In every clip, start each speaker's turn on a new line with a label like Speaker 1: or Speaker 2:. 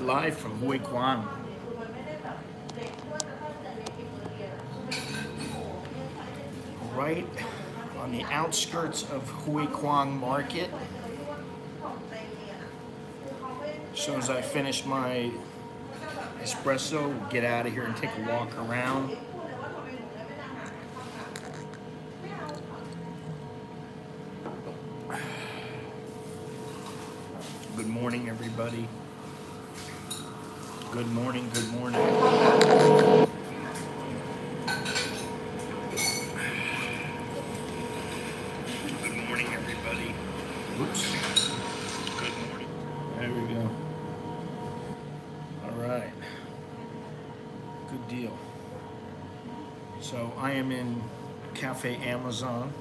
Speaker 1: Live from Huai Kwang. Right on the outskirts of Huai Kwang Market. As soon as I finish my espresso, we'll get out of here and take a walk around. Good morning, everybody. Good morning, good morning. Good morning, everybody. Oops. Good morning. There we go. All right. Good deal. So I am in Cafe Amazon.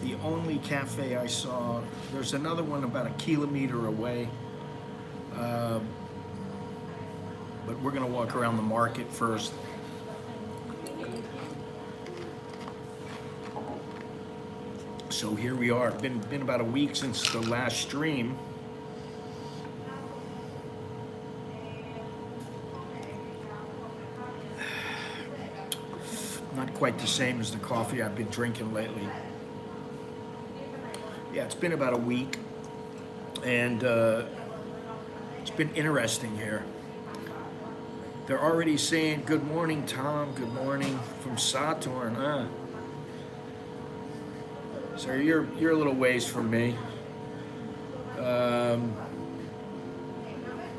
Speaker 1: The only cafe I saw, there's another one about a kilometer away. But we're gonna walk around the market first. So here we are. Been about a week since the last stream. Not quite the same as the coffee I've been drinking lately. Yeah, it's been about a week, and it's been interesting here. They're already saying, good morning, Tom, good morning from Saturn, huh? So you're a little ways from me.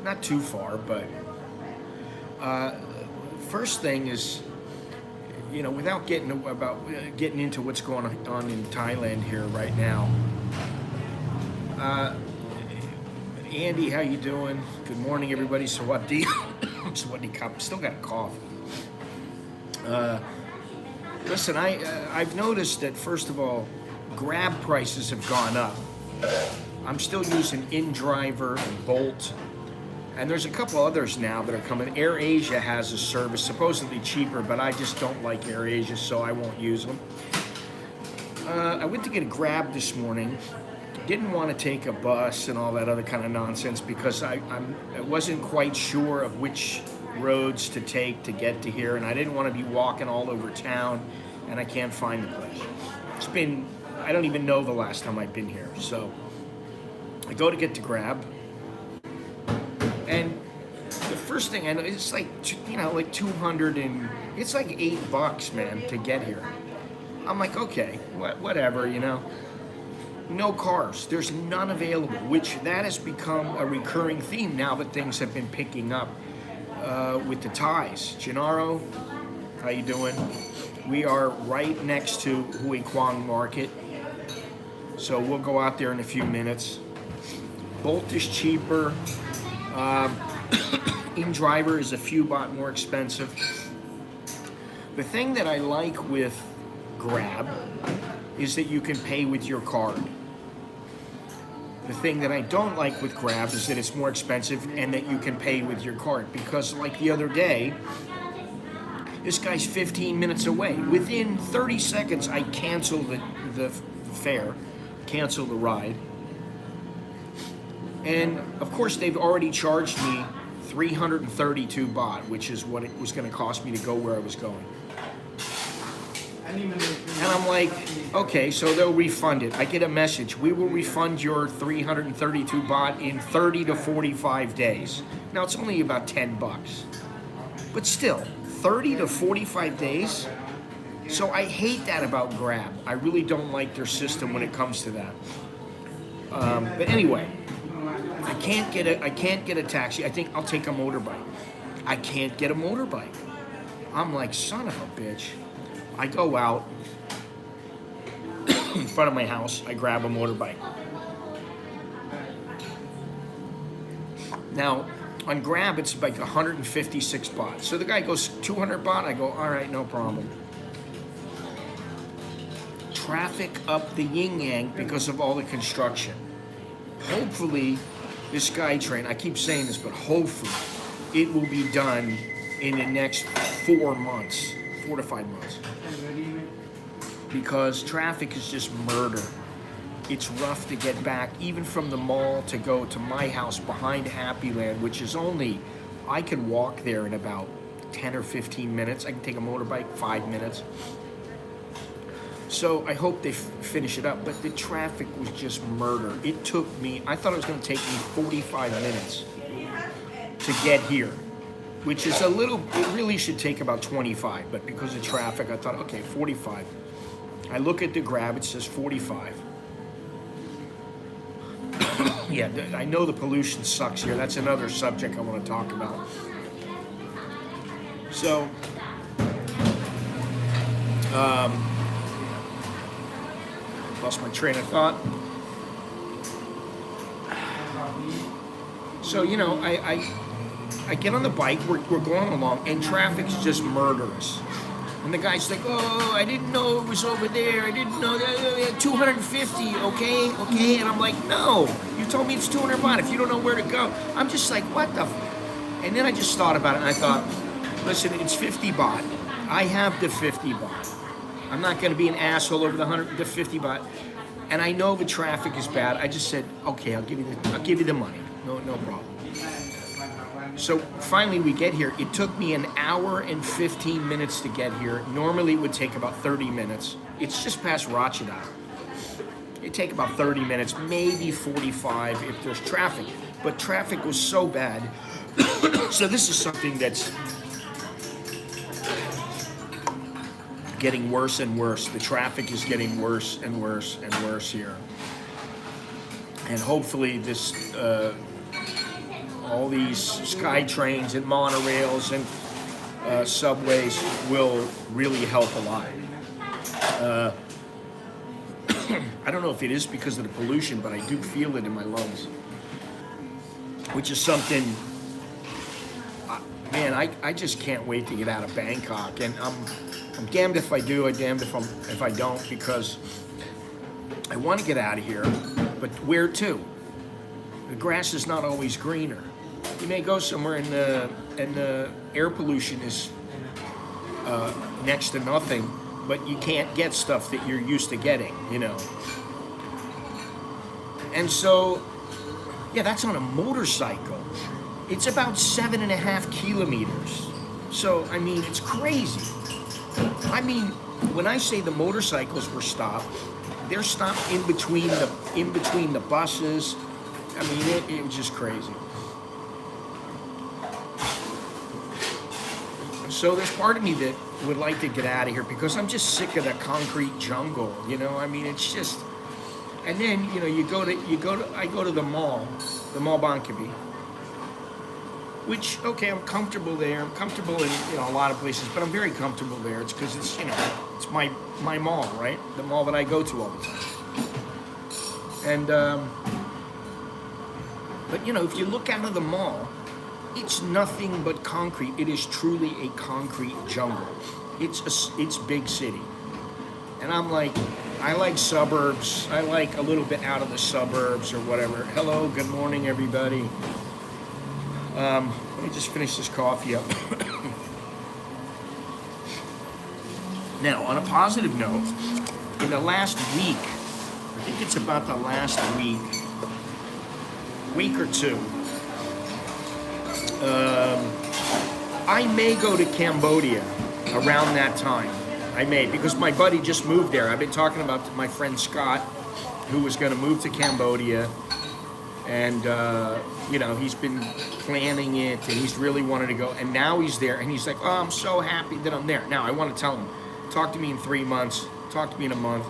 Speaker 1: Not too far, but first thing is, you know, without getting into what's going on in Thailand here right now. Andy, how you doing? Good morning, everybody. Sawadee. Sawadee Cup. Still got a cough. Listen, I've noticed that, first of all, Grab prices have gone up. I'm still using InDriver and Bolt, and there's a couple others now that are coming. AirAsia has a service, supposedly cheaper, but I just don't like AirAsia, so I won't use them. I went to get a Grab this morning. Didn't want to take a bus and all that other kind of nonsense because I wasn't quite sure of which roads to take to get to here, and I didn't want to be walking all over town, and I can't find the place. It's been, I don't even know the last time I've been here. So I go to get the Grab, and the first thing I know, it's like, you know, like 200 and, it's like $8, man, to get here. I'm like, okay, whatever, you know. No cars, there's none available, which that has become a recurring theme now that things have been picking up with the Thais. Gennaro, how you doing? We are right next to Huai Kwang Market, so we'll go out there in a few minutes. Bolt is cheaper. InDriver is a few baht more expensive. The thing that I like with Grab is that you can pay with your card. The thing that I don't like with Grab is that it's more expensive and that you can pay with your card, because like the other day, this guy's 15 minutes away. Within 30 seconds, I cancel the fare, cancel the ride. And of course, they've already charged me 332 baht, which is what it was gonna cost me to go where I was going. And I'm like, okay, so they'll refund it. I get a message, we will refund your 332 baht in 30 to 45 days. Now it's only about 10 bucks, but still, 30 to 45 days? So I hate that about Grab. I really don't like their system when it comes to that. But anyway, I can't get a taxi. I think I'll take a motorbike. I can't get a motorbike. I'm like, son of a bitch. I go out in front of my house, I grab a motorbike. Now, on Grab, it's like 156 baht. So the guy goes 200 baht, I go, all right, no problem. Traffic up the yin yang because of all the construction. Hopefully, this SkyTrain, I keep saying this, but hopefully it will be done in the next 4 months, 4 to 5 months. Because traffic is just murder. It's rough to get back, even from the mall to go to my house behind Happy Land, which is only I can walk there in about 10 or 15 minutes. I can take a motorbike, 5 minutes. So I hope they finish it up, but the traffic was just murder. It took me, I thought it was gonna take me 45 minutes to get here, which is a little, it really should take about 25, but because of traffic, I thought, okay, 45. I look at the Grab, it says 45. Yeah, I know the pollution sucks here. That's another subject I want to talk about. So, lost my train of thought. So, you know, I get on the bike, we're going along, and traffic's just murderous. And the guy's like, oh, I didn't know it was over there. I didn't know that. 250, okay. And I'm like, no, you told me it's 200 baht if you don't know where to go. I'm just like, what the And then I just thought about it, and I thought, listen, it's 50 baht. I have the 50 baht. I'm not going to be an asshole over the 50 baht. And I know the traffic is bad. I just said, okay, I'll give you the money. No problem. So finally we get here. It took me an hour and 15 minutes to get here. Normally it would take about 30 minutes. It's just past Ratchadat. It'd take about 30 minutes, maybe 45 if there's traffic. But traffic was so bad. So this is something that's getting worse and worse. The traffic is getting worse and worse and worse here. And hopefully this all these sky trains and monorails and subways will really help a lot. I don't know if it is because of the pollution, but I do feel it in my lungs, which is something, man, I just can't wait to get out of Bangkok. And I'm damned if I do, I'm damned if I don't, because I want to get out of here, but where to? The grass is not always greener. You may go somewhere and the air pollution is next to nothing, but you can't get stuff that you're used to getting, you know. And so, yeah, that's on a motorcycle. It's about 7.5 kilometers. So, I mean, it's crazy. I mean, when I say the motorcycles were stopped, they're stopped in between the buses. I mean, it was just crazy. So there's part of me that would like to get out of here because I'm just sick of the concrete jungle, you know. I mean, it's just. And then, you know, I go to the mall Bankabi, which, okay, I'm comfortable there. I'm comfortable in, you know, a lot of places, but I'm very comfortable there. It's because it's, you know, it's my mall, right? The mall that I go to all the time. And but you know, if you look out of the mall, it's nothing but concrete. It is truly a concrete jungle. It's big city. And I'm like, I like suburbs. I like a little bit out of the suburbs or whatever. Hello, good morning, everybody. Let me just finish this coffee up. Now, on a positive note, in the last week, I think it's about the last week or two, I may go to Cambodia around that time. I may, because my buddy just moved there. I've been talking about my friend Scott, who was going to move to Cambodia, and you know, he's been planning it, and he's really wanted to go, and now he's there, and he's like, oh, I'm so happy that I'm there. Now, I want to tell him, talk to me in 3 months, talk to me in a month,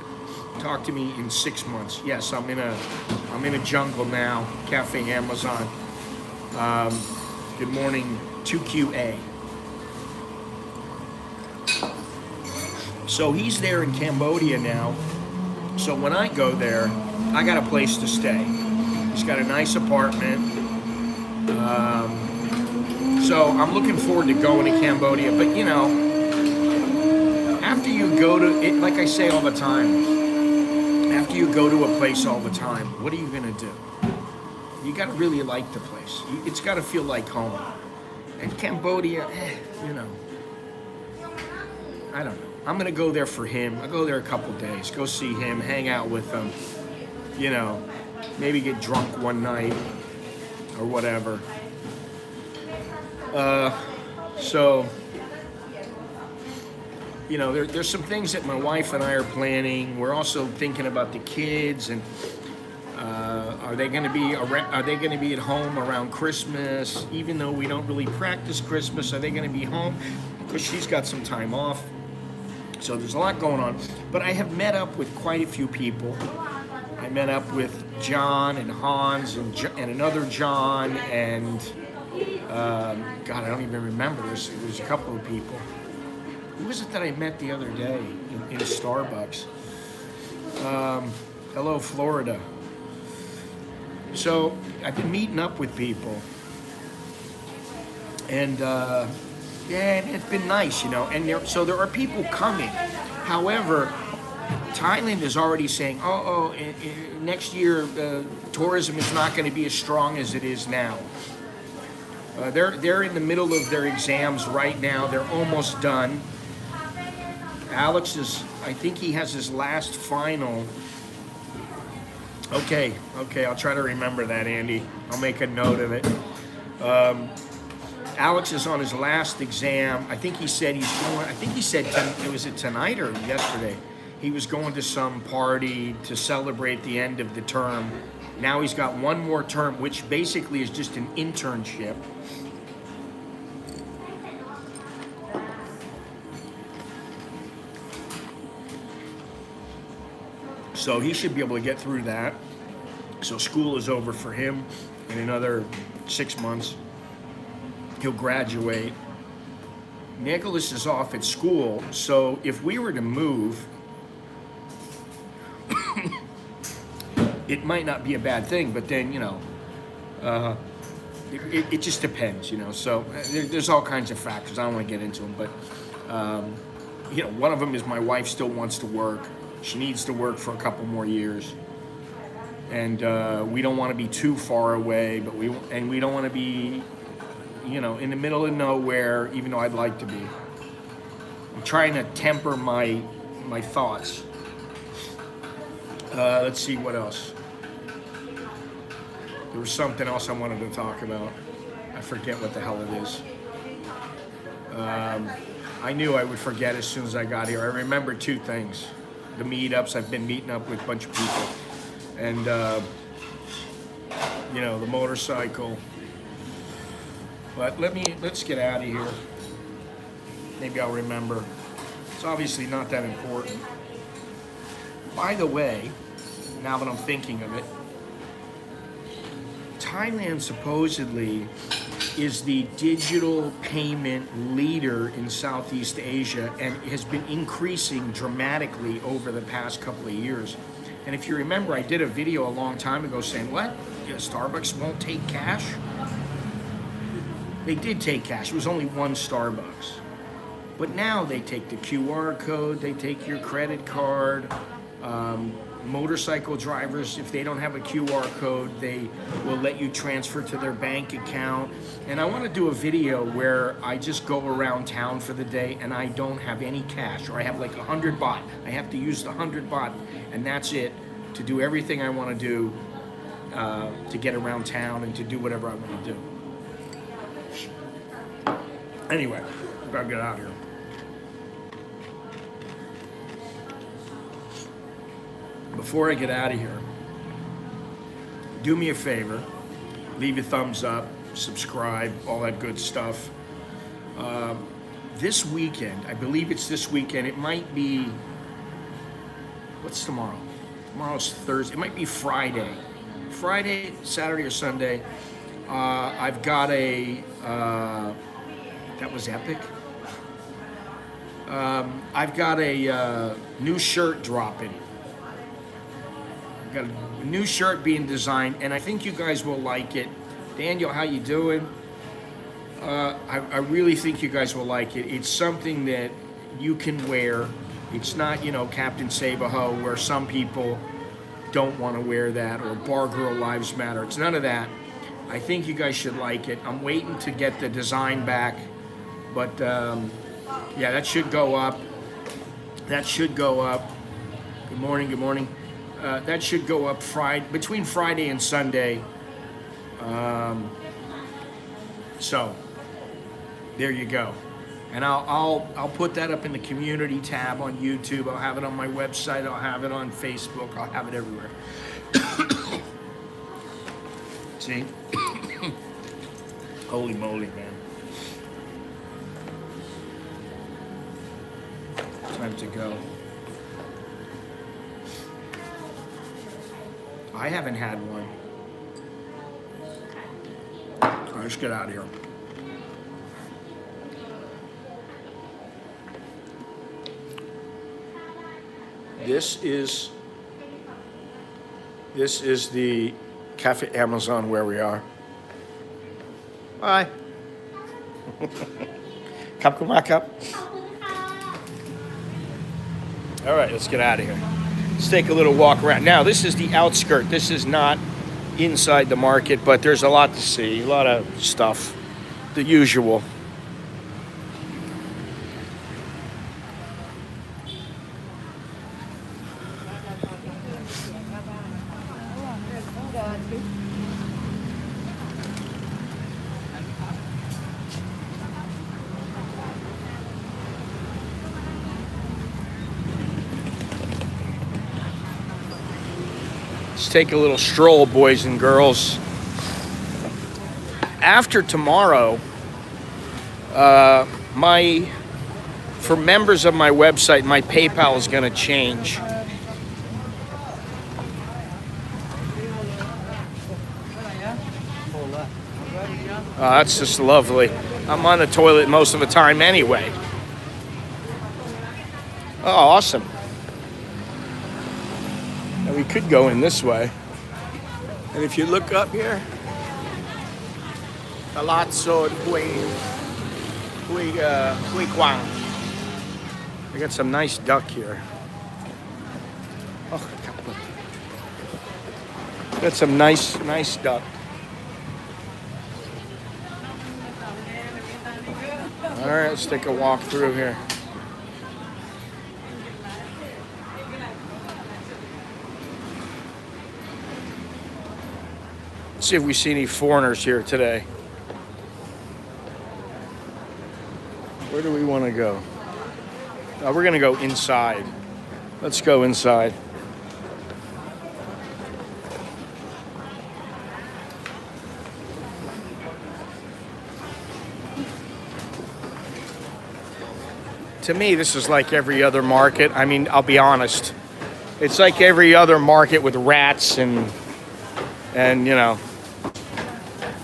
Speaker 1: talk to me in 6 months. Yes, I'm in a jungle now, Cafe Amazon. Good morning, 2QA. So he's there in Cambodia now. So when I go there, I got a place to stay. He's got a nice apartment. So I'm looking forward to going to Cambodia. But you know, after you go to it, like I say all the time, after you go to a place all the time, what are you gonna do? You gotta really like the place. It's gotta feel like home. And Cambodia, you know, I don't know. I'm gonna go there for him. I'll go there a couple days, go see him, hang out with him, you know, maybe get drunk one night or whatever. So, there's some things that my wife and I are planning. We're also thinking about the kids and are they going to be at home around Christmas? Even though we don't really practice Christmas, are they going to be home? Because she's got some time off. So there's a lot going on. But I have met up with quite a few people. I met up with John and Hans and another John and God, I don't even remember. There's a couple of people. Who was it that I met the other day in Starbucks? Hello, Florida. So I've been meeting up with people, and it's been nice, And so there are people coming. However, Thailand is already saying, next year tourism is not going to be as strong as it is now. They're in the middle of their exams right now. They're almost done. Alex I think he has his last final. Okay, I'll try to remember that, Andy. I'll make a note of it. Alex is on his last exam. I think he said was it tonight or yesterday? He was going to some party to celebrate the end of the term. Now he's got one more term, which basically is just an internship. So he should be able to get through that. So school is over for him in another 6 months. He'll graduate. Nicholas is off at school, so if we were to move, it might not be a bad thing, but then, it just depends, So there's all kinds of factors. I don't want to get into them, but, one of them is my wife still wants to work. She needs to work for a couple more years. And we don't want to be too far away, but we don't want to be, in the middle of nowhere, even though I'd like to be. I'm trying to temper my thoughts. Let's see what else. There was something else I wanted to talk about. I forget what the hell it is. I knew I would forget as soon as I got here. I remember two things. The meetups, I've been meeting up with a bunch of people. And, the motorcycle. But let's get out of here. Maybe I'll remember. It's obviously not that important. By the way, now that I'm thinking of it, Thailand supposedly is the digital payment leader in Southeast Asia and has been increasing dramatically over the past couple of years. And if you remember, I did a video a long time ago saying, what? Starbucks won't take cash? They did take cash. It was only one Starbucks. But now they take the QR code, they take your credit card. Motorcycle drivers, if they don't have a QR code, they will let you transfer to their bank account. And I want to do a video where I just go around town for the day and I don't have any cash, or I have like 100 baht. I have to use the 100 baht, and that's it to do everything I want to do to get around town and to do whatever I want to do. Anyway, I gotta get out of here. Before I get out of here, do me a favor, leave a thumbs up, subscribe, all that good stuff. This weekend, I believe it's this weekend, it might be, what's tomorrow? Tomorrow's Thursday, it might be Friday. Friday, Saturday or Sunday, I've got that was epic. I've got a new shirt dropping. I've got a new shirt being designed, and I think you guys will like it. Daniel, how you doing? I really think you guys will like it. It's something that you can wear. It's not, Captain Sabaho, where some people don't want to wear that, or Bar Girl Lives Matter. It's none of that. I think you guys should like it. I'm waiting to get the design back, but yeah, that should go up. That should go up. Good morning, good morning. That should go up between Friday and Sunday. So There you go. And I'll put that up in the community tab on YouTube. I'll have it on my website. I'll have it on Facebook. I'll have it everywhere. See? Holy moly, man. Time to go. I haven't had one. All right, let's get out of here. This is the Cafe Amazon where we are. Bye. Cup, cup. All right, let's get out of here. Let's take a little walk around. Now, this is the outskirt. This is not inside the market, but there's a lot to see, a lot of stuff, the usual. Let's take a little stroll, boys and girls. After tomorrow, for members of my website, my PayPal is going to change. That's just lovely. I'm on the toilet most of the time anyway. Oh, awesome. And we could go in this way. And if you look up here, Palazzo Huai Kwang. We got some nice duck here. Oh, got some nice duck. All right, let's take a walk through here. Let's see if we see any foreigners here today. Where do we want to go? We're going to go inside. Let's go inside. To me, this is like every other market. I mean, I'll be honest. It's like every other market with rats and you know,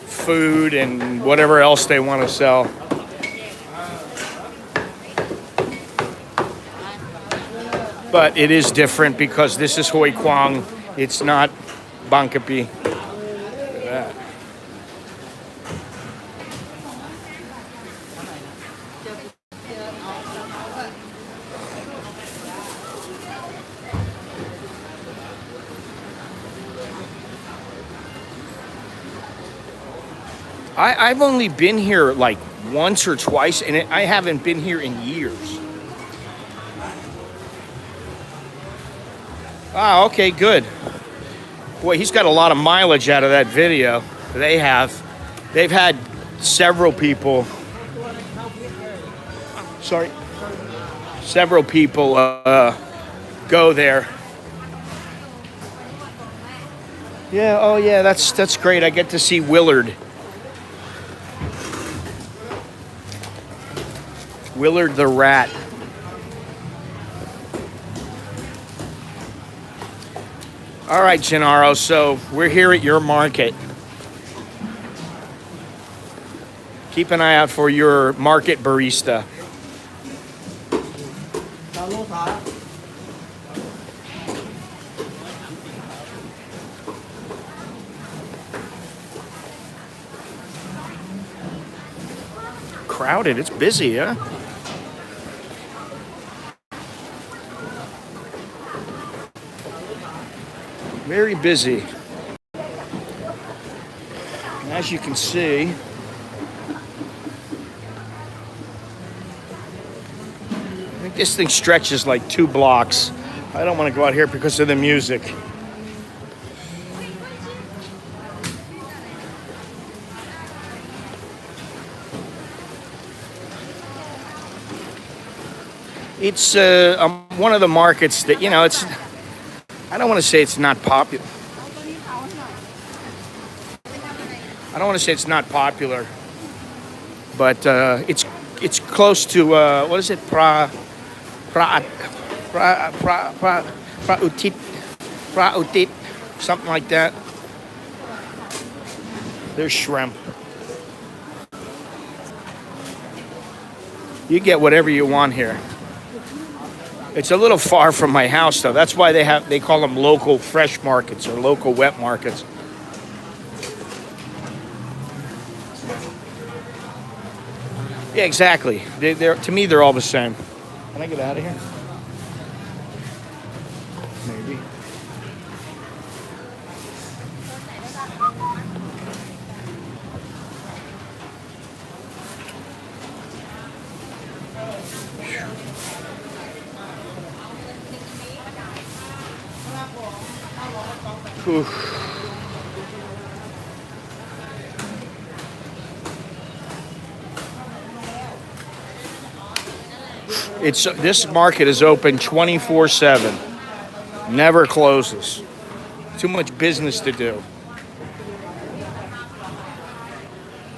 Speaker 1: food and whatever else they want to sell. But it is different because this is Huai Kwang. It's not Bangkok. Look at that. I've only been here like once or twice, and I haven't been here in years. Ah, okay, good. Boy, he's got a lot of mileage out of that video. They've had several people. Several people go there. Yeah. Oh, yeah. That's great. I get to see Willard. Willard the rat. All right, Gennaro, so we're here at your market. Keep an eye out for your market barista. Crowded, it's busy, huh? Very busy. And as you can see, I think this thing stretches like 2 blocks. I don't want to go out here because of the music. It's one of the markets that, you know, it's, I don't want to say it's not popular. I don't want to say it's not popular, but it's close to what is it? Utit, something like that. There's shrimp. You get whatever you want here. It's a little far from my house, though. That's why they call them local fresh markets or local wet markets. Yeah, exactly. They're to me, they're all the same. Can I get out of here? Maybe. Oof. This market is open 24/7. Never closes. Too much business to do.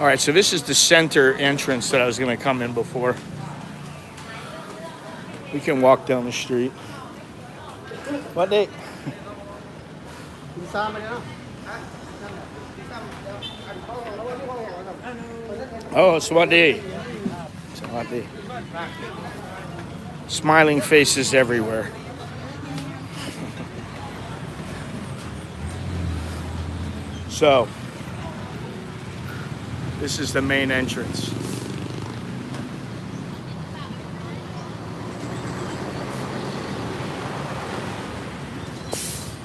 Speaker 1: All right, so this is the center entrance that I was going to come in before. We can walk down the street. What day? Oh, Swadee. Swadee. Smiling faces everywhere. So, this is the main entrance.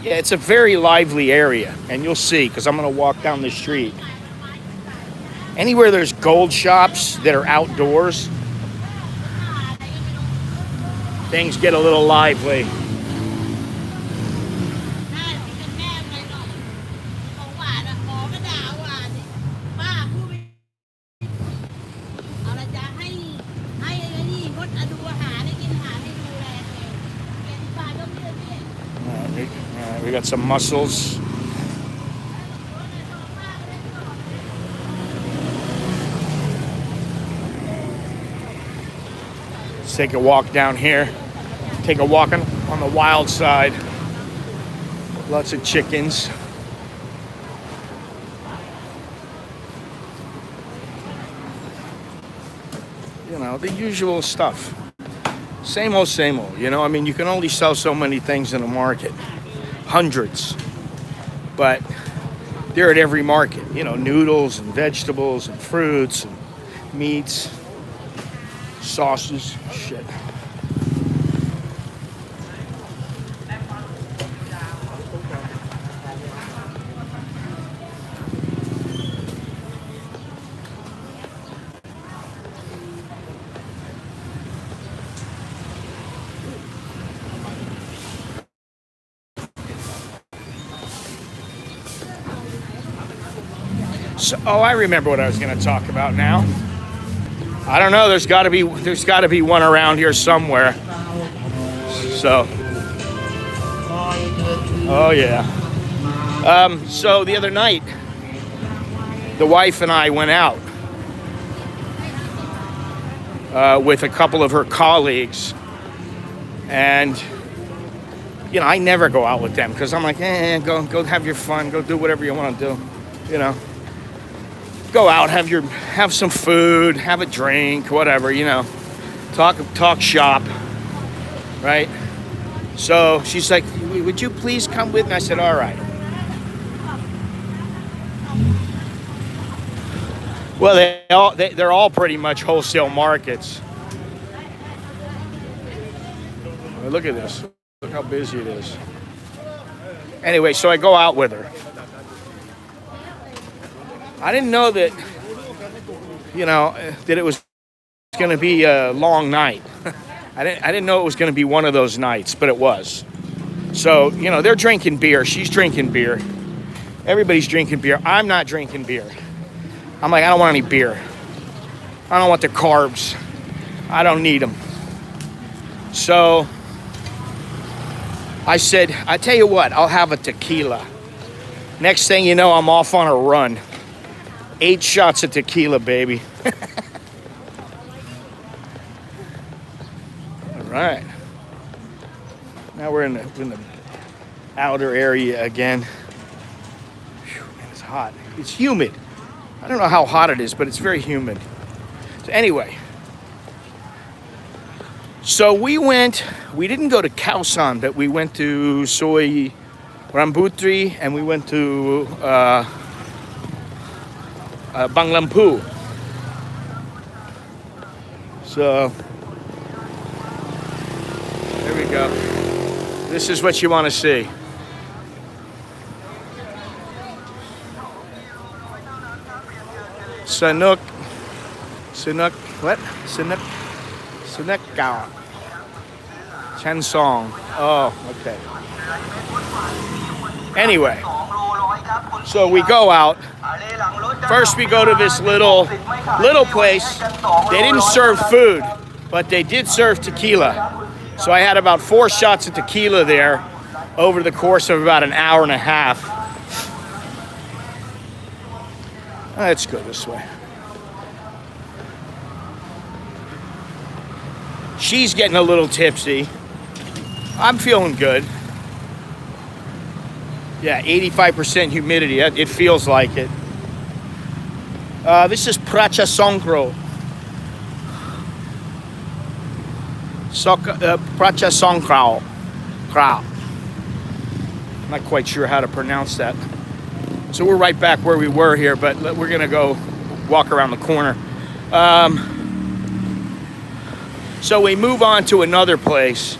Speaker 1: Yeah, it's a very lively area, and you'll see, because I'm going to walk down the street. Anywhere there's gold shops that are outdoors, things get a little lively. We got some mussels. Let's take a walk down here. Take a walk on the wild side. Lots of chickens. You know, the usual stuff. Same old, you know? I mean, you can only sell so many things in a market. Hundreds. But they're at every market. You know, noodles and vegetables and fruits and meats, sauces, shit. So, oh, I remember what I was going to talk about now. I don't know. There's got to be one around here somewhere. So, oh yeah. So the other night, the wife and I went out with a couple of her colleagues, and you know, I never go out with them because I'm like, go have your fun, go do whatever you want to do, you know. Go out, have some food, have a drink, whatever, you know. Talk shop, right? So she's like, would you please come with me? I said, all right. Well, they're all pretty much wholesale markets. Well, look at this. Look how busy it is. Anyway, so I go out with her. I didn't know that, you know, that it was going to be a long night. I didn't know it was going to be one of those nights, but it was. So, you know, they're drinking beer. She's drinking beer. Everybody's drinking beer. I'm not drinking beer. I'm like, I don't want any beer. I don't want the carbs. I don't need them. So I said, I tell you what, I'll have a tequila. Next thing you know, I'm off on a run. 8 shots of tequila, baby. All right. Now we're in the outer area again. Whew, man, it's hot. It's humid. I don't know how hot it is, but it's very humid. So anyway, so we didn't go to Khao San, but we went to Soi Rambutri, and we went to Bang Lampu. So there we go. This is what you want to see. Sanuk, what? Sanuk Gao. Chen Song. Oh, okay. Anyway, so we go out. First we go to this little place. They didn't serve food, but they did serve tequila. So I had about 4 shots of tequila there over the course of about an hour and a half. Let's go this way. She's getting a little tipsy. I'm feeling good. Yeah, 85% humidity. It feels like it. This is Pracha Songkro. Pracha Songkrao. Not quite sure how to pronounce that. So we're right back where we were here, but we're gonna go walk around the corner. So we move on to another place,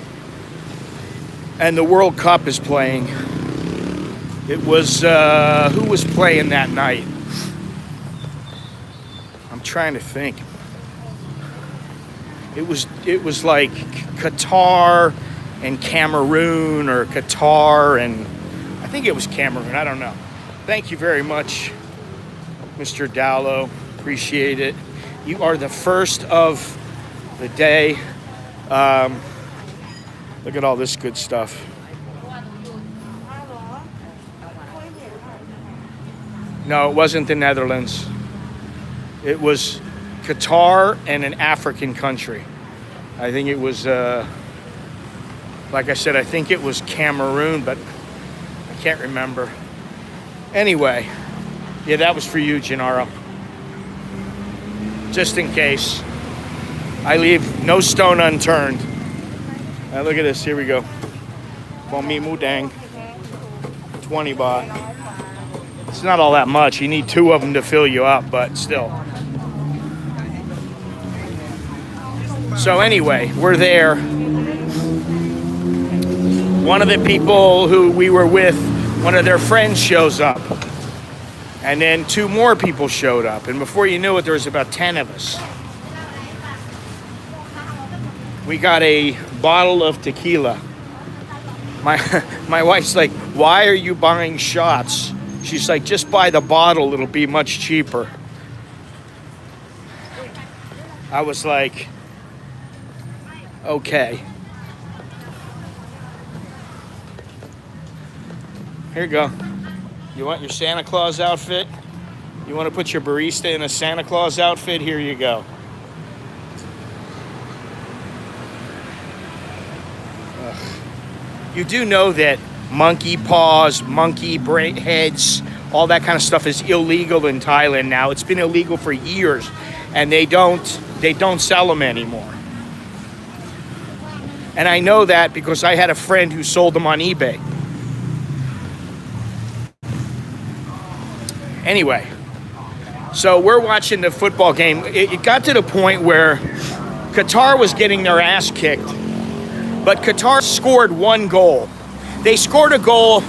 Speaker 1: and the World Cup is playing. It was, who was playing that night? I'm trying to think. It was like Qatar and Cameroon, or Qatar and, I think it was Cameroon, I don't know. Thank you very much, Mr. Dallo. Appreciate it. You are the first of the day. Look at all this good stuff. No, it wasn't the Netherlands. It was Qatar and an African country. I think it was, like I said, I think it was Cameroon, but I can't remember. Anyway, yeah, that was for you, Gennaro. Just in case. I leave no stone unturned. Now look at this, here we go. Bomi Mudang. 20 baht. It's not all that much. You need 2 of them to fill you up, but still. So anyway, we're there. One of the people who we were with, one of their friends shows up. And then 2 more people showed up. And before you knew it, there was about 10 of us. We got a bottle of tequila. My wife's like, why are you buying shots? She's like, just buy the bottle, it'll be much cheaper. I was like, okay. Here you go. You want your Santa Claus outfit? You want to put your barista in a Santa Claus outfit? Here you go. Ugh. You do know that monkey paws, monkey brain heads, all that kind of stuff is illegal in Thailand now. It's been illegal for years, and they don't sell them anymore. And I know that because I had a friend who sold them on eBay. Anyway, so we're watching the football game. It got to the point where Qatar was getting their ass kicked, but Qatar scored 1 goal. They scored a goal,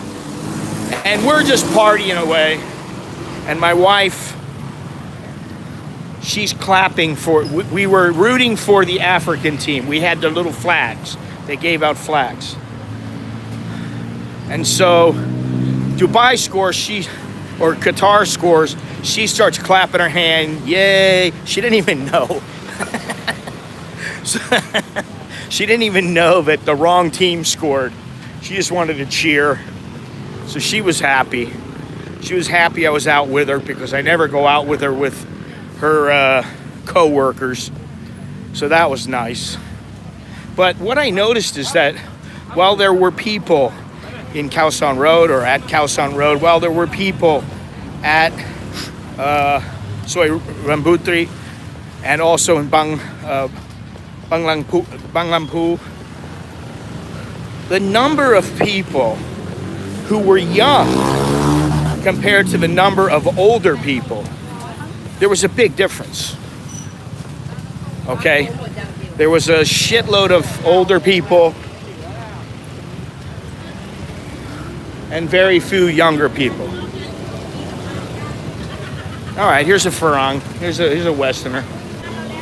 Speaker 1: and we're just partying away. And my wife, she's clapping for, we were rooting for the African team. We had the little flags. They gave out flags. And so Dubai scores, or Qatar scores, she starts clapping her hand, yay. She didn't even know. She didn't even know that the wrong team scored. She just wanted to cheer. So she was happy. She was happy I was out with her because I never go out with her with her co-workers. So that was nice. But what I noticed is that while there were people in Khao San Road or at Khao San Road, while there were people at Soi Rambutri and also in Bang Lampu, the number of people who were young compared to the number of older people, there was a big difference. Okay? There was a shitload of older people and very few younger people. All right, here's a Farang. Here's a Westerner.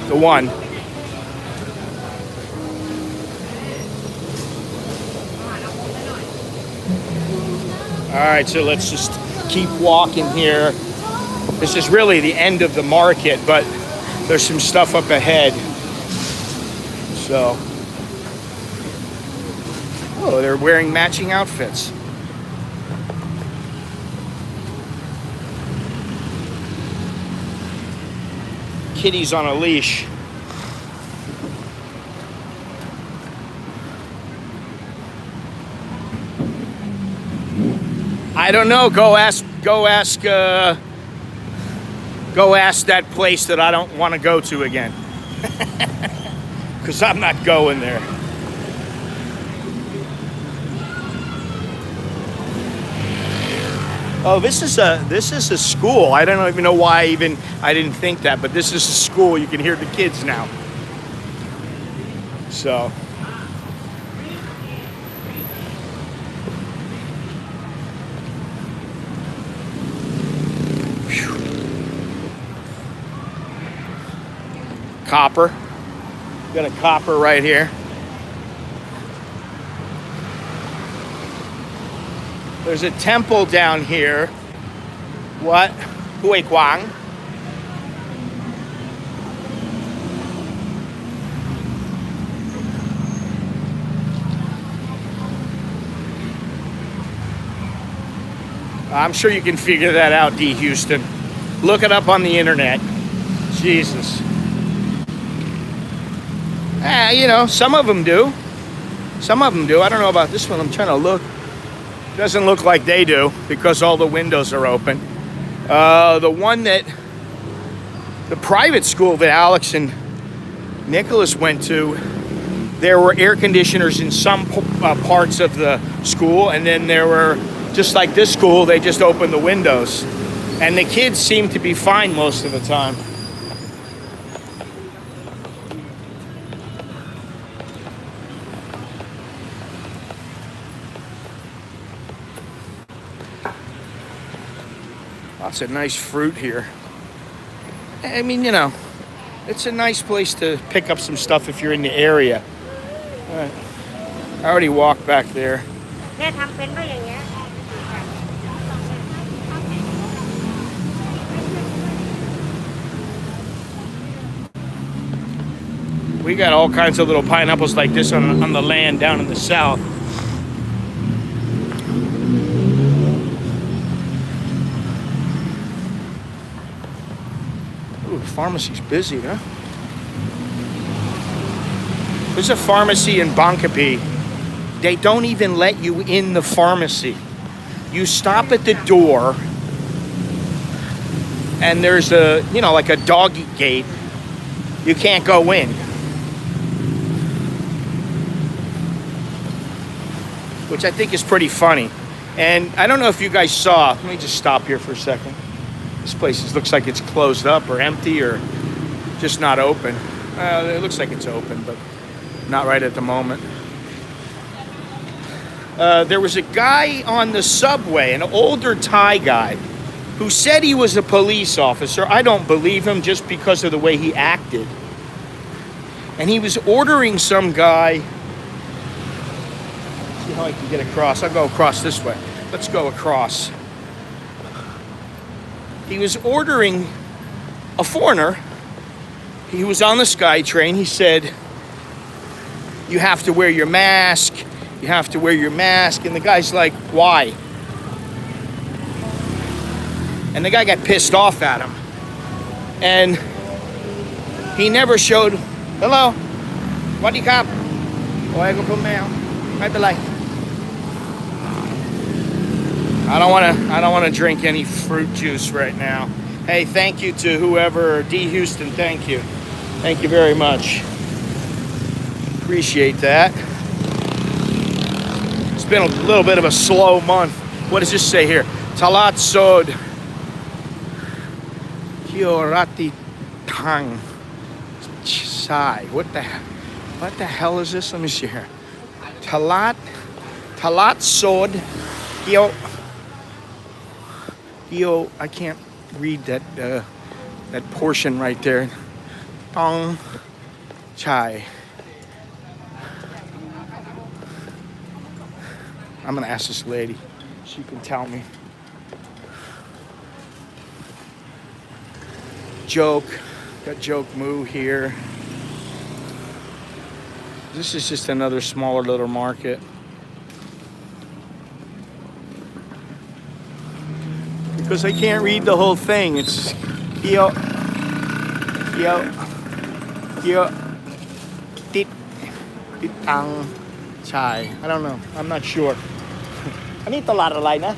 Speaker 1: The one. All right, so let's just keep walking here. This is really the end of the market, but there's some stuff up ahead. So, oh, they're wearing matching outfits. Kitties on a leash. I don't know. Go ask that place that I don't want to go to again. Because I'm not going there. Oh, this is a school. I don't even know why I didn't think that, but this is a school. You can hear the kids now. So. Whew. Copper. Got a copper right here. There's a temple down here. What? Huai Kwang. I'm sure you can figure that out, D. Houston. Look it up on the internet. Jesus. You know, some of them do. Some of them do. I don't know about this one. I'm trying to look. Doesn't look like they do because all the windows are open. The one that, the private school that Alex and Nicholas went to, there were air conditioners in some parts of the school, and then there were, just like this school, they just opened the windows. And the kids seemed to be fine most of the time. Lots of nice fruit here. I mean, you know, it's a nice place to pick up some stuff if you're in the area. All right. I already walked back there. We got all kinds of little pineapples like this on the land down in the south. Pharmacy's busy, huh? There's a pharmacy in Bangkok. They don't even let you in the pharmacy. You stop at the door, and there's a, you know, like a doggy gate. You can't go in. Which I think is pretty funny. And I don't know if you guys saw, let me just stop here for a second. This place looks like it's closed up or empty or just not open. It looks like it's open, but not right at the moment. There was a guy on the subway, an older Thai guy, who said he was a police officer. I don't believe him just because of the way he acted. And he was ordering some guy. See how I can get across. I'll go across this way. Let's go across. He was ordering a foreigner. He was on the SkyTrain. He said, you have to wear your mask. You have to wear your mask. And the guy's like, why? And the guy got pissed off at him. And he never showed, hello, what do you cop? I don't want to drink any fruit juice right now. Hey, thank you to whoever, D. Houston, thank you. Thank you very much. Appreciate that. It's been a little bit of a slow month. What does this say here? Talat Sod Kiorati Tang Chai. What the hell is this? Let me see here. Talat Sod Kio. I can't read that portion right there. Tong Chai. I'm gonna ask this lady. She can tell me. Joke. Got Joke Moo here. This is just another smaller little market. Because I can't read the whole thing. It's Tit Tang Chai. I don't know. I'm not sure. อันนี้ตลาดอะไรนะ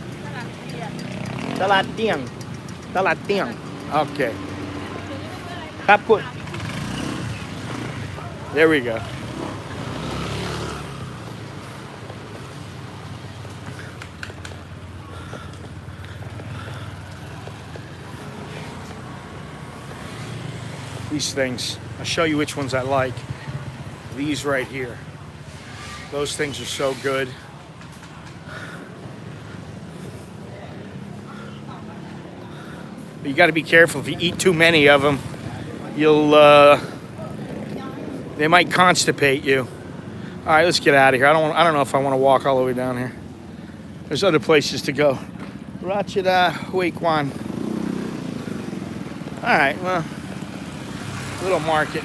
Speaker 1: ตลาดเตี้ยง ตลาดเตี้ยง Okay. ครับคุณ There we go. These things, I'll show you which ones I like. These right here. Those things are so good. But you got to be careful. If you eat too many of them, they might constipate you. All right, let's get out of here. I don't know if I want to walk all the way down here. There's other places to go. Rachida Huai Kwang. All right, well, little market.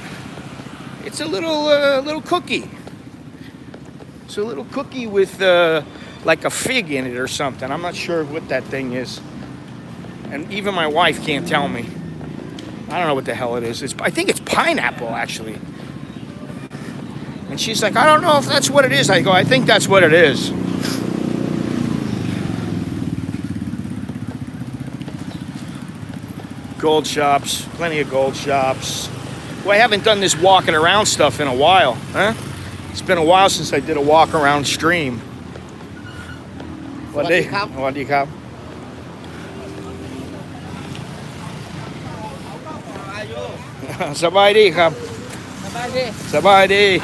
Speaker 1: It's a little cookie. It's a little cookie with like a fig in it or something. I'm not sure what that thing is. And even my wife can't tell me. I don't know what the hell it is. I think it's pineapple, actually. And she's like, I don't know if that's what it is. I go, I think that's what it is. Gold shops, plenty of gold shops. Well, I haven't done this walking around stuff in a while, huh? It's been a while since I did a walk around stream. What do you have? Sabayครับ Sabay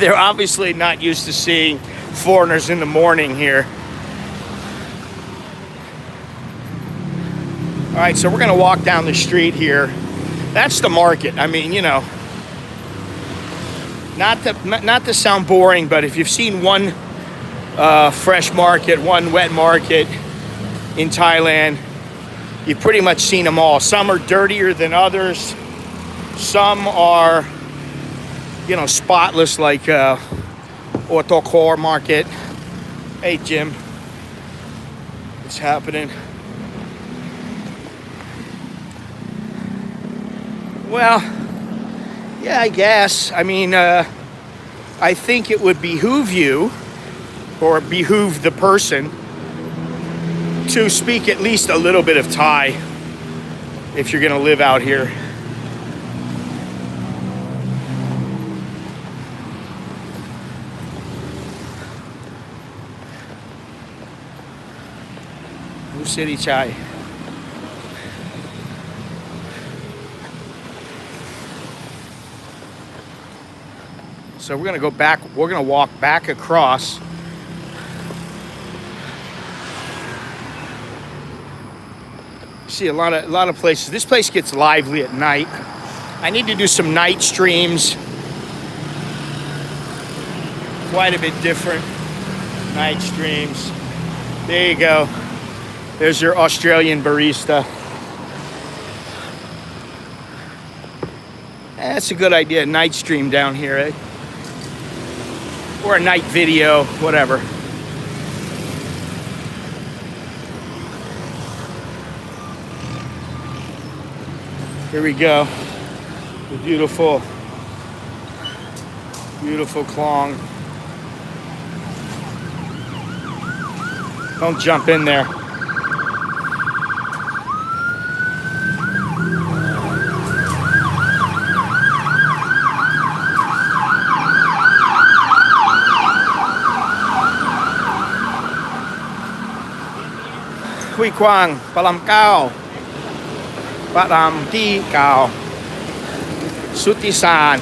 Speaker 1: They're obviously not used to seeing foreigners in the morning here. All right, so we're gonna walk down the street here. That's the market. I mean, you know, not to sound boring, but if you've seen one fresh market, one wet market in Thailand, you've pretty much seen them all. Some are dirtier than others. Some are, you know, spotless, like Huai Market. Hey, Jim. What's happening? Well, yeah, I guess. I mean, I think it would behoove you, or behoove the person, to speak at least a little bit of Thai if you're going to live out here. New City Chai. So we're going to go back, we're going to walk back across. See a lot of places. This place gets lively at night. I need to do some night streams. Quite a bit different night streams. There you go. There's your Australian barista. That's a good idea. Night stream down here, eh? Or a night video, whatever. Here we go. The beautiful Khwang. Don't jump in there. Huai Kwang, Palam Kao, Param Ti Kao, Sutisan.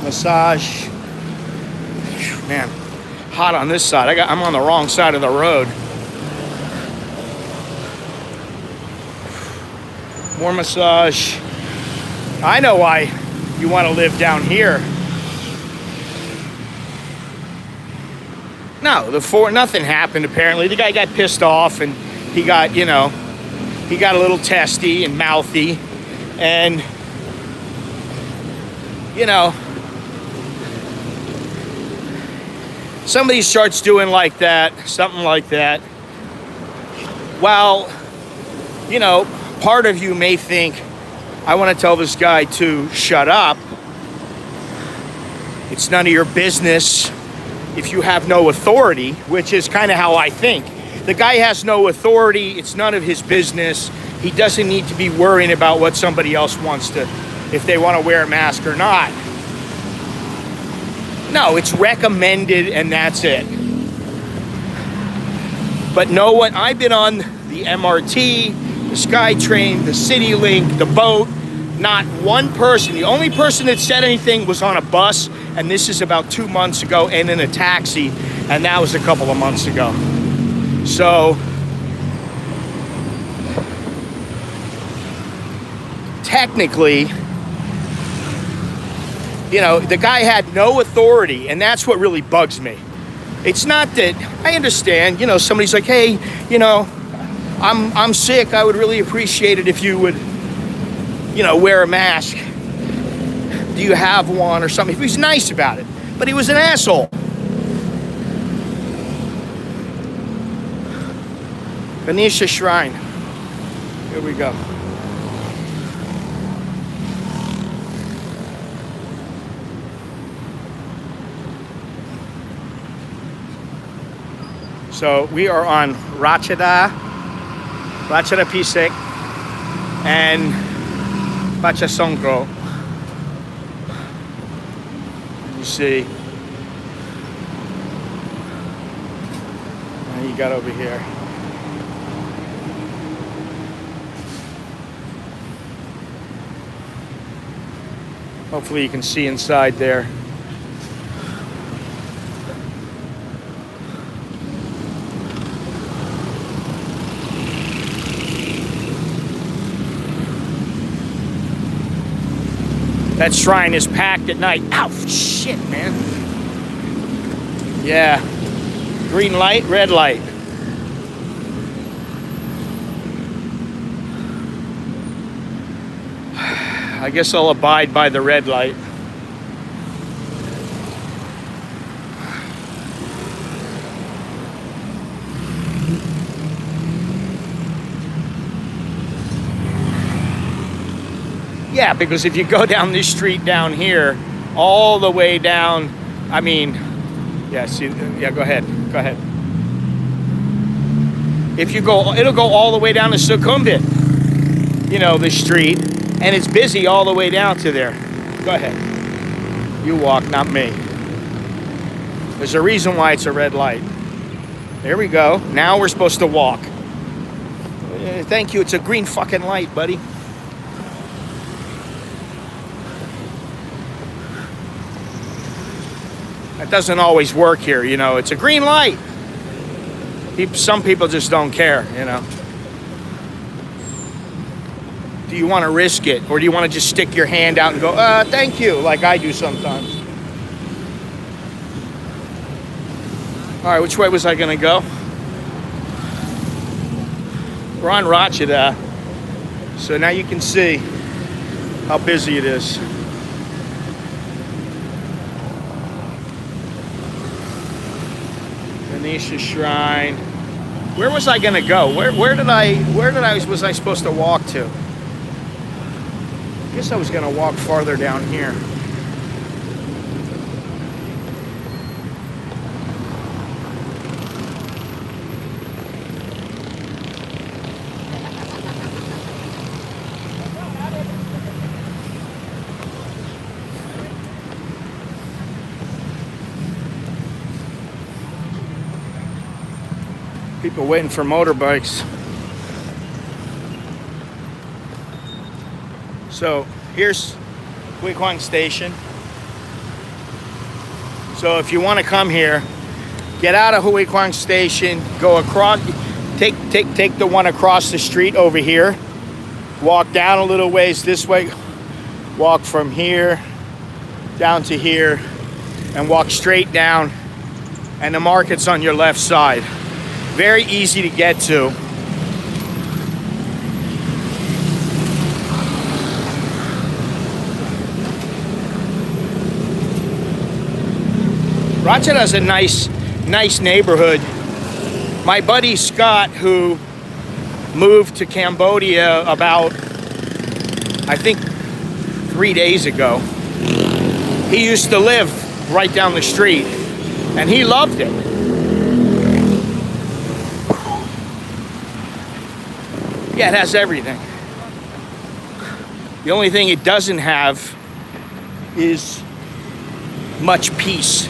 Speaker 1: Massage. Man, hot on this side. I'm on the wrong side of the road. More massage. I know why you want to live down here. No, nothing happened apparently. The guy got pissed off and he got, he got a little testy and mouthy. And, somebody starts doing like that, something like that. Well, part of you may think, I want to tell this guy to shut up. It's none of your business if you have no authority, which is kind of how I think. The guy has no authority. It's none of his business. He doesn't need to be worrying about what somebody else wants to, if they want to wear a mask or not. No, it's recommended and that's it. But know what? I've been on the MRT, the SkyTrain, the CityLink, the boat. Not one person. The only person that said anything was on a bus, and this is about 2 months ago, and in a taxi, and that was a couple of months ago. So, technically, the guy had no authority, and that's what really bugs me. It's not that, I understand, somebody's like, hey, I'm sick, I would really appreciate it if you would, wear a mask. Do you have one or something? He was nice about it, but he was an asshole. Ganesha Shrine. Here we go. So we are on Ratchada Pisek and Pachasongkro. You see, what you got over here? Hopefully you can see inside there. That shrine is packed at night. Ow, shit, man. Yeah. Green light, red light. I guess I'll abide by the red light. Yeah, because if you go down this street down here, all the way down, yeah, see, yeah, go ahead. If you go, it'll go all the way down to Sukhumvit, the street, and it's busy all the way down to there. Go ahead. You walk, not me. There's a reason why it's a red light. There we go. Now we're supposed to walk. Thank you, it's a green fucking light, buddy. That doesn't always work here, it's a green light. Some people just don't care, Do you want to risk it? Or do you want to just stick your hand out and go, thank you, like I do sometimes? All right, which way was I going to go? We're on Ratchada, so now you can see how busy it is. Ganesha Shrine. Where was I gonna go? Where was I supposed to walk to? I guess I was gonna walk farther down here. People waiting for motorbikes. So here's Huai Kwang Station. So if you want to come here, get out of Huai Kwang Station, go across, take the one across the street over here, walk down a little ways this way, walk from here down to here, and walk straight down, and the market's on your left side. Very easy to get to. Ratchada is a nice neighborhood. My buddy Scott, who moved to Cambodia about, I think, 3 days ago, he used to live right down the street, and he loved it. Yeah, it has everything. The only thing it doesn't have is much peace.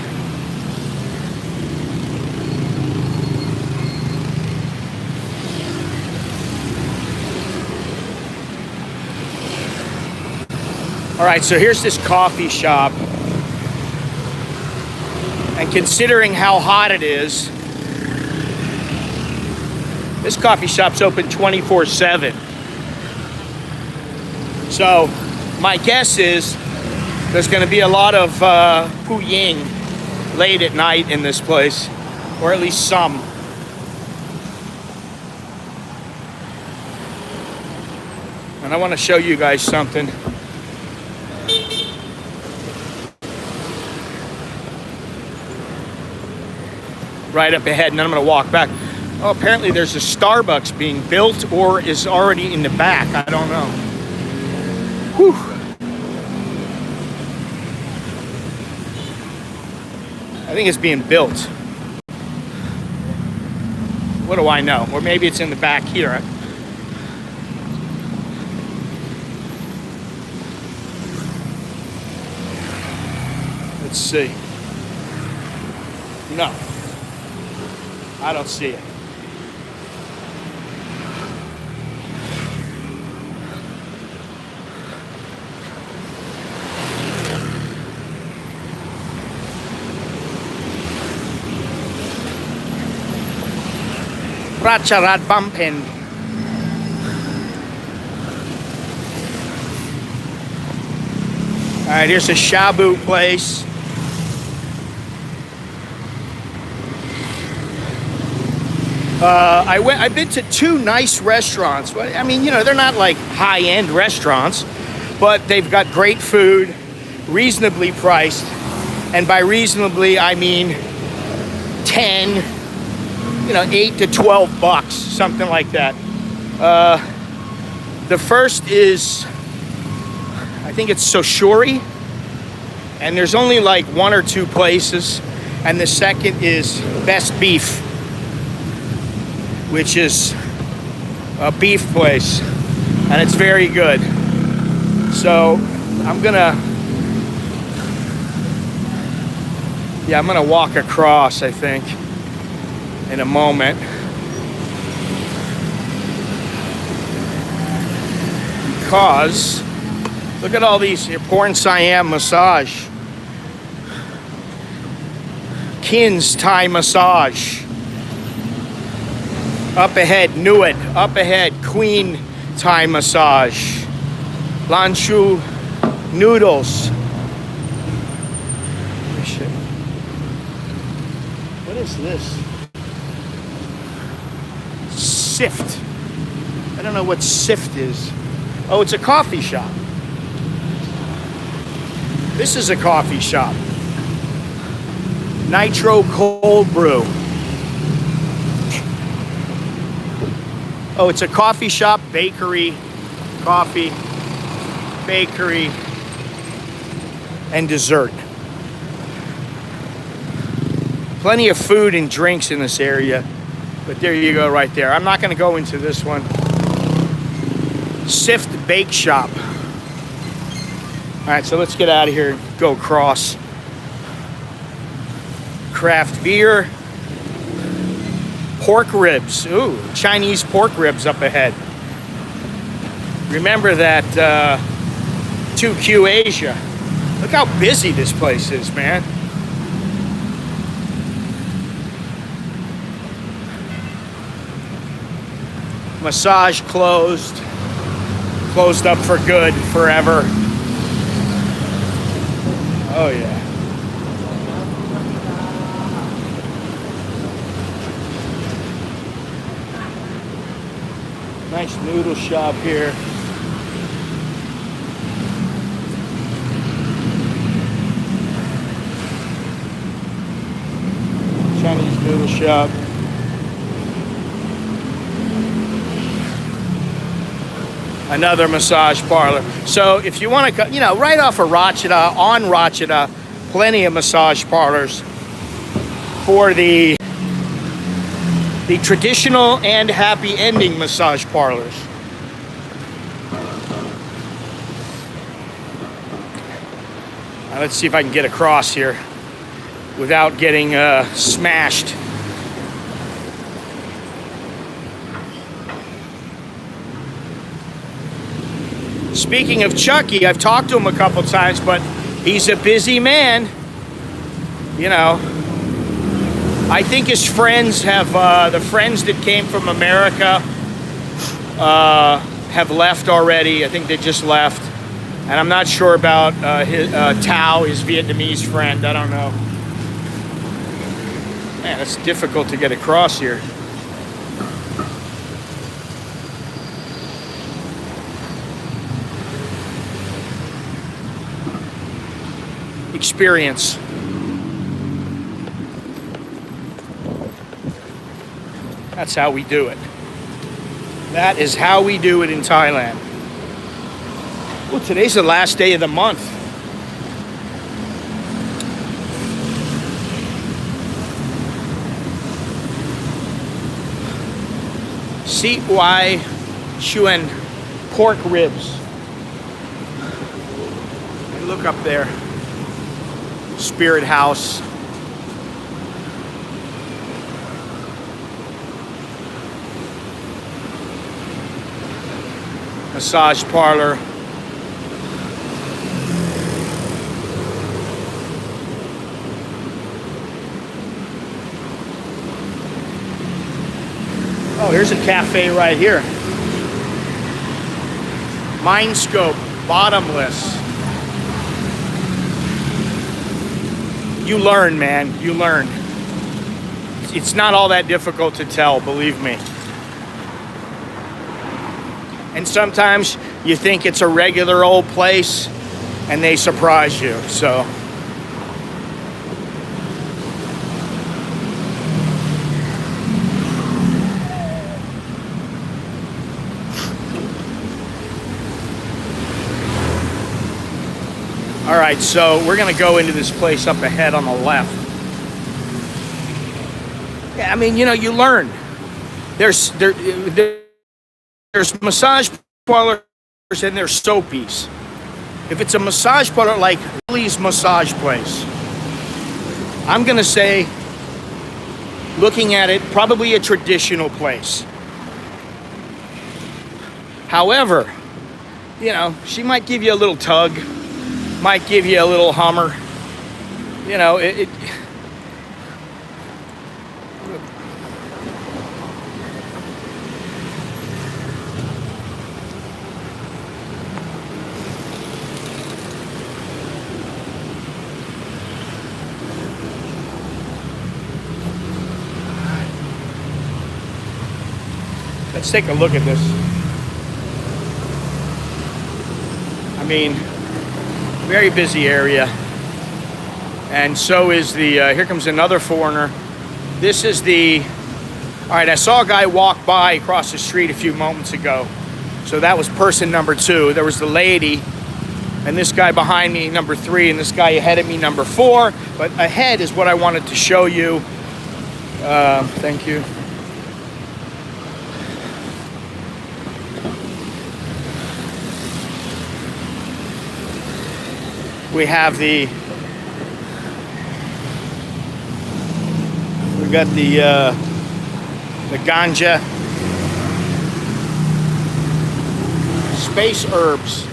Speaker 1: All right, so here's this coffee shop. And considering how hot it is, this coffee shop's open 24/7. So my guess is there's going to be a lot of Pu Ying late at night in this place, or at least some. And I want to show you guys something. Right up ahead, and then I'm going to walk back. Oh, apparently there's a Starbucks being built or is already in the back. I don't know. Whew. I think it's being built. What do I know? Or maybe it's in the back here. Let's see. No. I don't see it. Ratcharat Bumpen. All right, here's a shabu place. I've been to 2 nice restaurants. I mean, you know, they're not like high-end restaurants, but they've got great food, reasonably priced. And by reasonably, I mean 10, 8 to 12 bucks, something like that. The first is, I think it's Soshuri, and there's only like 1 or 2 places. And the second is Best Beef, which is a beef place, and it's very good. So I'm gonna walk across, I think, in a moment. Because look at all these here. Porn Siam massage, Kin's Thai massage. Up ahead, Nuit. Up ahead, Queen Thai massage. Lanshu noodles. What is this? Sift. I don't know what Sift is. Oh, it's a coffee shop. This is a coffee shop. Nitro Cold Brew. Oh, it's a coffee shop, bakery, coffee, bakery, and dessert. Plenty of food and drinks in this area, but there you go right there. I'm not going to go into this one. Sift Bake Shop. All right, so let's get out of here and go across. Craft beer. Pork ribs. Ooh, Chinese pork ribs up ahead. Remember that 2Q Asia. Look how busy this place is, man. Massage closed. Closed up for good, forever. Oh, yeah. Nice noodle shop here. Chinese noodle shop. Another massage parlor. So if you want to, you know, right off of Ratchada, on Ratchada, plenty of massage parlors for the traditional and happy ending massage parlors. Now let's see if I can get across here without getting smashed. Speaking of Chucky, I've talked to him a couple times, but he's a busy man. You know, I think his friends have, the friends that came from America have left already. I think they just left. And I'm not sure about his, Tao, his Vietnamese friend. I don't know. Man, it's difficult to get across here. Experience. That's how we do it. That is how we do it in Thailand. Well, today's the last day of the month. Huai Khwang pork ribs. And look up there. Spirit House. Massage parlor. Oh, here's a cafe right here. Mindscope, bottomless. You learn, man. You learn. It's not all that difficult to tell, believe me. And sometimes you think it's a regular old place and they surprise you, so. All right, so we're gonna go into this place up ahead on the left. Yeah, I mean, you know, you learn. There's massage parlors and there's soapies. If it's a massage parlor like Lily's massage place, I'm gonna say, looking at it, probably a traditional place. However, you know, she might give you a little tug, might give you a little hummer. You know, let's take a look at this. mean, very busy area. And so is the, here comes another foreigner. This is the, all right, I saw a guy walk by across the street a few moments ago. So that was person number 2. There was the lady, and this guy behind me, number 3, and this guy ahead of me, number 4. But ahead is what I wanted to show you. Thank you. We have we got the ganja, space herbs.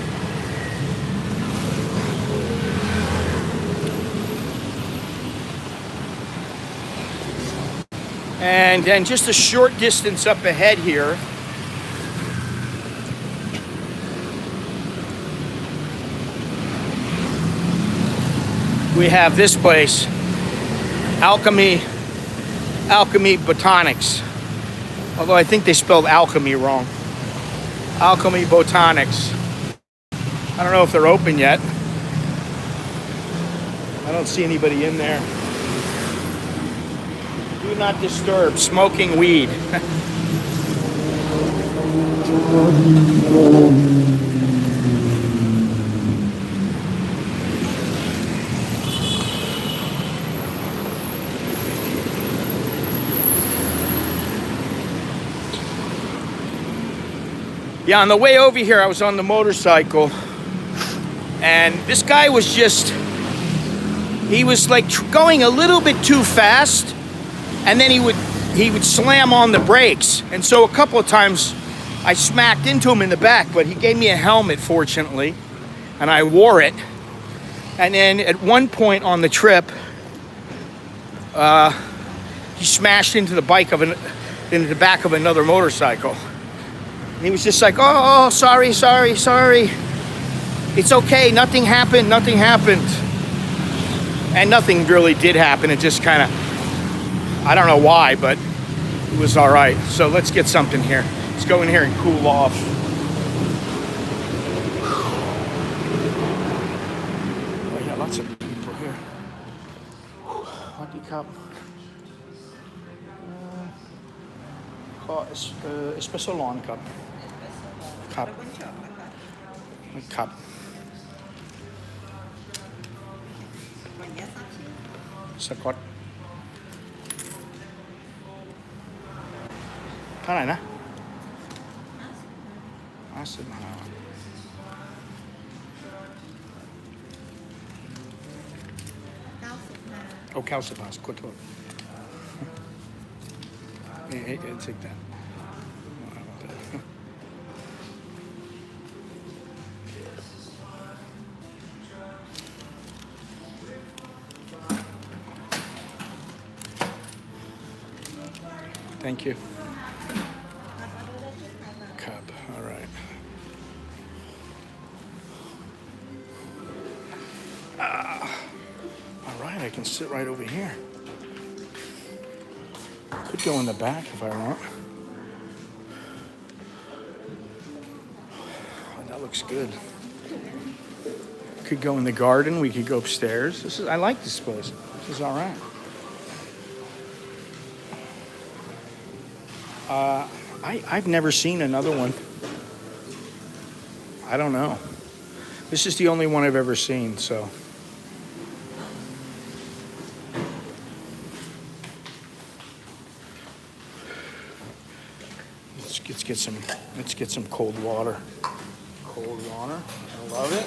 Speaker 1: And then just a short distance up ahead here, we have this place, Alchemy Botanics. Although I think they spelled alchemy wrong. Alchemy Botanics. I don't know if they're open yet. I don't see anybody in there. Do not disturb, smoking weed. Yeah, on the way over here, I was on the motorcycle, and this guy was just, he was like going a little bit too fast, and then he would slam on the brakes. And so a couple of times I smacked into him in the back, but he gave me a helmet, fortunately, and I wore it. And then at one point on the trip, he smashed into the back of another motorcycle. And he was just like, oh, sorry. It's okay, nothing happened. And nothing really did happen. It just kind of, I don't know why, but it was all right. So let's get something here. Let's go in here and cool off. Oh yeah, lots of people here. Hot cup. Espresso lawn cup. Cup. Scott. เท่าไหร่นะ55โอ้95ขอโทษHey, take that. Thank you. Cup, all right. All right, I can sit right over here. Could go in the back if I want. Oh, that looks good. Could go in the garden. We could go upstairs. I like this place. This is all right. I've never seen another one. I don't know. This is the only one I've ever seen, so. Let's get some cold water. Cold water. I love it.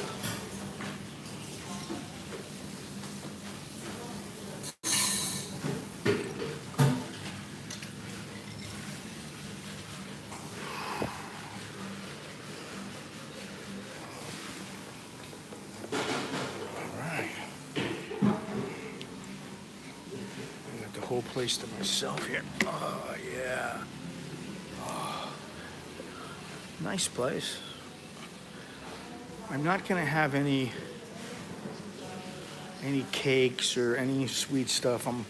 Speaker 1: Whole place to myself here. Oh yeah. Oh, nice place. I'm not gonna have any cakes or any sweet stuff. I'm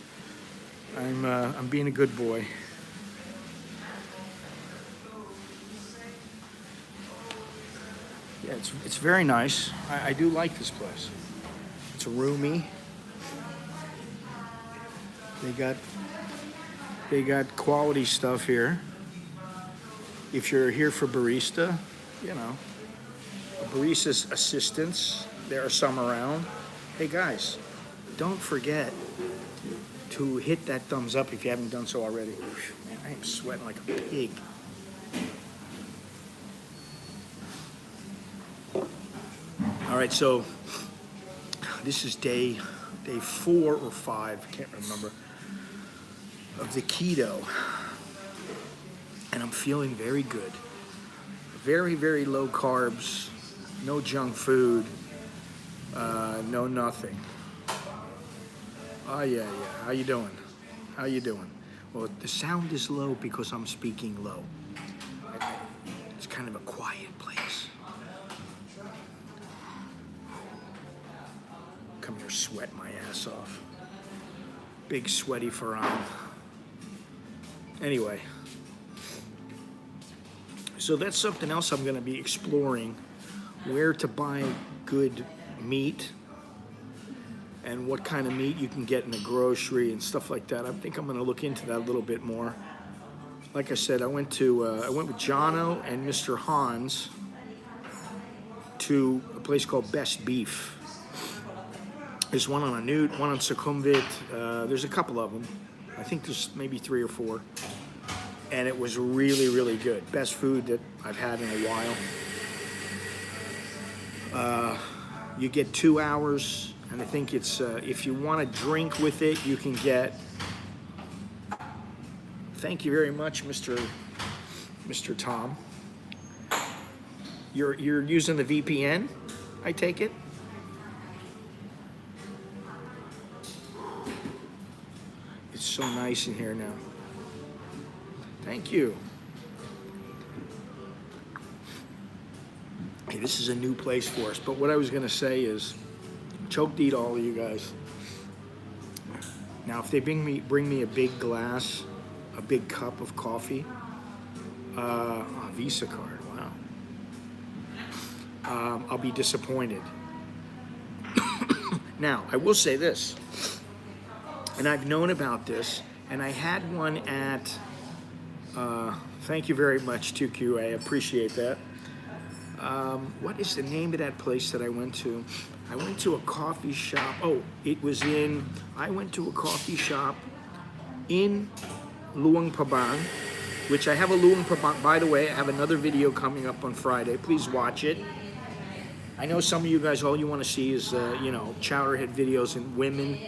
Speaker 1: being a good boy. Yeah, it's very nice. I do like this place. It's roomy. They got quality stuff here. If you're here for barista, you know, barista's assistants, there are some around. Hey guys, don't forget to hit that thumbs up if you haven't done so already. Man, I am sweating like a pig. All right, so this is day 4 or 5, I can't remember, of the keto. And I'm feeling very good. Very, very low carbs, no junk food, no nothing. Oh yeah. How you doing? How you doing? Well, the sound is low because I'm speaking low. It's kind of a quiet place. Come here, sweat my ass off. Big sweaty Farhan. Anyway. So that's something else I'm going to be exploring, where to buy good meat and what kind of meat you can get in the grocery and stuff like that. I think I'm going to look into that a little bit more. Like I said, I went with Jono and Mr. Hans to a place called Best Beef. There's one on Newt, one on Sukhumvit. There's a couple of them. I think there's maybe 3 or 4. And it was really, really good. Best food that I've had in a while. You get 2 hours, and I think it's, if you want to drink with it, you can get, thank you very much, Mr. Tom. You're using the VPN, I take it? It's so nice in here now. Thank you. Hey, this is a new place for us, but what I was going to say is, choke to eat all of you guys. Now, if they bring me a big glass, a big cup of coffee, a Visa card, wow. I'll be disappointed. Now, I will say this, and I've known about this, and I had one at, thank you very much, 2Q, I appreciate that. What is the name of that place that I went to? I went to a coffee shop. Oh, I went to a coffee shop in Luang Prabang, which I have a Luang Prabang. By the way, I have another video coming up on Friday. Please watch it. I know some of you guys, all you want to see is, chowderhead videos and women.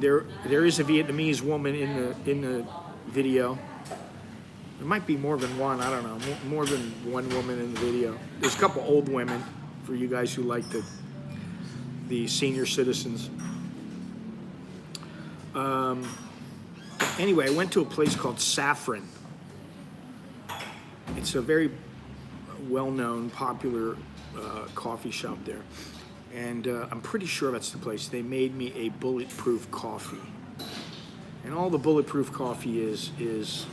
Speaker 1: There is a Vietnamese woman in the video. There might be more than one, I don't know, more than one woman in the video. There's a couple old women for you guys who like the senior citizens. Anyway, I went to a place called Saffron. It's a very well-known, popular coffee shop there. And I'm pretty sure that's the place. They made me a bulletproof coffee. And all the bulletproof coffee is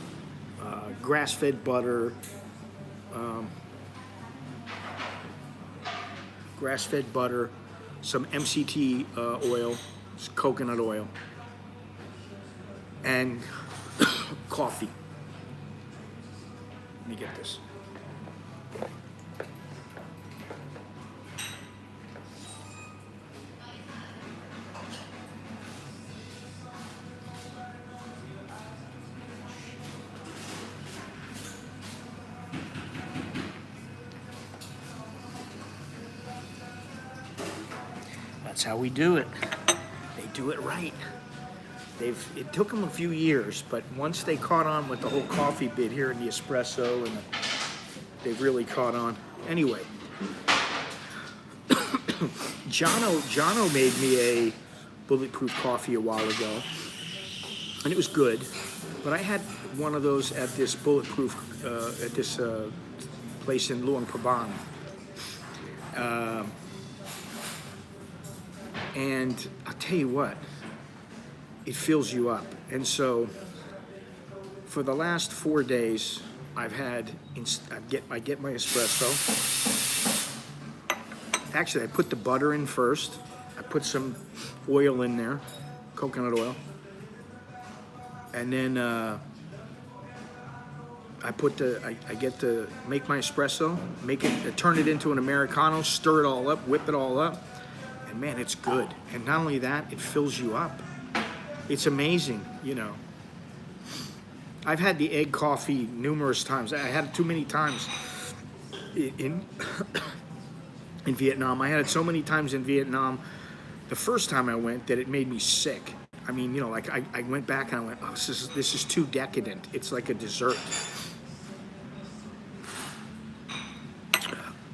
Speaker 1: grass-fed butter, some MCT oil, coconut oil, and coffee. Let me get this. That's how we do it. They do it right. It took them a few years, but once they caught on with the whole coffee bit here in the espresso, and they've really caught on. Anyway, Jono made me a bulletproof coffee a while ago, and it was good. But I had one of those at this bulletproof place in Luang Prabang. And I'll tell you what, it fills you up. And so for the last 4 days, I get my espresso. Actually, I put the butter in first. I put some oil in there, coconut oil. And then I get to make my espresso, turn it into an Americano, stir it all up, whip it all up. And man, it's good. And not only that, it fills you up. It's amazing, you know. I've had the egg coffee numerous times. I had it too many times in Vietnam. I had it so many times in Vietnam the first time I went that it made me sick. I mean, you know, like I went back and I went, oh, this is too decadent. It's like a dessert.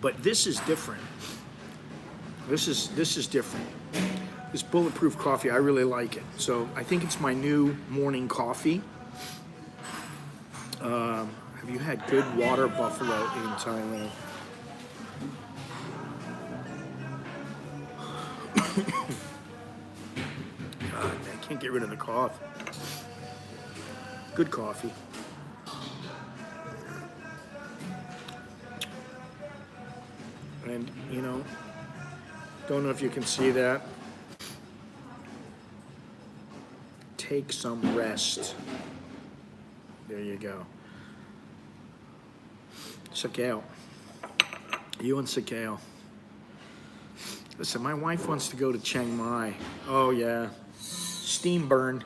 Speaker 1: But this is different. This is different. This bulletproof coffee, I really like it. So I think it's my new morning coffee. Have you had good water buffalo in Thailand? God, I can't get rid of the cough. Good coffee. And, you know, don't know if you can see that. Take some rest. There you go. Sakale. You and Sakale. Listen, my wife wants to go to Chiang Mai. Oh, yeah. Steam burn.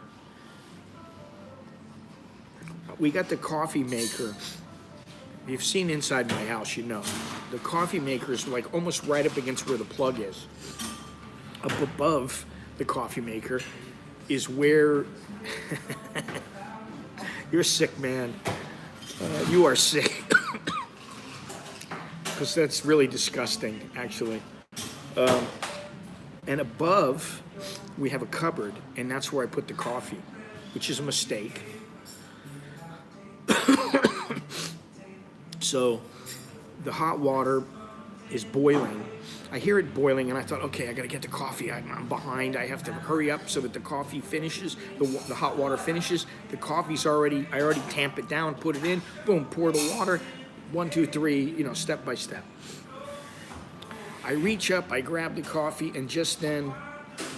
Speaker 1: We got the coffee maker. If you've seen inside my house, you know. The coffee maker is like almost right up against where the plug is. Up above the coffee maker is where... You're sick, man. You are sick. Because that's really disgusting, actually. And above, we have a cupboard, and that's where I put the coffee, which is a mistake. So the hot water is boiling. I hear it boiling, and I thought, okay, I got to get the coffee. I'm behind. I have to hurry up so that the coffee finishes, the hot water finishes. The coffee's I already tamp it down, put it in, boom, pour the water. 1, 2, 3, you know, step by step. I reach up, I grab the coffee, and just then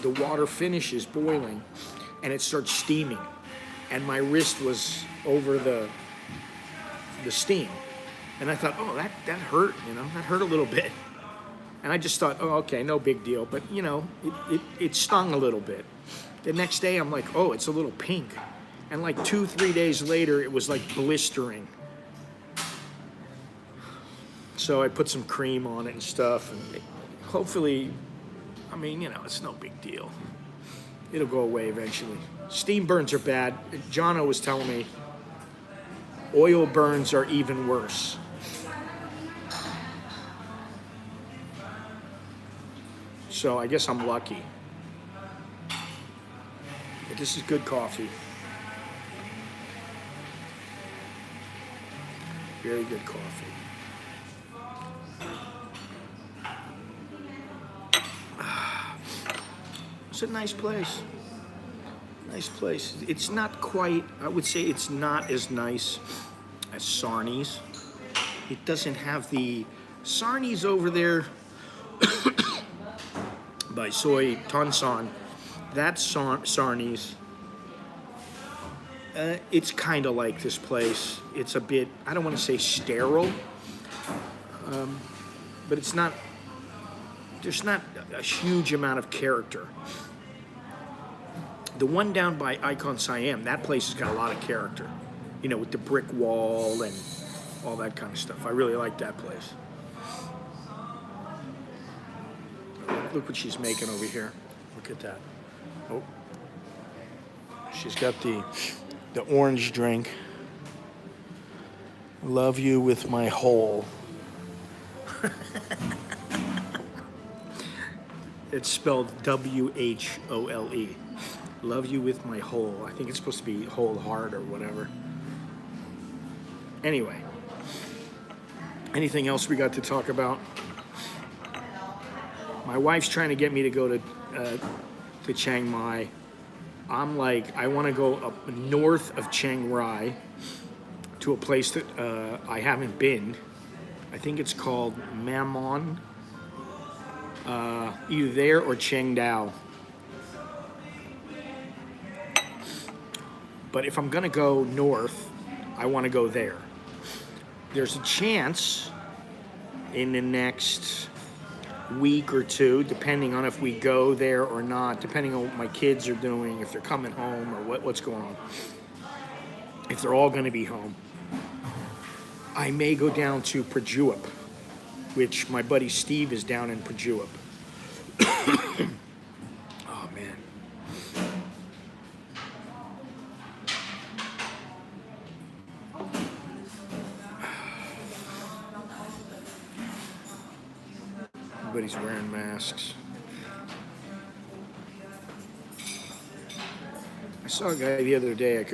Speaker 1: the water finishes boiling and it starts steaming. And my wrist was over the steam. And I thought, oh, that hurt, you know, that hurt a little bit. And I just thought, oh, okay, no big deal. But, you know, it stung a little bit. The next day, I'm like, oh, it's a little pink. And like 2, 3 days later, it was like blistering. So I put some cream on it and stuff, and hopefully, I mean, you know, it's no big deal. It'll go away eventually. Steam burns are bad. Jono was telling me oil burns are even worse. So I guess I'm lucky. But this is good coffee. Very good coffee. It's a nice place. Nice place. It's not quite, I would say it's not as nice as Sarni's. It doesn't have the Sarni's over there by Soy Tonson. That's Sarni's. It's kind of like this place. It's a bit, I don't want to say sterile, but it's not, there's not a huge amount of character. The one down by Icon Siam, that place has got a lot of character. You know, with the brick wall and all that kind of stuff. I really like that place. Look what she's making over here. Look at that. Oh. She's got the orange drink. Love you with my whole. It's spelled W-H-O-L-E. Love you with my whole. I think it's supposed to be whole heart or whatever. Anyway. Anything else we got to talk about? My wife's trying to get me to go to Chiang Mai. I'm like, I want to go up north of Chiang Rai. to a place that I haven't been. I think it's called Mammon, either there or Qingdao. But if I'm gonna go north, I want to go there. There's a chance in the next week or two, depending on if we go there or not, depending on what my kids are doing, if they're coming home or what's going on, if they're all going to be home, I may go down to Prachuap, which my buddy Steve is down in Prachuap. Oh man. Everybody's wearing masks. I saw a guy the other day.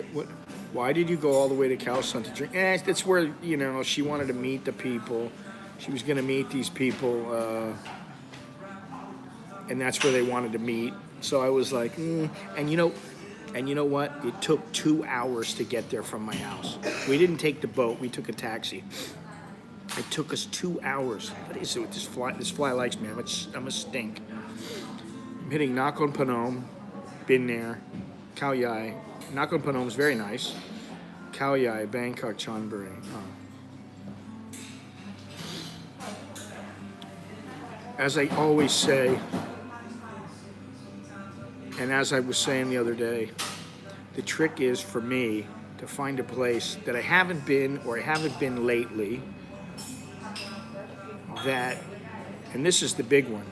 Speaker 1: Why did you go all the way to Khao San to drink? That's where, she wanted to meet the people. She was going to meet these people, and that's where they wanted to meet. So I was like, And you know what? It took 2 hours to get there from my house. We didn't take the boat. We took a taxi. It took us 2 hours. What is it with this fly? This fly likes me. I'm a stink. I'm hitting Nakhon Phanom. Been there. Khao Yai. Nakhon Phanom is very nice. Khao Yai, Bangkok, Chonburi. Oh. As I always say, and as I was saying the other day, the trick is for me to find a place that I haven't been or I haven't been lately. That, and this is the big one,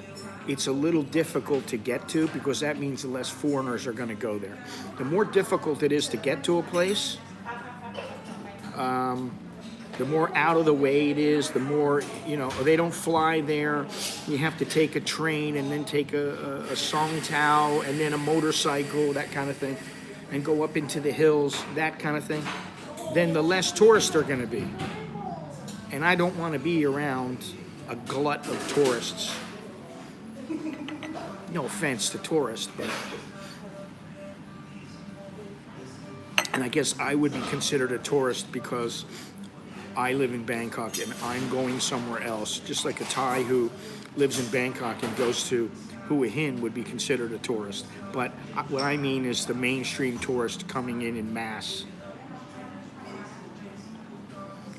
Speaker 1: it's a little difficult to get to because that means the less foreigners are going to go there. The more difficult it is to get to a place, the more out of the way it is, the more, they don't fly there. You have to take a train and then take a song tao and then a motorcycle, that kind of thing, and go up into the hills, that kind of thing. Then the less tourists are going to be. And I don't want to be around a glut of tourists. No offense to tourists, but... And I guess I would be considered a tourist because I live in Bangkok and I'm going somewhere else. Just like a Thai who lives in Bangkok and goes to Hua Hin would be considered a tourist. But what I mean is the mainstream tourist coming in mass.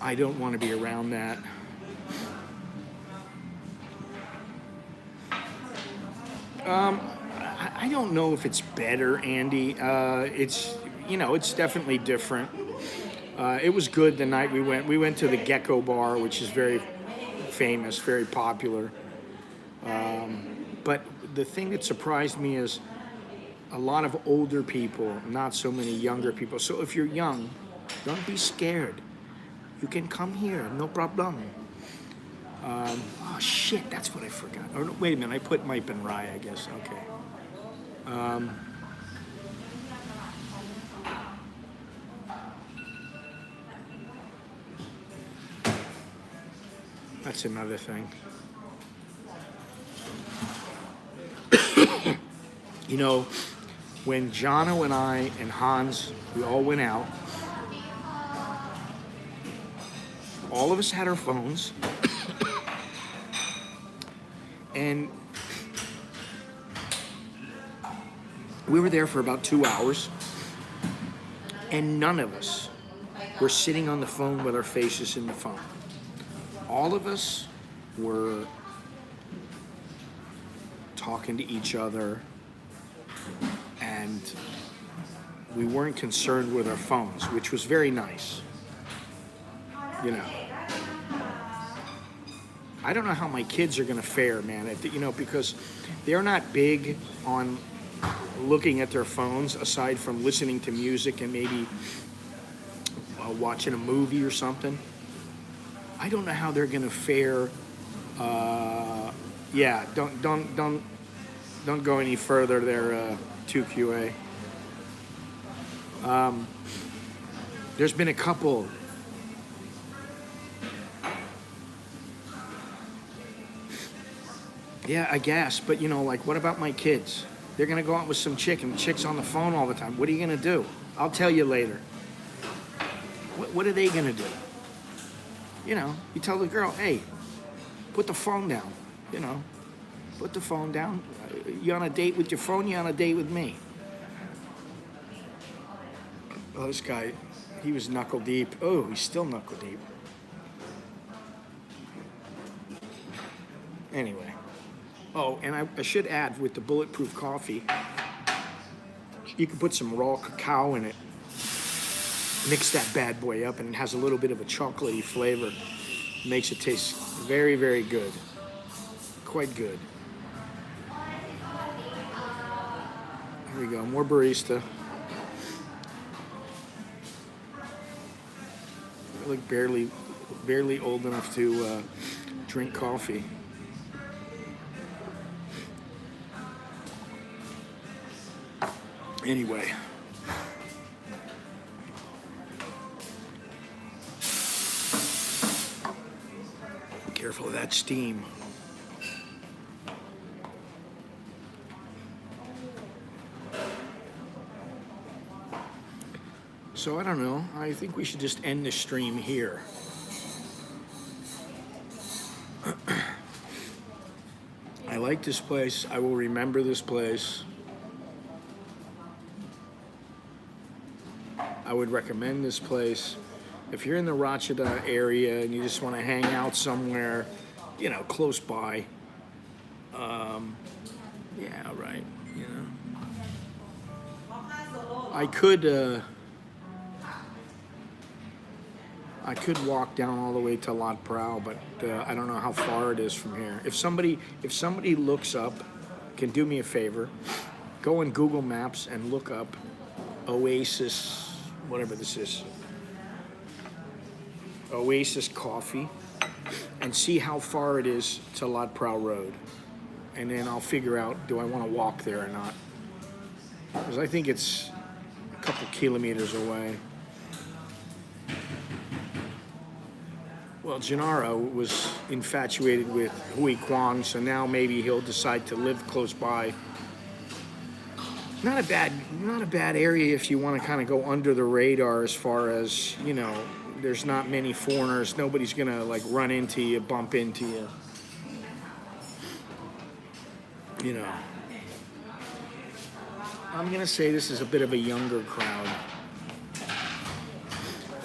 Speaker 1: I don't want to be around that. I don't know if it's better, Andy. It's definitely different. It was good the night we went. We went to the Gecko Bar, which is very famous, very popular. But the thing that surprised me is a lot of older people, not so many younger people. So if you're young, don't be scared. You can come here, no problem. Oh shit, that's what I forgot. Oh, no, wait a minute, I put Mai Pen Rai, I guess. Okay. That's another thing. When Jono and I and Hans, we all went out, all of us had our phones, and we were there for about 2 hours, and none of us were sitting on the phone with our faces in the phone. All of us were talking to each other, and we weren't concerned with our phones, which was very nice. I don't know how my kids are going to fare, man, because they're not big on looking at their phones aside from listening to music and maybe watching a movie or something. I don't know how they're going to fare. Don't go any further there, 2QA. There's been a couple. Yeah, I guess, but what about my kids? They're gonna go out with some chick, and the chick's on the phone all the time. What are you gonna do? I'll tell you later. What are they gonna do? You know, you tell the girl, hey, put the phone down. You know, put the phone down. You on a date with your phone? You on a date with me? Oh, this guy, he was knuckle deep. Oh, he's still knuckle deep. Anyway. Oh, and I should add, with the bulletproof coffee, you can put some raw cacao in it. Mix that bad boy up, and it has a little bit of a chocolatey flavor. Makes it taste very, very good. Quite good. Here we go, more barista. I look barely old enough to drink coffee. Anyway. Careful of that steam. So I don't know. I think we should just end the stream here. I like this place. I will remember this place. I would recommend this place. If you're in the Ratchada area and you just want to hang out somewhere, you know, close by, yeah, right, you know. I could walk down all the way to Lat Pral, but I don't know how far it is from here. If somebody looks up, can do me a favor, go on Google Maps and look up Oasis, whatever this is, Oasis Coffee, and see how far it is to Lat Pral Road. And then I'll figure out, do I want to walk there or not? Because I think it's a couple kilometers away. Well, Gennaro was infatuated with Huai Kwang, so now maybe he'll decide to live close by. Not a bad area if you want to kind of go under the radar, as far as, you know, there's not many foreigners. Nobody's gonna like run into you, bump into you. You know, I'm gonna say this is a bit of a younger crowd.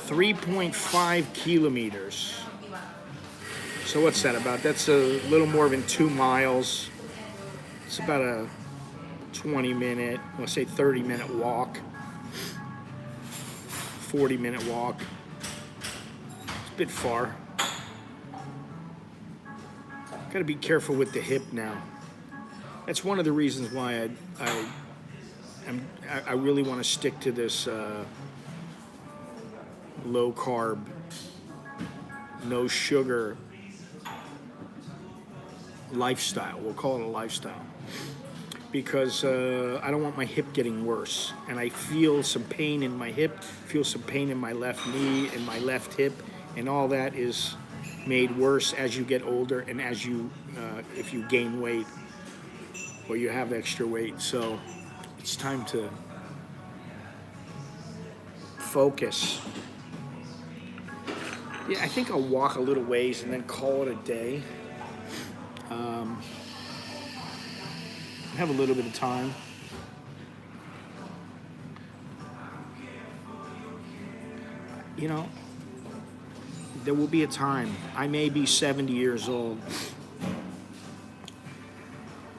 Speaker 1: 3.5 kilometers. So what's that about? That's a little more than 2 miles. It's about a 20-minute, let's say 30-minute walk. 40-minute walk. It's a bit far. Gotta be careful with the hip now. That's one of the reasons why I really want to stick to this low carb, no sugar lifestyle. We'll call it a lifestyle, because I don't want my hip getting worse, and I feel some pain in my hip, feel some pain in my left knee and my left hip, and all that is made worse as you get older and as you if you gain weight or you have extra weight. So it's time to focus. Yeah, I think I'll walk a little ways and then call it a day. Have a little bit of time. You know, there will be a time. I may be 70 years old.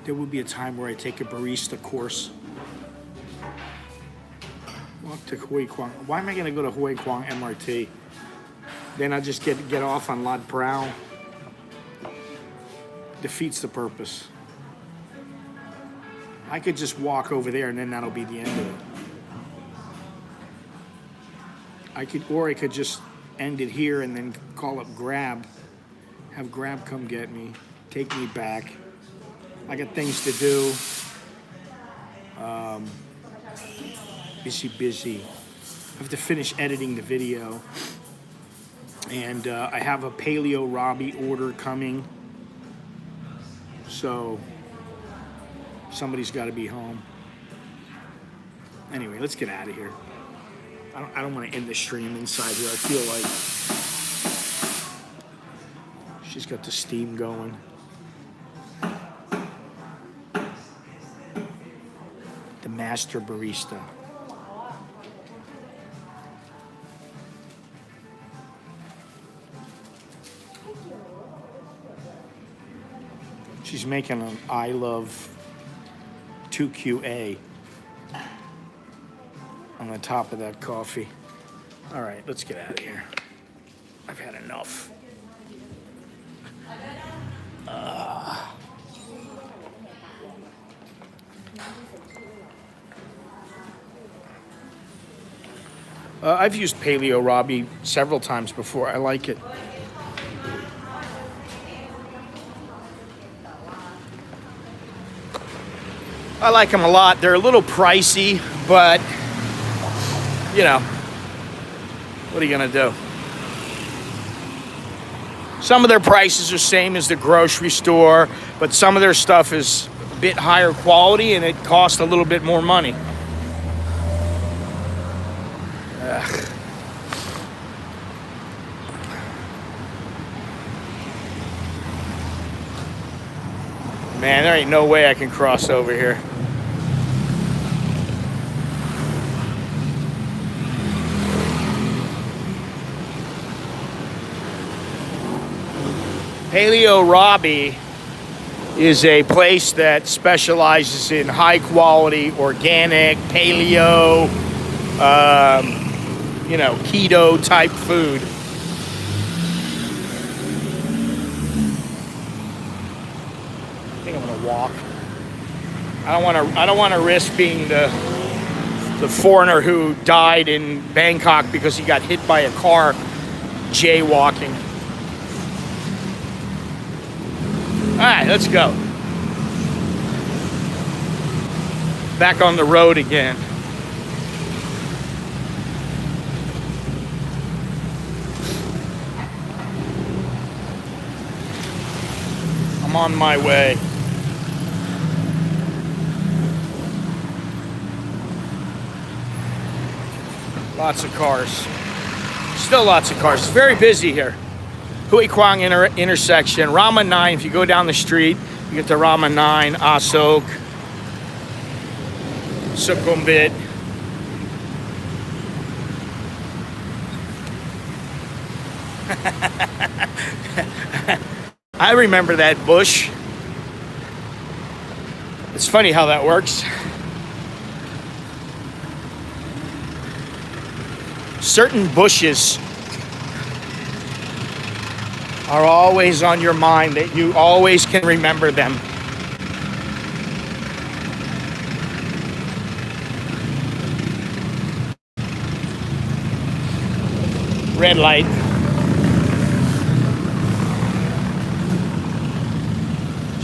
Speaker 1: There will be a time where I take a barista course. Walk to Huai Kwang. Why am I going to go to Huai Kwang MRT? Then I just get off on Lat Pral. Defeats the purpose. I could just walk over there and then that'll be the end of it. I could just end it here and then call up Grab. Have Grab come get me, take me back. I got things to do. Busy. I have to finish editing the video. And I have a Paleo Robbie order coming. So somebody's got to be home. Anyway, let's get out of here. I don't want to end the stream inside here. I feel like she's got the steam going. The master barista. She's making an I love 2QA on the top of that coffee. All right, let's get out of here. I've had enough. I've used Paleo Robbie several times before. I like it. I like them a lot. They're a little pricey, but, you know, what are you going to do? Some of their prices are same as the grocery store, but some of their stuff is a bit higher quality and it costs a little bit more money. Ugh. Man, there ain't no way I can cross over here. Paleo Robbie is a place that specializes in high quality, organic, paleo, you know, keto type food. I think I'm gonna walk. I don't want to risk being the foreigner who died in Bangkok because he got hit by a car jaywalking. All right, let's go. Back on the road again. I'm on my way. Lots of cars. Still lots of cars. It's very busy here. Huai Kwang intersection, Rama 9. If you go down the street, you get to Rama 9, Asok, Sukhumvit. I remember that bush. It's funny how that works. Certain bushes are always on your mind, that you always can remember them. Red light.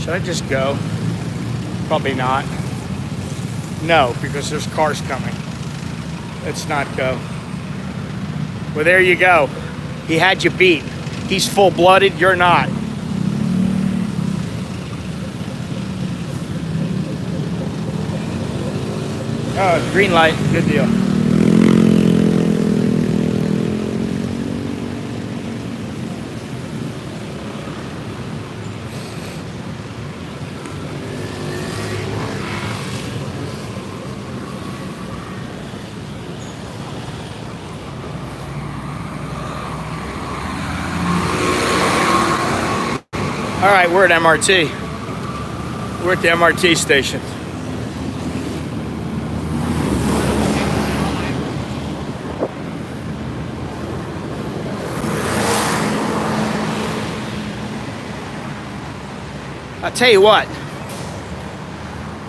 Speaker 1: Should I just go? Probably not. No, because there's cars coming. Let's not go. Well, there you go. He had you beat. He's full-blooded, you're not. Oh, green light, good deal. All right, we're at MRT. We're at the MRT station. I'll tell you what,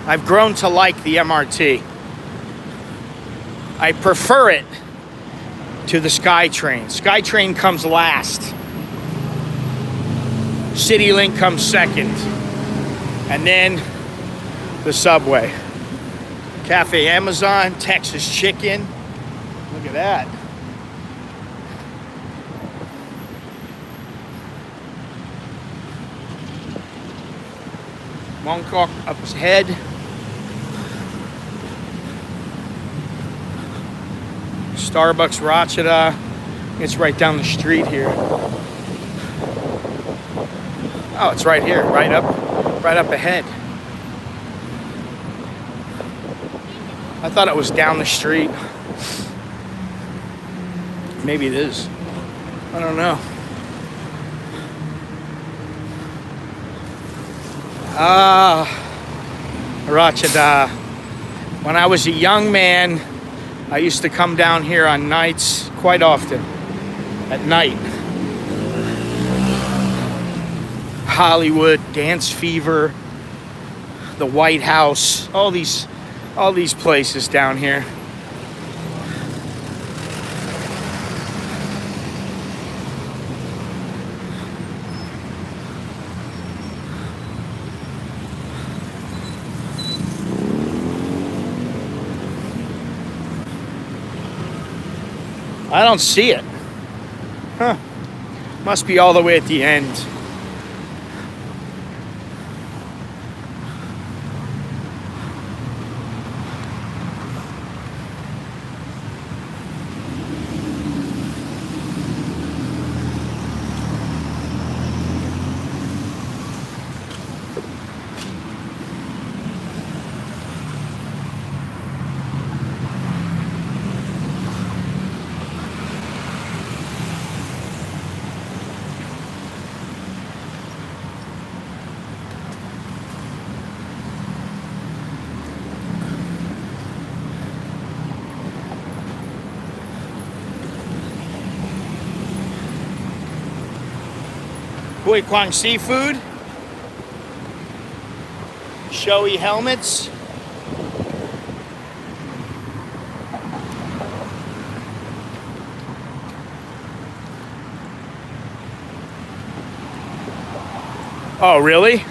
Speaker 1: I've grown to like the MRT. I prefer it to the SkyTrain. SkyTrain comes last. CityLink comes second, and then the subway. Cafe Amazon, Texas Chicken. Look at that. Bangkok up ahead.
Speaker 2: Starbucks Ratchada. It's right down the street here. Oh, it's right here, right up ahead. I thought it was down the street. Maybe it is. I don't know. Ratchada. When I was a young man, I used to come down here on nights quite often. At night. Hollywood, Dance Fever, the White House, all these places down here. I don't see it. Huh. Must be all the way at the end. Huai Kwang seafood, showy helmets, oh really?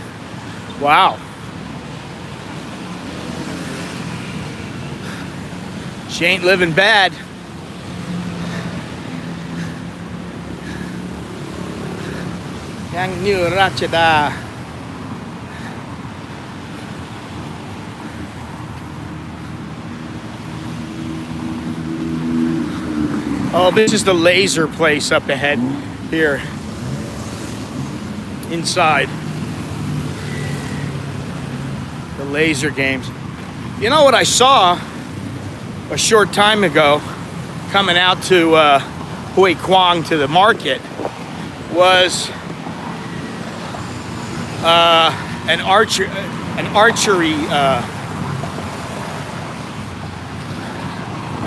Speaker 2: Wow. She ain't living bad. Yang New Ratchada. Oh, this is the laser place up ahead here. Inside. The laser games. You know what I saw a short time ago coming out to Huai Kwang to the market was an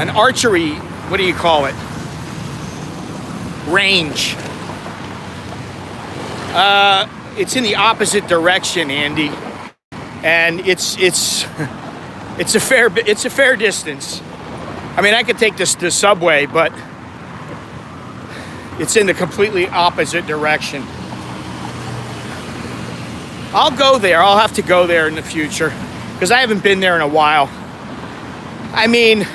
Speaker 2: archery, what do you call it? Range. It's in the opposite direction, Andy, and it's a fair distance. I mean, I could take the subway, but it's in the completely opposite direction. I'll go there. I'll have to go there in the future because I haven't been there in a while. I mean,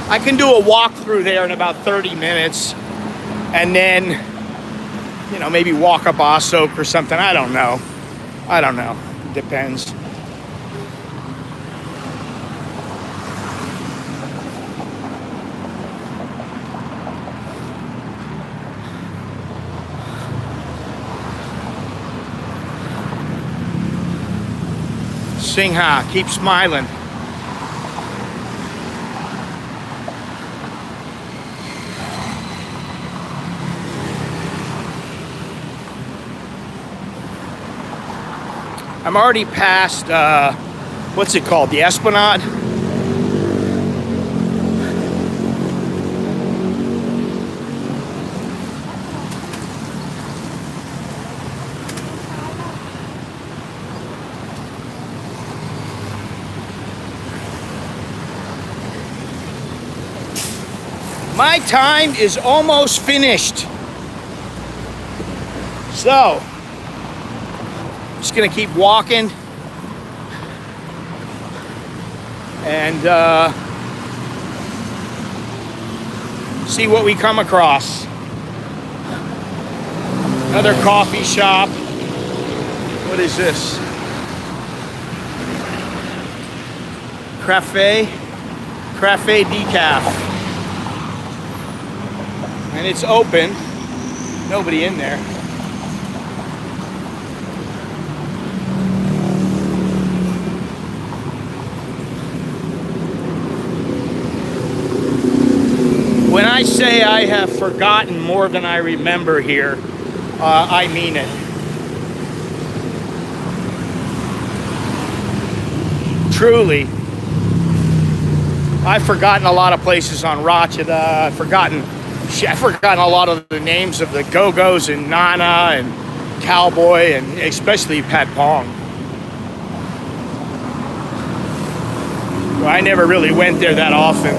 Speaker 2: I can do a walk through there in about 30 minutes and then, you know, maybe walk up Ossoak or something. I don't know. It depends. Singha, keep smiling. I'm already past, what's it called? The Esplanade? My time is almost finished. So, I'm just gonna keep walking and see what we come across. Another coffee shop. What is this? Cafe decaf. And it's open. Nobody in there. When I say I have forgotten more than I remember here, I mean it. Truly. I've forgotten a lot of places on Ratchada. I've forgotten a lot of the names of the Go-Go's and Nana and Cowboy and especially Pat Pong. Well, I never really went there that often.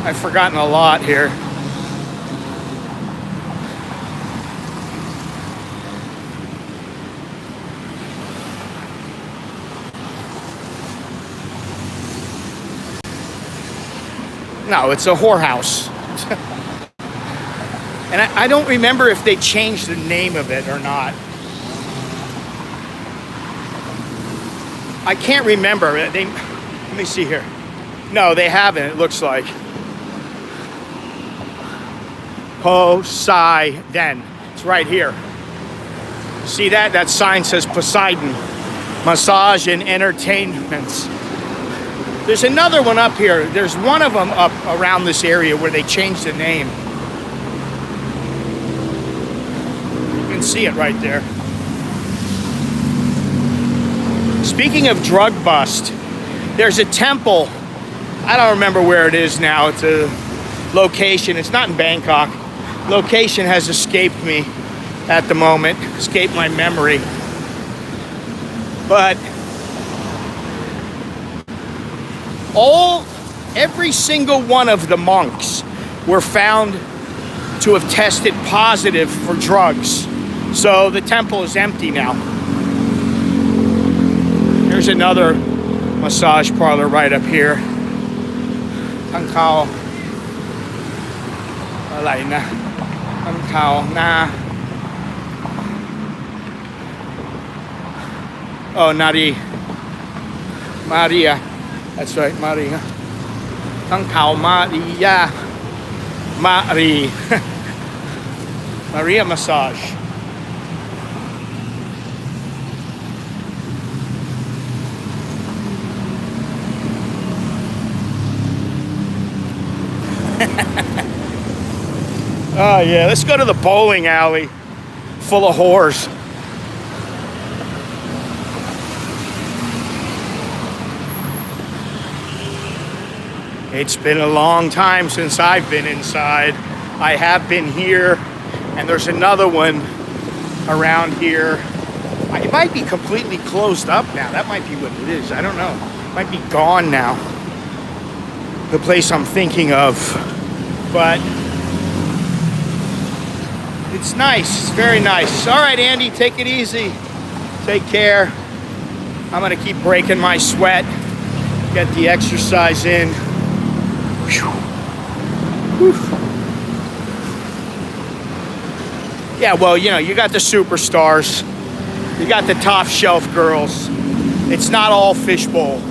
Speaker 2: I've forgotten a lot here. No, it's a whorehouse. And I don't remember if they changed the name of it or not. I can't remember. Let me see here. No, they haven't, it looks like. Poseidon. It's right here. See that? That sign says Poseidon. Massage and entertainments. There's another one up here. There's one of them up around this area where they changed the name. You can see it right there. Speaking of drug bust, there's a temple. I don't remember where it is now. It's a location. It's not in Bangkok. Location has escaped me at the moment. Escaped my memory. But every single one of the monks were found to have tested positive for drugs. So the temple is empty now. There's another massage parlor right up here. Thang Khao. Lại nè. Thang Khao na. Oh, Nari. Maria. That's right, Maria. Thang Khao Maria. Marie. Maria massage. Oh yeah, let's go to the bowling alley full of whores. It's been a long time since I've been inside. I have been here, and there's another one around here. It might be completely closed up now. That might be what it is. I don't know. It might be gone now. The place I'm thinking of. But it's nice. It's very nice. All right, Andy, take it easy. Take care. I'm going to keep breaking my sweat. Get the exercise in. Whew. Yeah, well, you know, you got the superstars. You got the top shelf girls. It's not all fishbowl.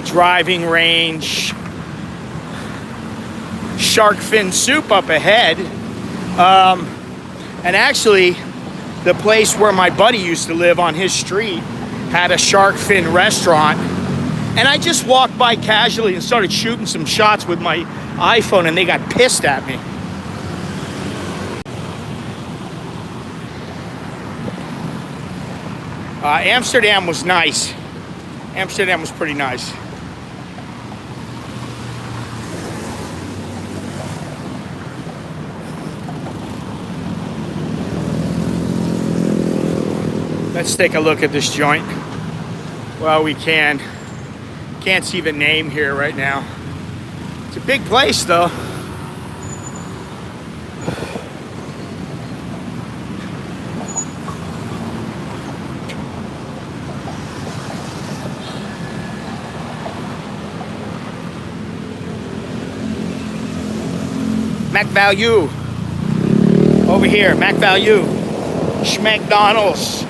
Speaker 2: Driving range, shark fin soup up ahead, and actually the place where my buddy used to live on his street had a shark fin restaurant, and I just walked by casually and started shooting some shots with my iPhone, and they got pissed at me. Amsterdam was nice. Amsterdam was pretty nice. Let's take a look at this joint. Well, we can. Can't see the name here right now. It's a big place, though. Mac Value. Over here, Mac Value. Schmacdonald's.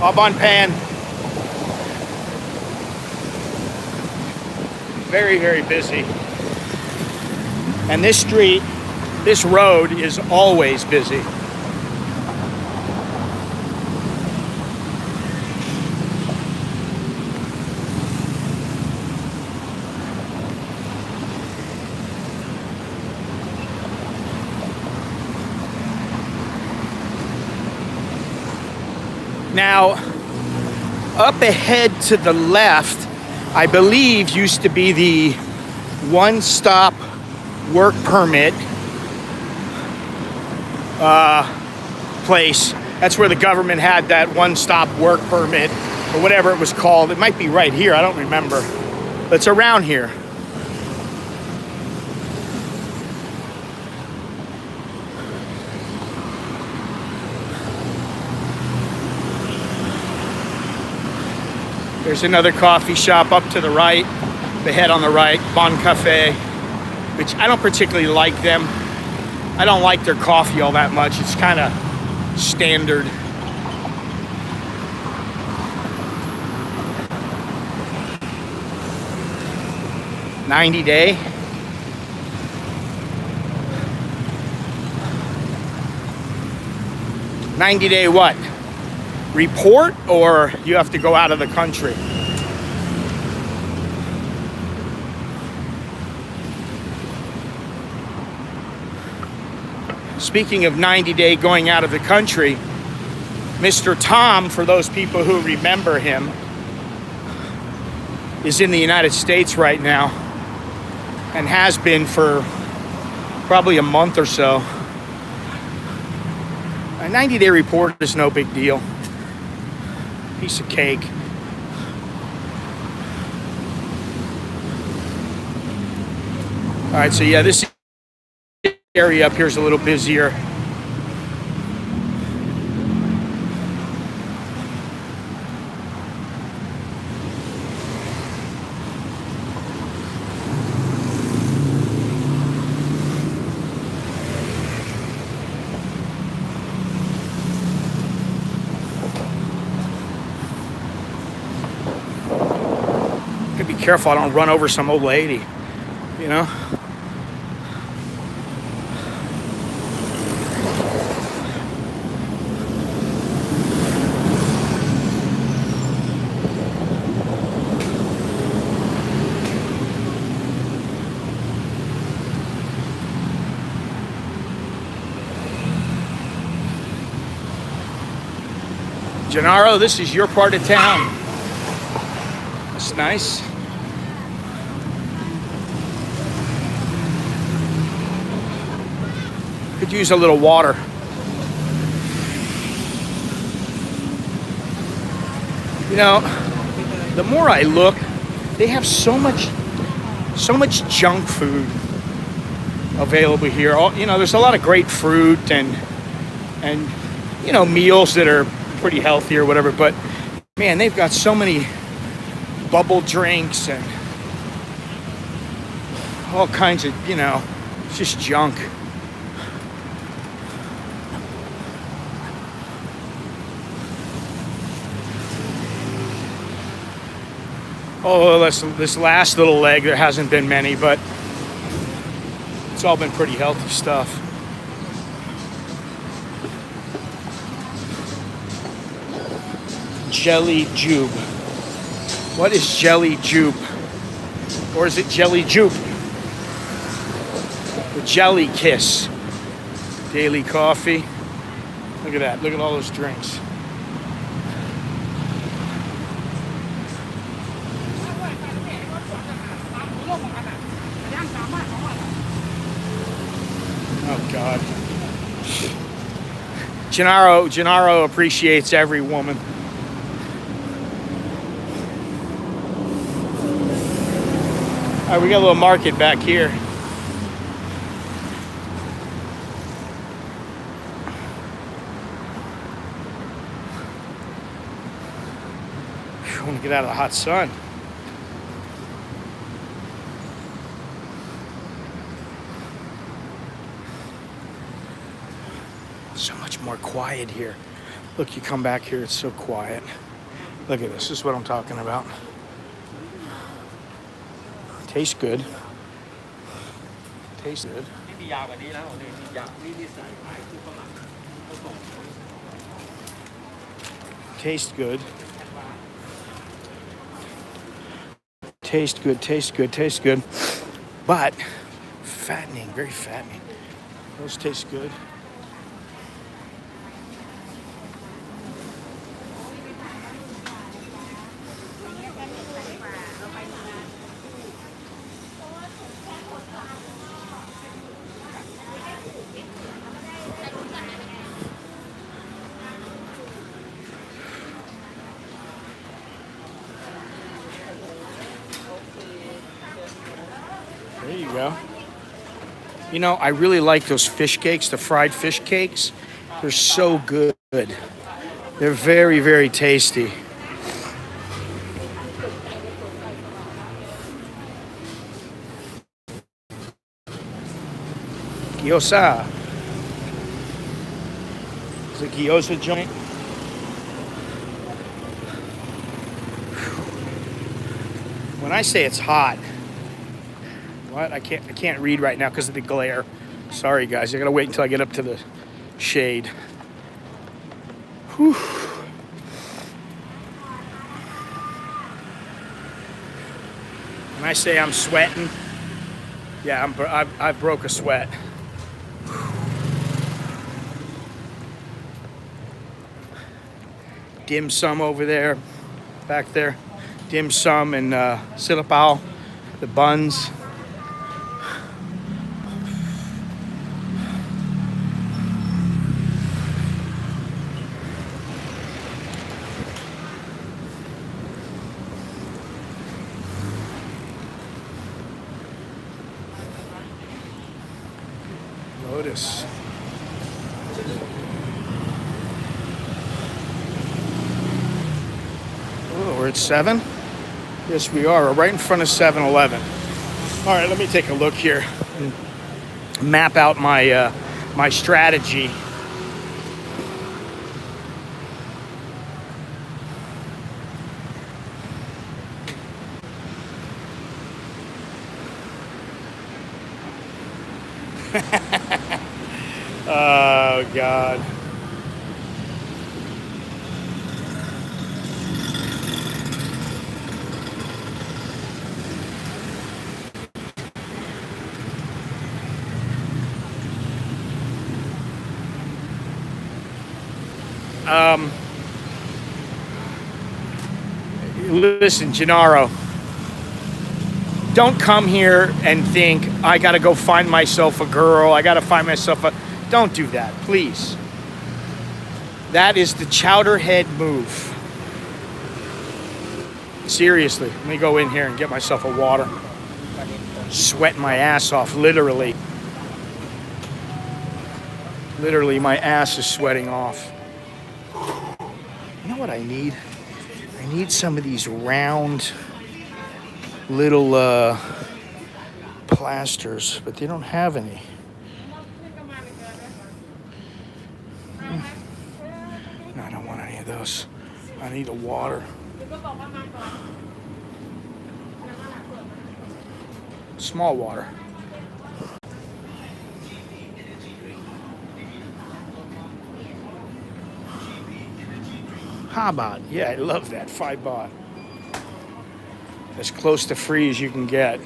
Speaker 2: Up on pan. Very, very busy. And this street, this road is always busy. Now, up ahead to the left, I believe used to be the one-stop work permit place. That's where the government had that one-stop work permit, or whatever it was called. It might be right here, I don't remember. But it's around here. There's another coffee shop up to the right, the head on the right, Bon Cafe, which I don't particularly like them. I don't like their coffee all that much. It's kind of standard. $90-day. $90-day what? Report, or you have to go out of the country? Speaking of 90-day going out of the country, Mr. Tom, for those people who remember him, is in the United States right now and has been for probably a month or so. A 90-day report is no big deal. Piece of cake. All right, so yeah, this area up here is a little busier. Be careful I don't run over some old lady, you know. Gennaro, this is your part of town. That's nice. Could use a little water. You know, the more I look, they have so much junk food available here. You know, there's a lot of great fruit and you know, meals that are pretty healthy or whatever, but man, they've got so many bubble drinks and all kinds of, you know, it's just junk. Oh, this last little leg, there hasn't been many, but it's all been pretty healthy stuff. Jelly Jube. What is Jelly Jube? Or is it Jelly Jupe? The Jelly Kiss. Daily coffee. Look at that. Look at all those drinks. Oh, God. Gennaro appreciates every woman. All right, we got a little market back here. I want to get out of the hot sun. quiet here. Look, you come back here, it's so quiet. Look at this. This is what I'm talking about. Tastes good. Tastes good. Tastes good. Tastes good, tastes good, tastes good. But fattening, very fattening. Those taste good. There you go. You know, I really like those fish cakes, the fried fish cakes. They're so good. They're very, very tasty. Gyoza. It's a gyoza joint. When I say it's hot, what? I can't read right now because of the glare. Sorry guys, I gotta wait until I get up to the shade. Whew. When I say I'm sweating, yeah, I broke a sweat. Dim sum over there, back there. Dim sum and silapao, the buns. Lotus. Oh, we're at 7? Yes, we are. We're right in front of 7-Eleven. All right, let me take a look here and map out my my strategy. Oh, God. Listen, Gennaro, don't come here and think, I gotta go find myself a girl, I gotta find myself a... Don't do that, please. That is the chowderhead move. Seriously, let me go in here and get myself a water. Sweating my ass off, literally. Literally, my ass is sweating off. You know what I need? I need some of these round little plasters, but they don't have any. No, I don't want any of those. I need a water. Small water. How about? Yeah, I love that. 5 baht. As close to free as you can get.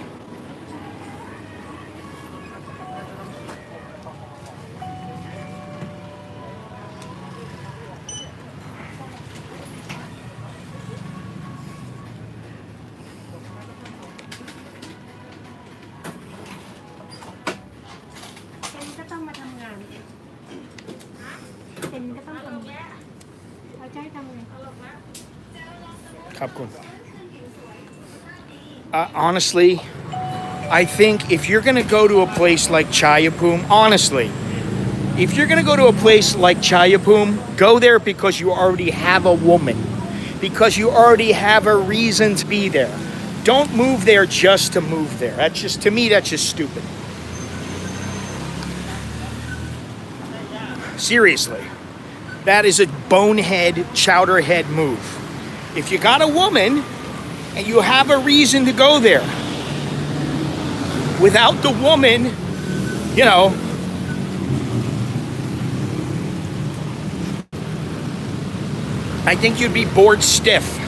Speaker 2: Honestly, I think if you're going to go to a place like Chayapum, honestly, if you're going to go to a place like Chayapum, go there because you already have a woman, because you already have a reason to be there. Don't move there just to move there. That's just, to me, that's just stupid. Seriously. That is a bonehead, chowderhead move. If you got a woman and you have a reason to go there, without the woman, you know, I think you'd be bored stiff.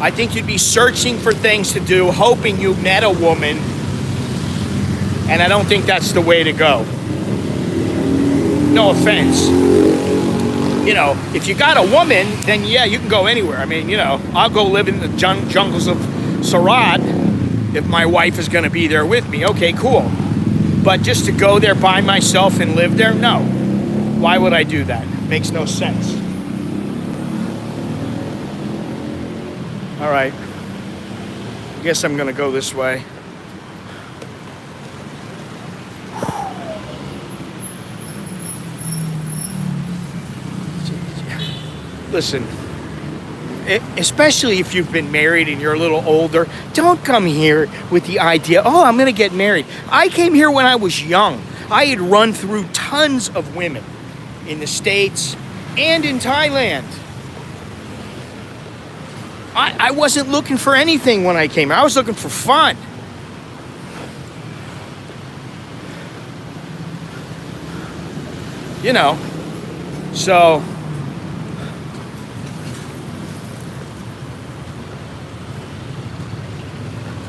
Speaker 2: I think you'd be searching for things to do, hoping you met a woman, and I don't think that's the way to go. No offense. You know, if you got a woman, then yeah, you can go anywhere. I mean, you know, I'll go live in the jungles of Surat if my wife is going to be there with me. Okay, cool. But just to go there by myself and live there, no. Why would I do that? Makes no sense. All right. I guess I'm going to go this way. Listen, especially if you've been married and you're a little older, don't come here with the idea, oh, I'm going to get married. I came here when I was young. I had run through tons of women in the States and in Thailand. I wasn't looking for anything when I came here. I was looking for fun. You know, so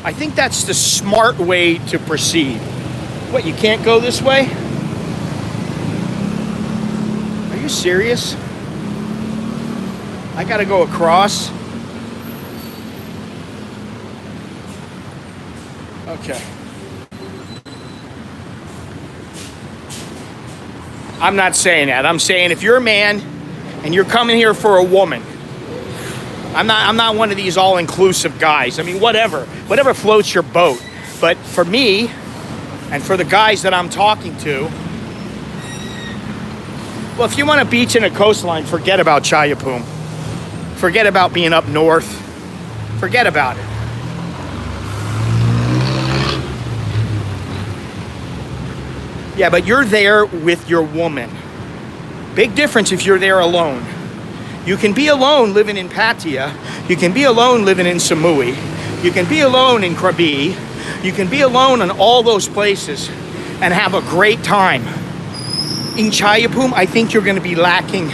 Speaker 2: I think that's the smart way to proceed. What, you can't go this way? Are you serious? I gotta go across? Okay. I'm not saying that. I'm saying if you're a man and you're coming here for a woman, I'm not one of these all-inclusive guys. I mean, whatever floats your boat. But for me, and for the guys that I'm talking to, well, if you want a beach and a coastline, forget about Chayapum. Forget about being up north. Forget about it. Yeah, but you're there with your woman. Big difference if you're there alone. You can be alone living in Pattaya. You can be alone living in Samui. You can be alone in Krabi. You can be alone in all those places and have a great time. In Chayapum, I think you're going to be lacking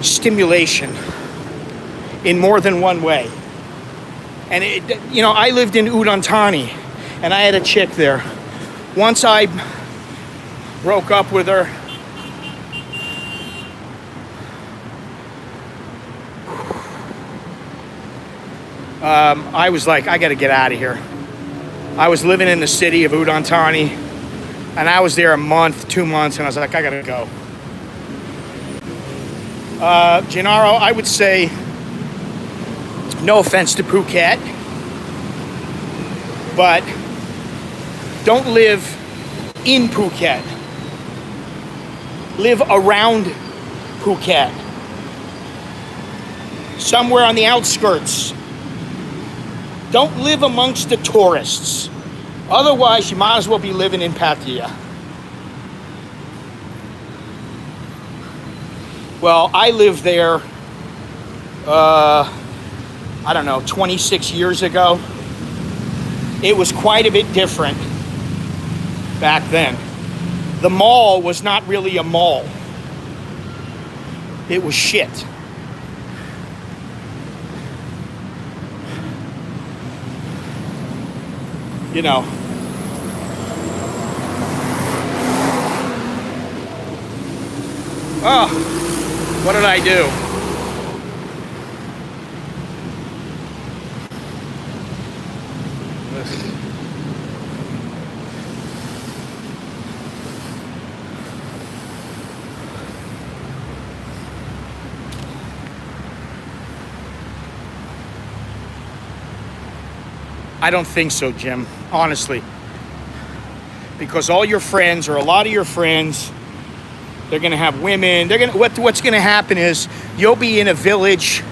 Speaker 2: stimulation in more than one way. And, you know, I lived in Udon Thani, and I had a chick there. Once I broke up with her, I was like, I got to get out of here. I was living in the city of Udon Thani, and I was there a month, 2 months, and I was like, I got to go. Gennaro, I would say, no offense to Phuket, but don't live in Phuket. Live around Phuket. Somewhere on the outskirts. Don't live amongst the tourists. Otherwise, you might as well be living in Pattaya. Well, I lived there, I don't know, 26 years ago. It was quite a bit different back then. The mall was not really a mall. It was shit. You know. Oh, what did I do? I don't think so, Jim, honestly. Because all your friends, or a lot of your friends, they're gonna have women. What's gonna happen is you'll be in a village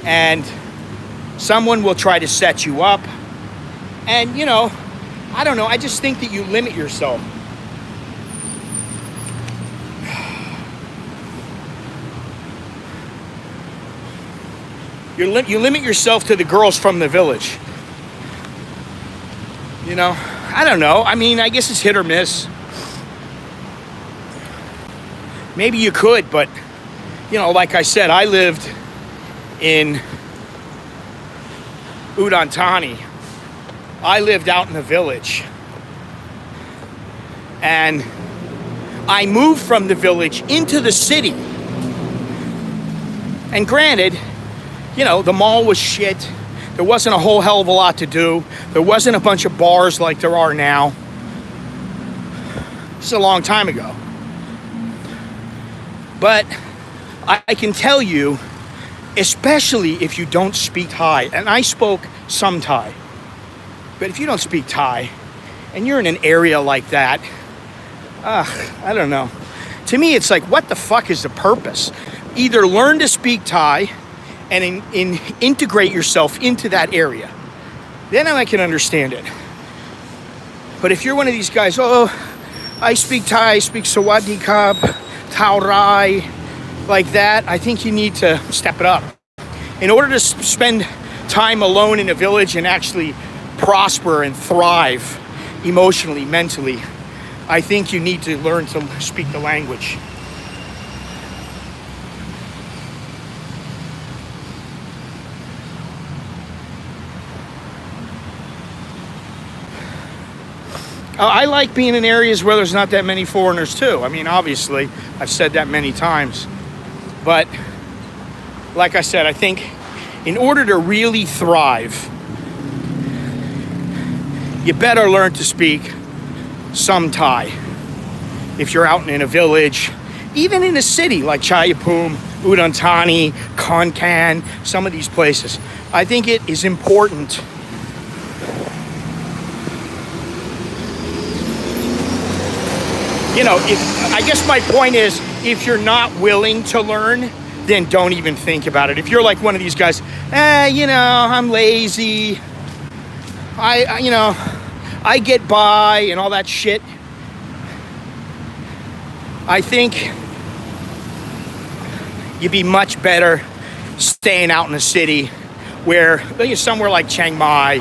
Speaker 2: and someone will try to set you up. And you know, I don't know, I just think that you limit yourself. You limit yourself to the girls from the village. You know, I don't know. I mean, I guess it's hit or miss. Maybe you could, but, you know, like I said, I lived in Udon Thani. I lived out in the village. And I moved from the village into the city. And granted, you know, the mall was shit. There wasn't a whole hell of a lot to do. There wasn't a bunch of bars like there are now. This is a long time ago. But I can tell you, especially if you don't speak Thai, and I spoke some Thai, but if you don't speak Thai and you're in an area like that, I don't know. To me, it's like, what the fuck is the purpose? Either learn to speak Thai and integrate yourself into that area. Then I can understand it. But if you're one of these guys, oh, I speak Thai, I speak Sawadee Krap, Tao Rai, like that, I think you need to step it up. In order to spend time alone in a village and actually prosper and thrive emotionally, mentally, I think you need to learn to speak the language. I like being in areas where there's not that many foreigners too. I mean, obviously, I've said that many times. But, like I said, I think in order to really thrive, you better learn to speak some Thai. If you're out in a village, even in a city like Chayapum, Udon Thani, Khon Kaen, some of these places, I think it is important you know, I guess my point is, if you're not willing to learn, then don't even think about it. If you're like one of these guys, you know, I'm lazy, you know, I get by and all that shit, I think you'd be much better staying out in the city where, somewhere like Chiang Mai,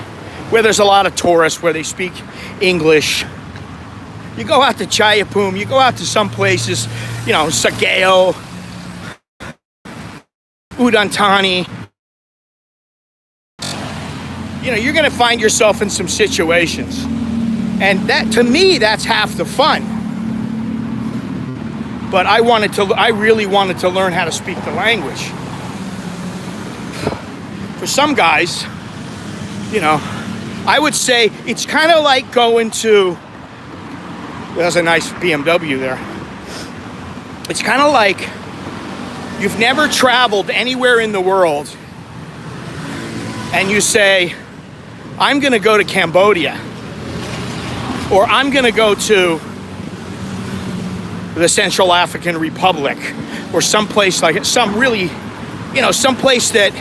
Speaker 2: where there's a lot of tourists, where they speak English. You go out to Chayapum, you go out to some places, you know, Sageo, Udon Thani. You know, you're going to find yourself in some situations. And that, to me, that's half the fun. But I really wanted to learn how to speak the language. For some guys, you know, I would say it's kind of like going to, there's a nice BMW there. It's kind of like you've never traveled anywhere in the world and you say, I'm going to go to Cambodia, or I'm going to go to the Central African Republic, or someplace like some really, you know, someplace that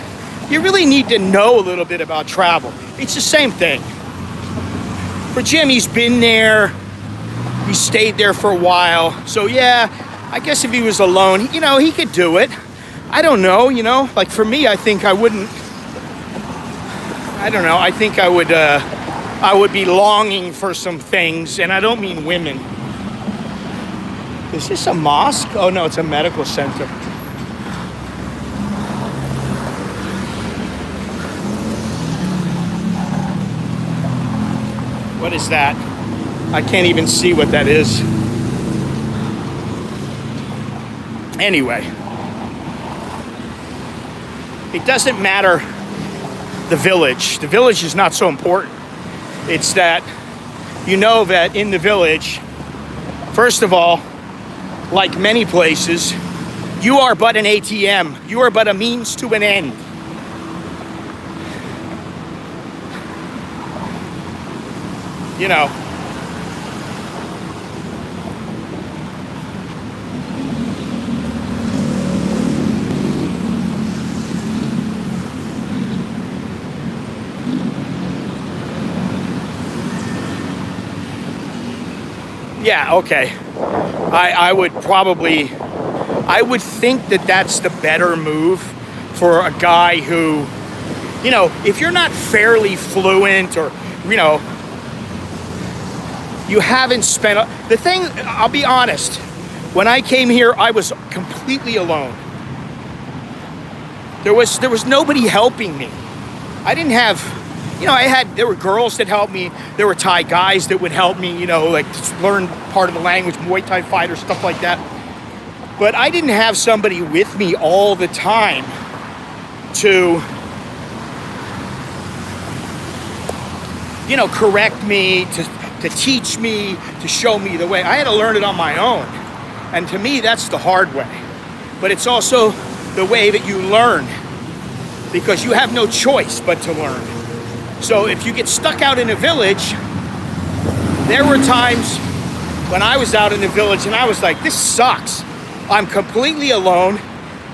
Speaker 2: you really need to know a little bit about travel. It's the same thing. For Jim, he's been there. He stayed there for a while. So yeah, I guess if he was alone, you know, he could do it. I don't know, you know, like for me, I think I wouldn't, I don't know. I think I would be longing for some things, and I don't mean women. Is this a mosque? Oh no, it's a medical center. What is that? I can't even see what that is. Anyway, it doesn't matter the village. The village is not so important. It's that you know that in the village, first of all, like many places, you are but an ATM. You are but a means to an end. You know, yeah, okay. I would think that that's the better move, for a guy who, you know, if you're not fairly fluent or, you know, you haven't spent, the thing, I'll be honest, when I came here, I was completely alone. There was nobody helping me. I didn't have, you know, there were girls that helped me. There were Thai guys that would help me, you know, like learn part of the language, Muay Thai fighters, stuff like that. But I didn't have somebody with me all the time to, you know, correct me, to teach me, to show me the way. I had to learn it on my own. And to me, that's the hard way. But it's also the way that you learn, because you have no choice but to learn. So if you get stuck out in a village, there were times when I was out in the village and I was like, this sucks. I'm completely alone.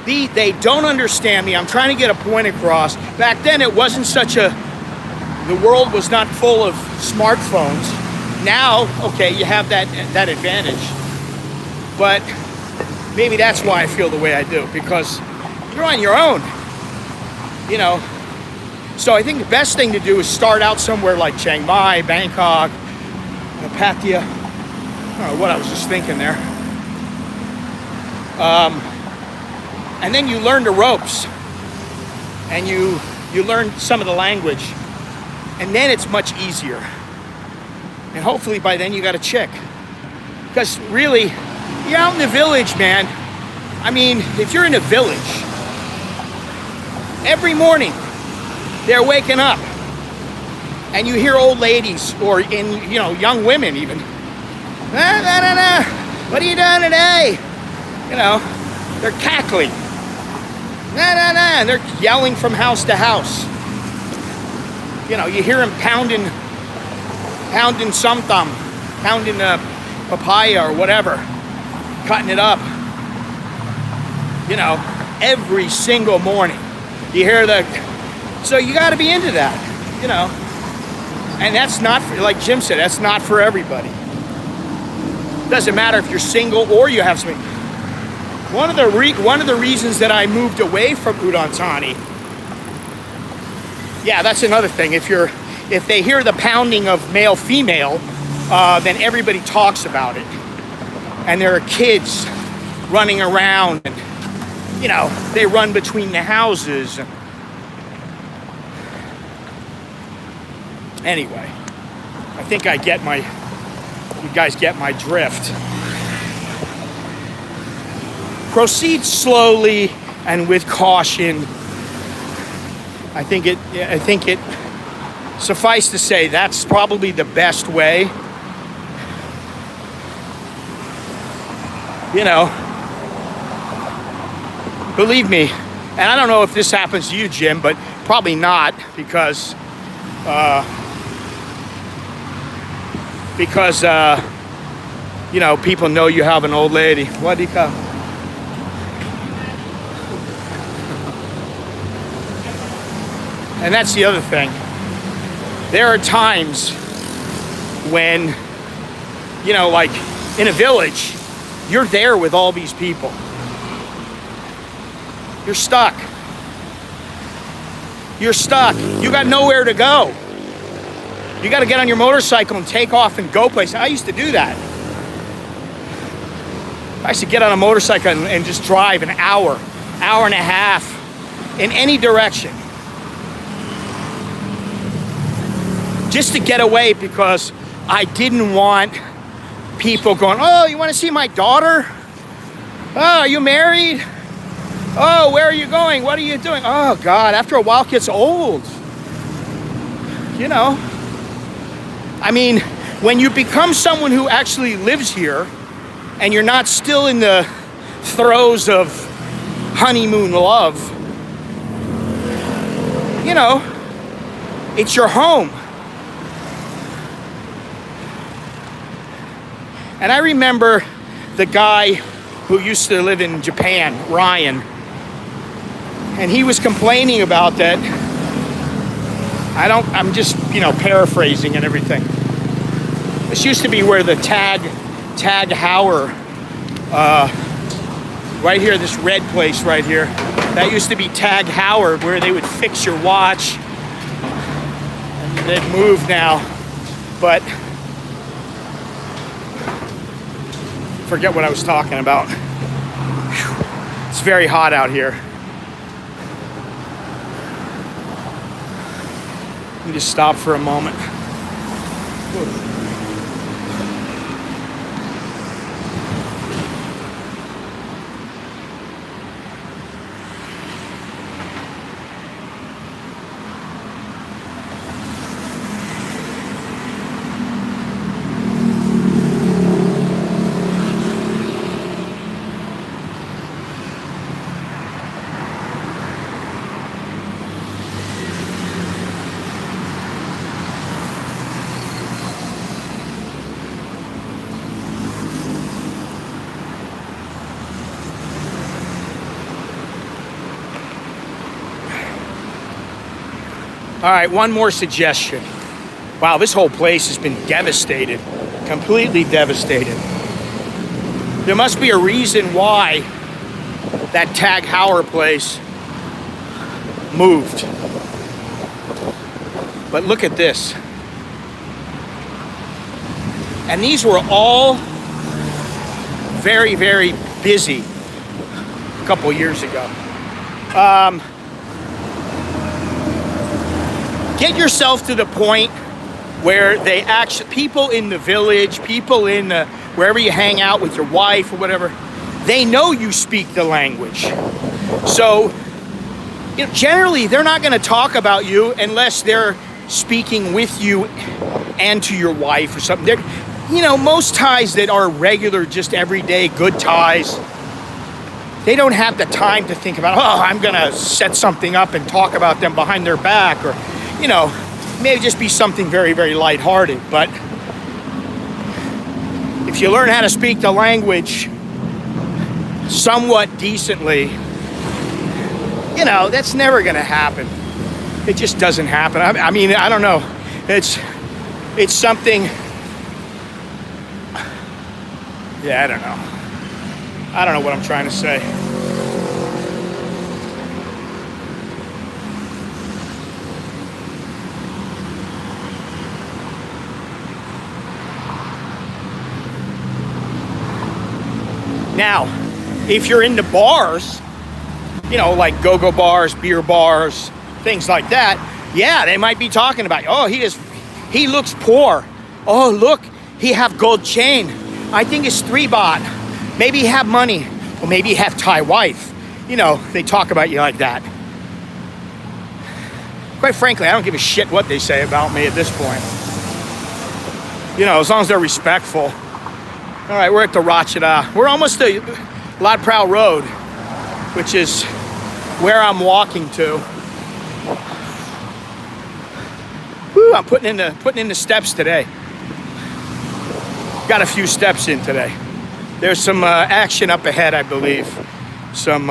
Speaker 2: They don't understand me. I'm trying to get a point across. Back then, it wasn't the world was not full of smartphones. Now, okay, you have that advantage. But maybe that's why I feel the way I do, because you're on your own, you know. So I think the best thing to do is start out somewhere like Chiang Mai, Bangkok, Pattaya. I don't know what I was just thinking there. And then you learn the ropes, and you learn some of the language, and then it's much easier. And hopefully by then you got a chick. Because really, you're out in the village, man. I mean, if you're in a village, every morning they're waking up, and you hear old ladies, or young women even. What are you doing today? You know, they're cackling. And they're yelling from house to house. You know, you hear them pounding something, pounding a papaya or whatever, cutting it up. You know, every single morning. You hear so you got to be into that, you know. And that's not, like Jim said, that's not for everybody. Doesn't matter if you're single or you have something. One of the reasons that I moved away from Udon Thani, yeah, that's another thing. If they hear the pounding of male-female, then everybody talks about it. And there are kids running around, and, you know, they run between the houses. Anyway, I think you guys get my drift. Proceed slowly and with caution. I think it suffice to say that's probably the best way. You know, believe me, and I don't know if this happens to you, Jim, but probably not, because you know, people know you have an old lady. What do you call? And that's the other thing. There are times when, you know, like in a village, you're there with all these people. You're stuck. You're stuck. You got nowhere to go. You got to get on your motorcycle and take off and go places. I used to do that. I used to get on a motorcycle and just drive an hour and a half in any direction. Just to get away, because I didn't want people going, oh, you want to see my daughter? Oh, are you married? Oh, where are you going? What are you doing? Oh, God, after a while it gets old. You know? I mean, when you become someone who actually lives here and you're not still in the throes of honeymoon love, you know, it's your home. And I remember the guy who used to live in Japan, Ryan, and he was complaining about that. I'm just, you know, paraphrasing and everything. This used to be where the Tag Heuer, right here, this red place right here. That used to be Tag Heuer, where they would fix your watch. And they've moved now. But forget what I was talking about. Whew. It's very hot out here. Let me just stop for a moment. All right, one more suggestion. Wow, this whole place has been devastated, completely devastated. There must be a reason why that Tag Heuer place moved. But look at this. And these were all very, very busy a couple years ago. Get yourself to the point where they actually, people in the village, people in the, wherever you hang out with your wife or whatever, they know you speak the language. So, you know, generally they're not going to talk about you unless they're speaking with you and to your wife or something. They're, you know, most ties that are regular, just everyday good ties, they don't have the time to think about, oh, I'm going to set something up and talk about them behind their back, or, you know, maybe just be something very, very lighthearted. But if you learn how to speak the language somewhat decently, you know, that's never going to happen. It just doesn't happen. I mean, I don't know. It's something. Yeah, I don't know. I don't know what I'm trying to say. Now, if you're into bars, you know, like go-go bars, beer bars, things like that, yeah, they might be talking about, oh, he looks poor. Oh, look, he have gold chain. I think it's 3 baht. Maybe he have money, or maybe he have Thai wife. You know, they talk about you like that. Quite frankly, I don't give a shit what they say about me at this point. You know, as long as they're respectful. All right, we're at the Ratchada. We're almost to Lat Pral Road, which is where I'm walking to. Woo, I'm putting in the steps today. Got a few steps in today. There's some action up ahead, I believe. Some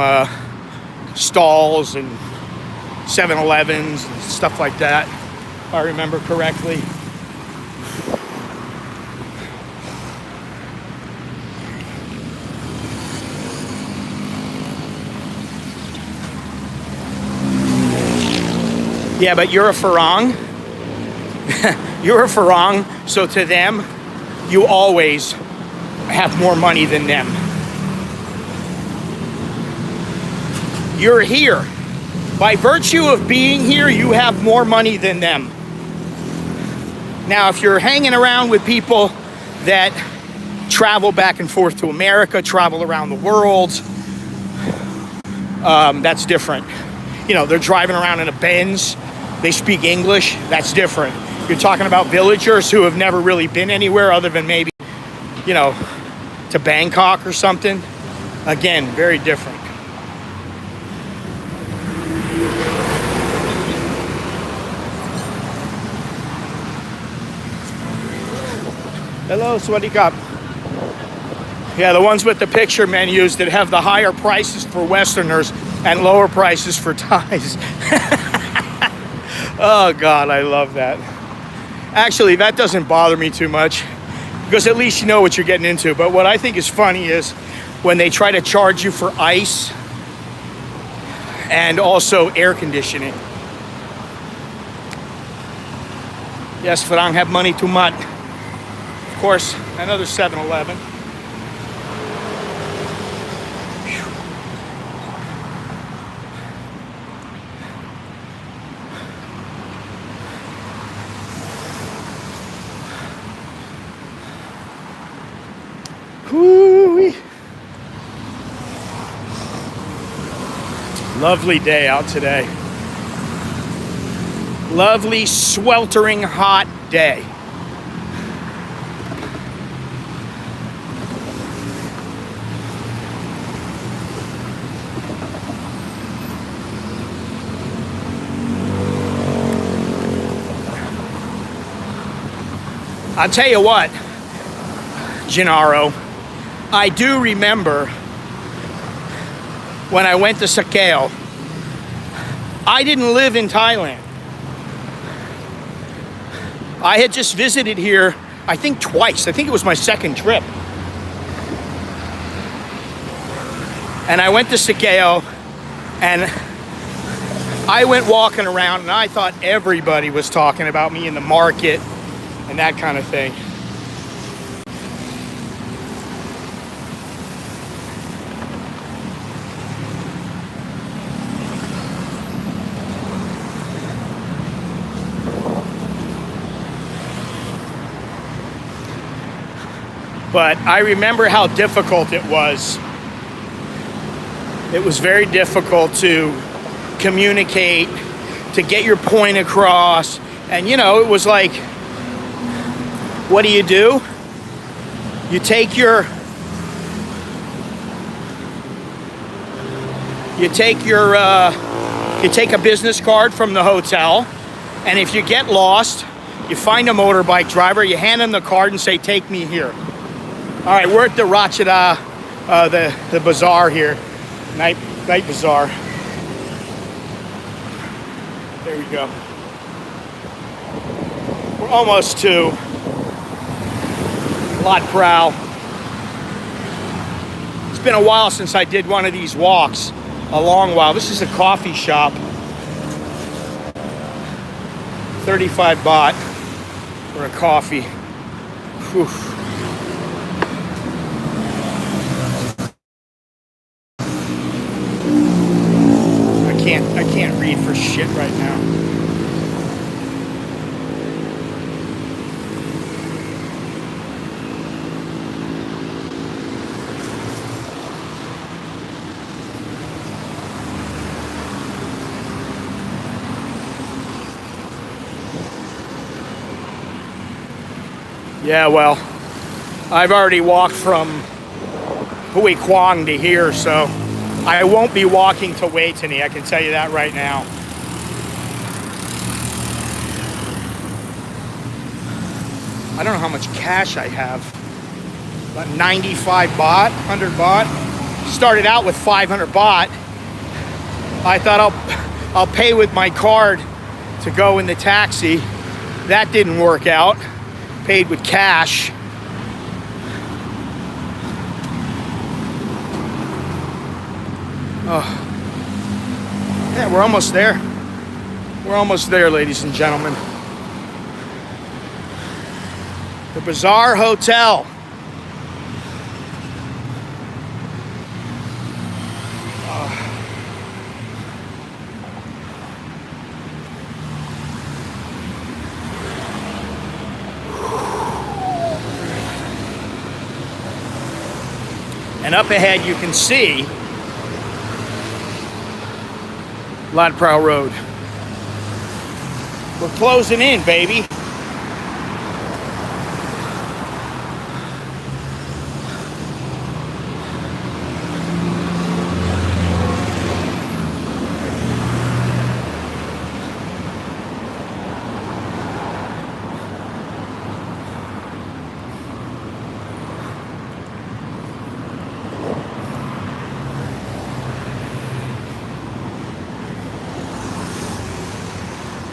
Speaker 2: stalls and 7-Elevens and stuff like that, if I remember correctly. Yeah, but you're a farang. You're a farang, so to them, you always have more money than them. You're here. By virtue of being here, you have more money than them. Now, if you're hanging around with people that travel back and forth to America, travel around the world, that's different. You know, they're driving around in a Benz. They speak English. That's different. You're talking about villagers who have never really been anywhere other than maybe, you know, to Bangkok or something. Again, very different. Hello, Swadikap. Yeah, the ones with the picture menus that have the higher prices for Westerners and lower prices for Thais. Oh, God, I love that. Actually, that doesn't bother me too much because at least you know what you're getting into. But what I think is funny is when they try to charge you for ice and also air conditioning. Yes, Farang have money too much. Of course, another 7-Eleven. Whoo-wee. Lovely day out today. Lovely, sweltering hot day. I'll tell you what, Gennaro, I do remember when I went to Sakeo. I didn't live in Thailand. I had just visited here, I think twice. I think it was my second trip. And I went to Sakeo, and I went walking around, and I thought everybody was talking about me in the market and that kind of thing. But I remember how difficult it was. It was very difficult to communicate, to get your point across. And you know, it was like, what do? You take your you take a business card from the hotel, and if you get lost, you find a motorbike driver, you hand him the card and say, take me here. All right, we're at the Rachada, the bazaar here, night bazaar. There we go. We're almost to Lat Pral. It's been a while since I did one of these walks, a long while. This is a coffee shop. 35 baht for a coffee. Whew. I can't read for shit right now. Yeah, well, I've already walked from Huai Kwang to here, so I won't be walking to Waitani, I can tell you that right now. I don't know how much cash I have. About 95 baht, 100 baht. Started out with 500 baht. I thought I'll pay with my card to go in the taxi. That didn't work out. Paid with cash. Oh. Yeah, we're almost there. We're almost there, ladies and gentlemen. The Bazaar Hotel. And up ahead you can see Lat Pral Road. We're closing in, baby.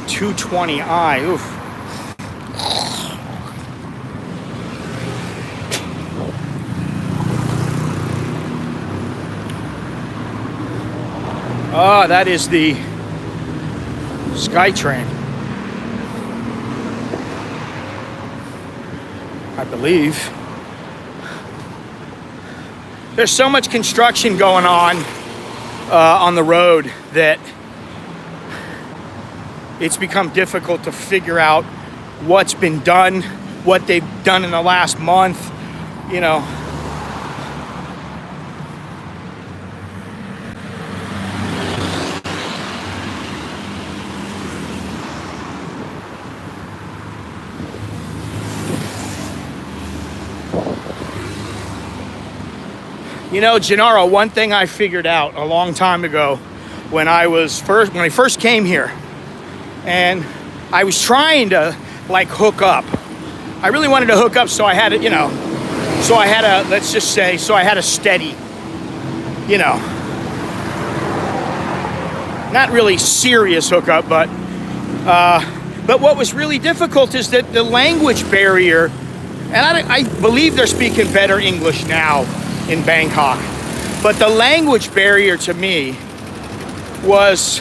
Speaker 2: $220i. Oof. Oh, that is the SkyTrain, I believe. There's so much construction going on the road that it's become difficult to figure out what's been done, what they've done in the last month, you know. You know, Gennaro, one thing I figured out a long time ago when I first came here, and I was trying to like hook up. I really wanted to hook up, so I had it, you know, so I had a, let's just say, so I had a steady, you know, not really serious hookup, but what was really difficult is that the language barrier, and I believe they're speaking better English now in Bangkok, but the language barrier to me was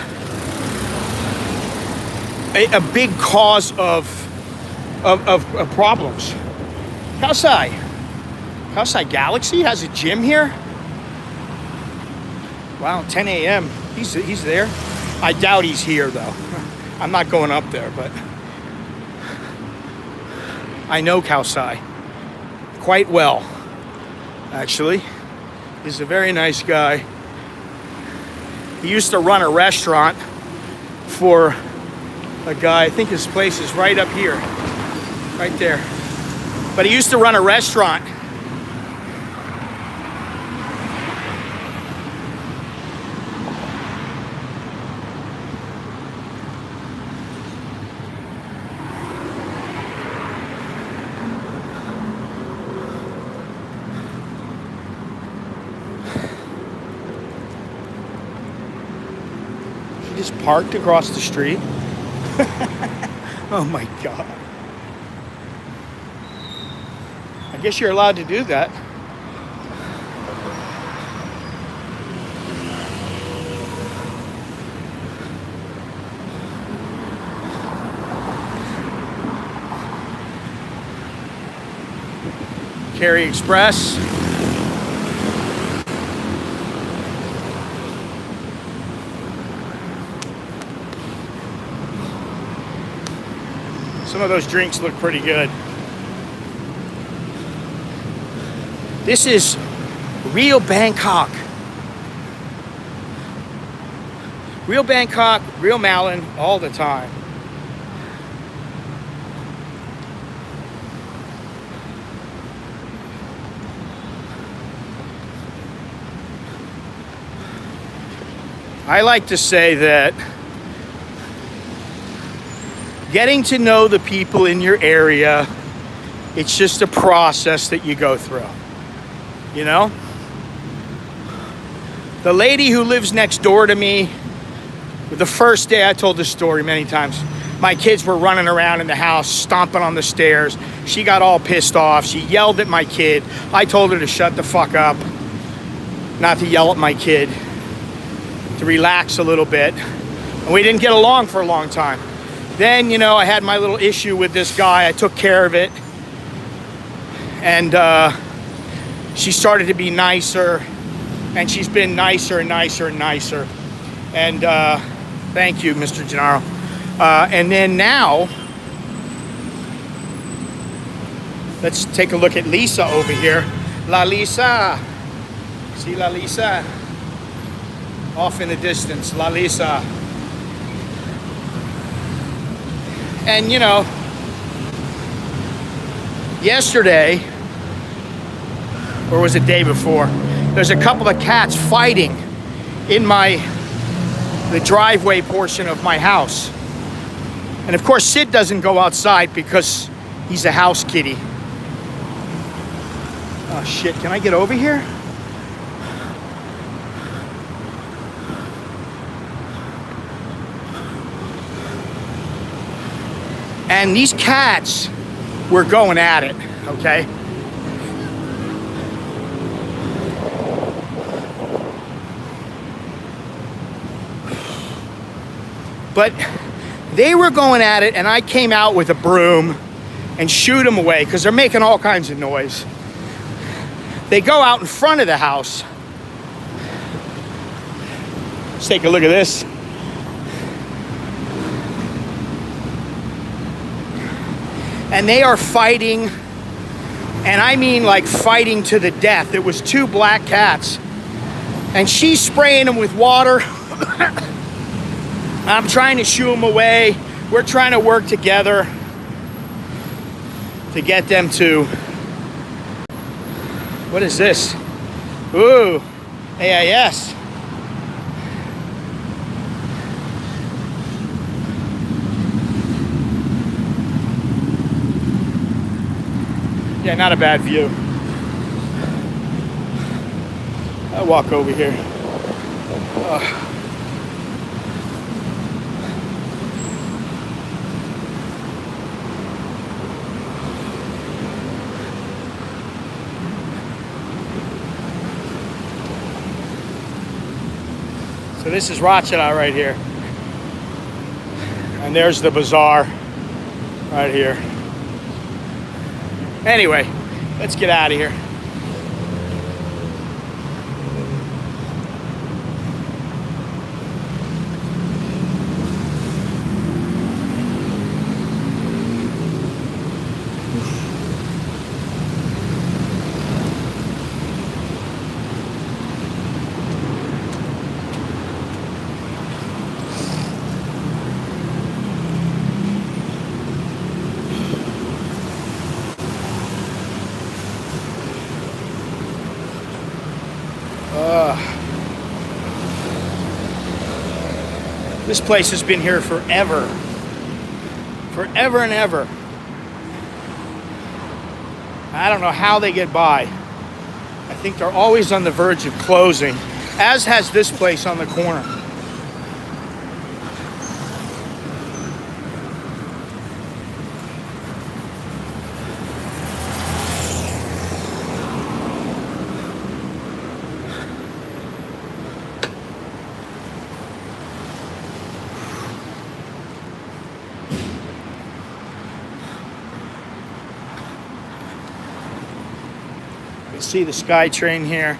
Speaker 2: a big cause of problems. Kaosai Galaxy has a gym here. Wow, 10 a.m. He's there. I doubt he's here though. I'm not going up there, but I know Kaosai quite well. Actually, he's a very nice guy. He used to run a restaurant for a guy, I think his place is right up here, right there. But he used to run a restaurant. Just parked across the street. Oh my God. I guess you're allowed to do that. Carry Express. Some of those drinks look pretty good. This is real Bangkok. Real Bangkok, real Malin, all the time. I like to say that getting to know the people in your area, it's just a process that you go through, you know? The lady who lives next door to me, the first day, I told this story many times, my kids were running around in the house, stomping on the stairs. She got all pissed off. She yelled at my kid. I told her to shut the fuck up, not to yell at my kid, to relax a little bit. And we didn't get along for a long time. Then, you know, I had my little issue with this guy. I took care of it. And she started to be nicer. And she's been nicer and nicer and nicer. And thank you, Mr. Gennaro. And then now, let's take a look at Lisa over here. La Lisa. See La Lisa? Off in the distance, La Lisa. And you know, yesterday, or was it day before, there's a couple of cats fighting in the driveway portion of my house. And of course, Sid doesn't go outside because he's a house kitty. Oh shit, can I get over here? And these cats were going at it, okay? But they were going at it, and I came out with a broom and shoot them away because they're making all kinds of noise. They go out in front of the house. Let's take a look at this. And they are fighting, and I mean like fighting to the death. It was 2 black cats, and she's spraying them with water. I'm trying to shoo them away. We're trying to work together to get them to, what is this? Ooh, AIS. Yeah, not a bad view. I'll walk over here. So this is Ratchala right here. And there's the bazaar right here. Anyway, let's get out of here. This place has been here forever. Forever and ever. I don't know how they get by. I think they're always on the verge of closing, as has this place on the corner. See the Sky Train here.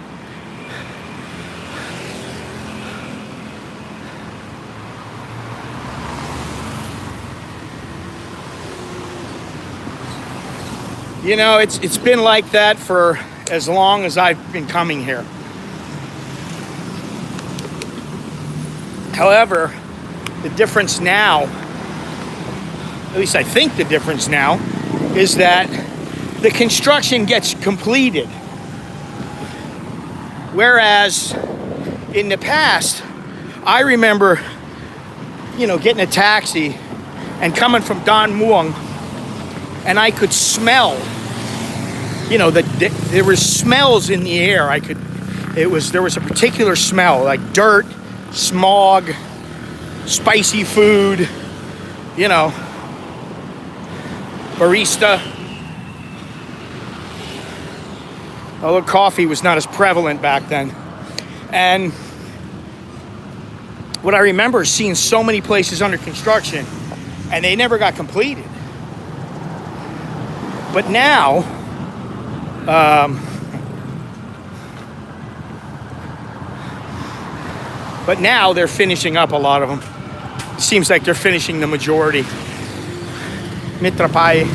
Speaker 2: You know, it's been like that for as long as I've been coming here. However, the difference now, at least I think the difference now, is that the construction gets completed. Whereas in the past, I remember, you know, getting a taxi and coming from Don Muang, and I could smell, you know, there were smells in the air. There was a particular smell, like dirt, smog, spicy food, you know, barista. Although coffee was not as prevalent back then. And what I remember is seeing so many places under construction, and they never got completed. But now, they're finishing up a lot of them. It seems like they're finishing the majority. Mitrapai,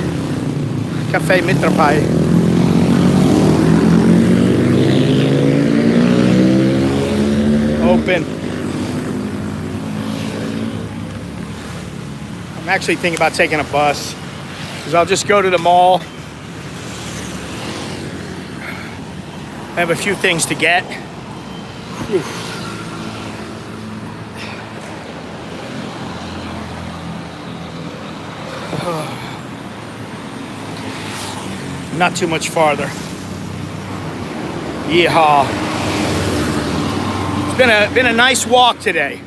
Speaker 2: Cafe Mitrapai. Open. I'm actually thinking about taking a bus because I'll just go to the mall. I have a few things to get. Not too much farther. Yeehaw. Been a nice walk today.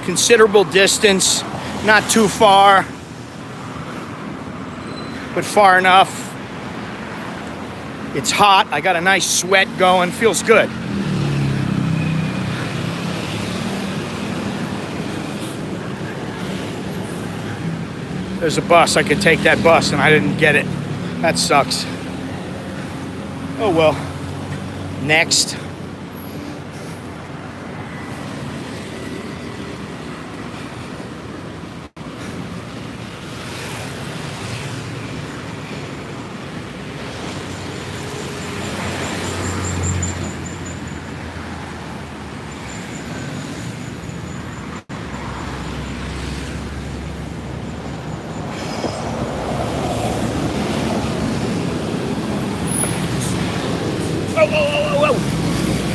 Speaker 2: Considerable distance, not too far, but far enough. It's hot. I got a nice sweat going. Feels good. There's a bus. I could take that bus, and I didn't get it. That sucks. Oh well. Next.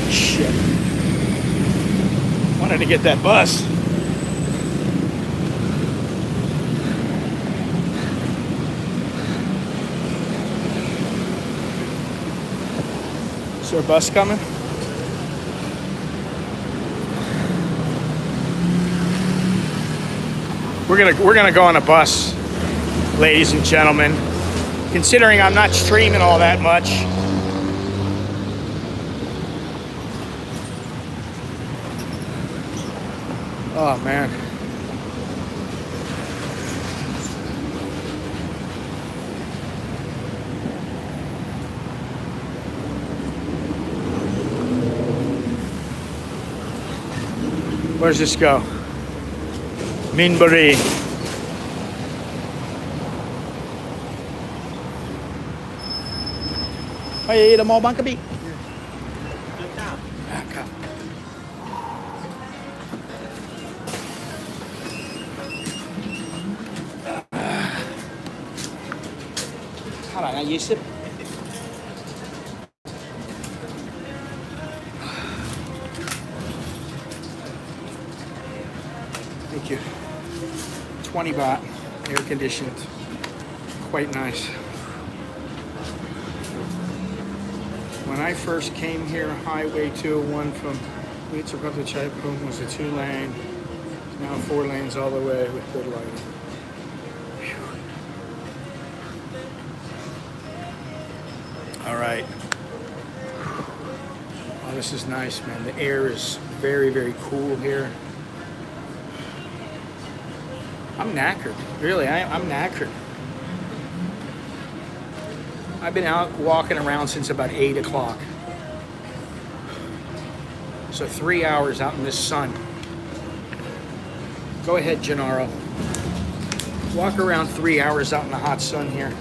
Speaker 2: Shit. Wanted to get that bus. Is there a bus coming? We're gonna go on a bus, ladies and gentlemen. Considering I'm not streaming all that much. Oh man. Where does this go? Minbury. Hey, the mall bank bi. $20. Thank you. 20 baht, air conditioned. Quite nice. When I first came here, Highway 201 from Litecoin to Chaipum was a 2-lane. Now 4 lanes all the way with good lighting. All right. Oh, this is nice, man. The air is very, very cool here. I'm knackered. Really, I'm knackered. I've been out walking around since about 8 o'clock. So 3 hours out in this sun. Go ahead, Gennaro. Walk around 3 hours out in the hot sun here.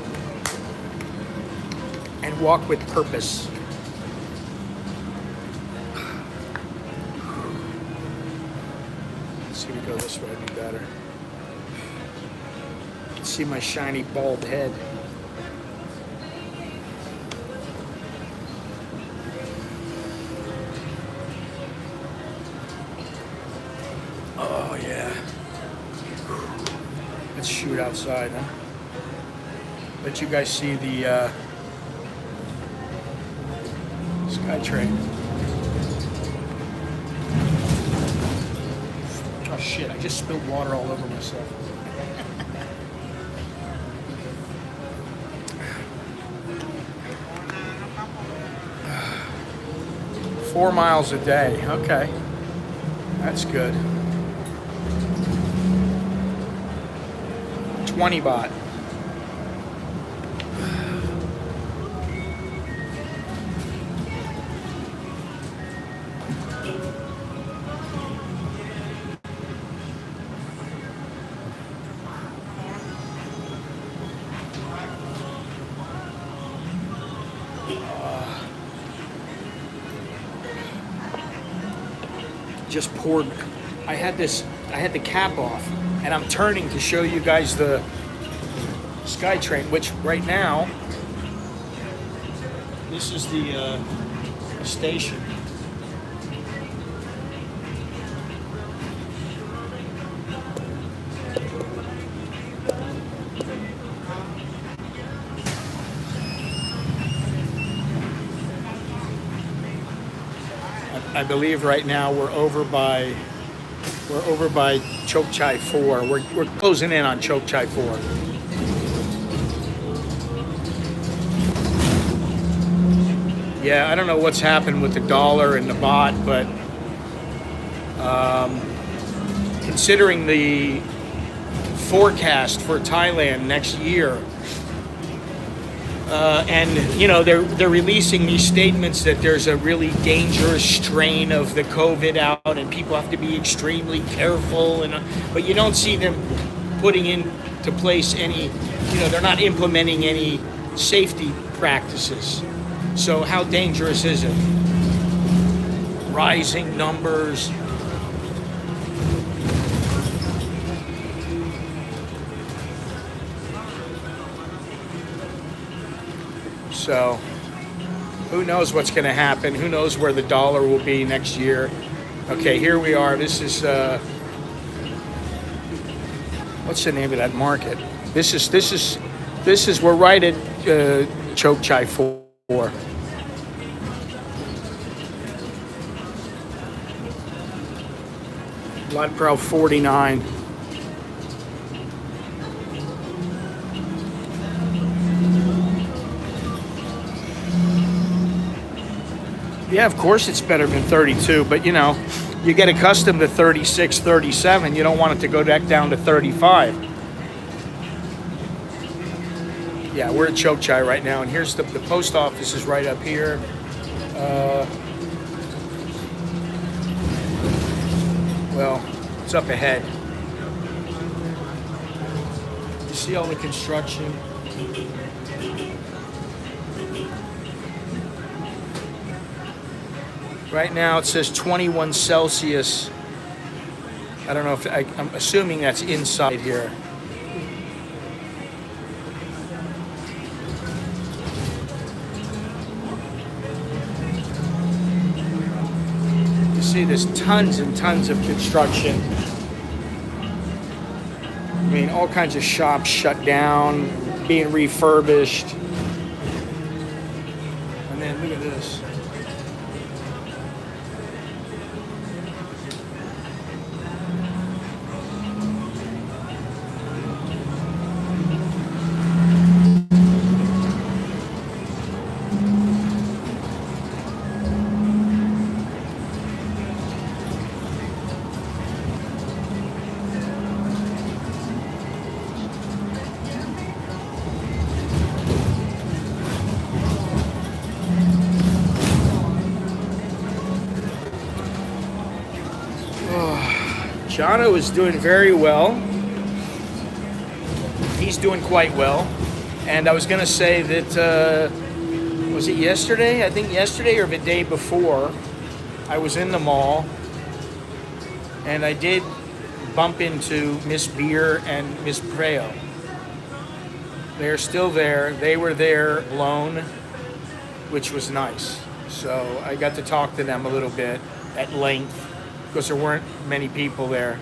Speaker 2: And walk with purpose. Let's see if we go this way, it'd be better. See my shiny bald head. Oh yeah. Let's shoot outside, huh? Let you guys see the SkyTrain. Oh shit, I just spilled water all over myself. 4 miles a day, okay. That's good. 20 baht. Just poured. I had the cap off, and I'm turning to show you guys the SkyTrain, which right now, this is the station. I believe right now we're over by Chok Chai 4. We're closing in on Chok Chai 4. Yeah, I don't know what's happened with the dollar and the baht, but considering the forecast for Thailand next year. And you know, they're releasing these statements that there's a really dangerous strain of the COVID out, and people have to be extremely careful. And but you don't see them putting into place any, you know, they're not implementing any safety practices. So how dangerous is it? Rising numbers. So, who knows what's going to happen? Who knows where the dollar will be next year? Okay, here we are. This is what's the name of that market? This is we're right at Chok Chai 4. Lot Pro 49. Yeah, of course it's better than 32, but you know, you get accustomed to 36, 37. You don't want it to go back down to 35. Yeah, we're at Chok Chai right now, and here's the post office is right up here. Well, it's up ahead. You see all the construction. Right now it says 21 Celsius. I don't know if I'm assuming that's inside here. You see there's tons and tons of construction. I mean, all kinds of shops shut down, being refurbished. And then look at this. Jono is doing very well. He's doing quite well. And I was going to say that, was it yesterday? I think yesterday or the day before, I was in the mall and I did bump into Miss Beer and Miss Preo. They're still there. They were there alone, which was nice. So I got to talk to them a little bit at length, because there weren't many people there.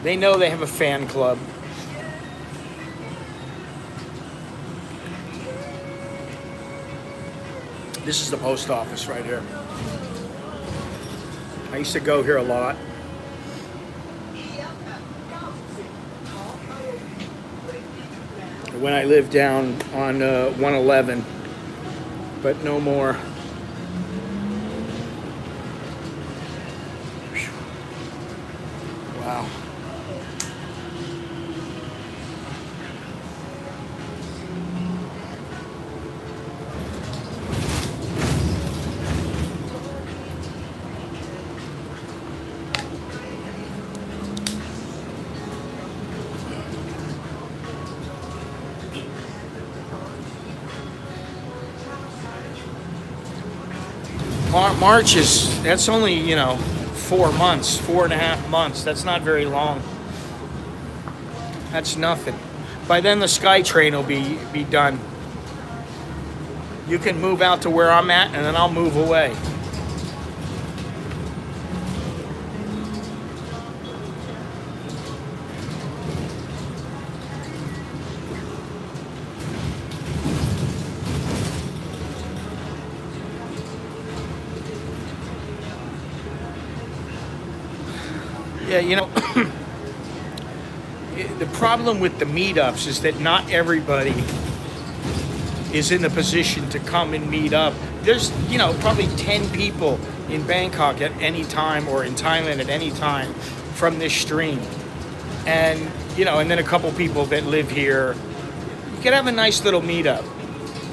Speaker 2: They know they have a fan club. This is the post office right here. I used to go here a lot. When I lived down on 111, but no more. Wow. March is, that's only, you know, 4 months, 4.5 months. That's not very long. That's nothing. By then the SkyTrain will be done. You can move out to where I'm at and then I'll move away. Yeah, you know, the problem with the meetups is that not everybody is in a position to come and meet up. There's, you know, probably 10 people in Bangkok at any time, or in Thailand at any time, from this stream. and and then a couple people that live here. You could have a nice little meetup,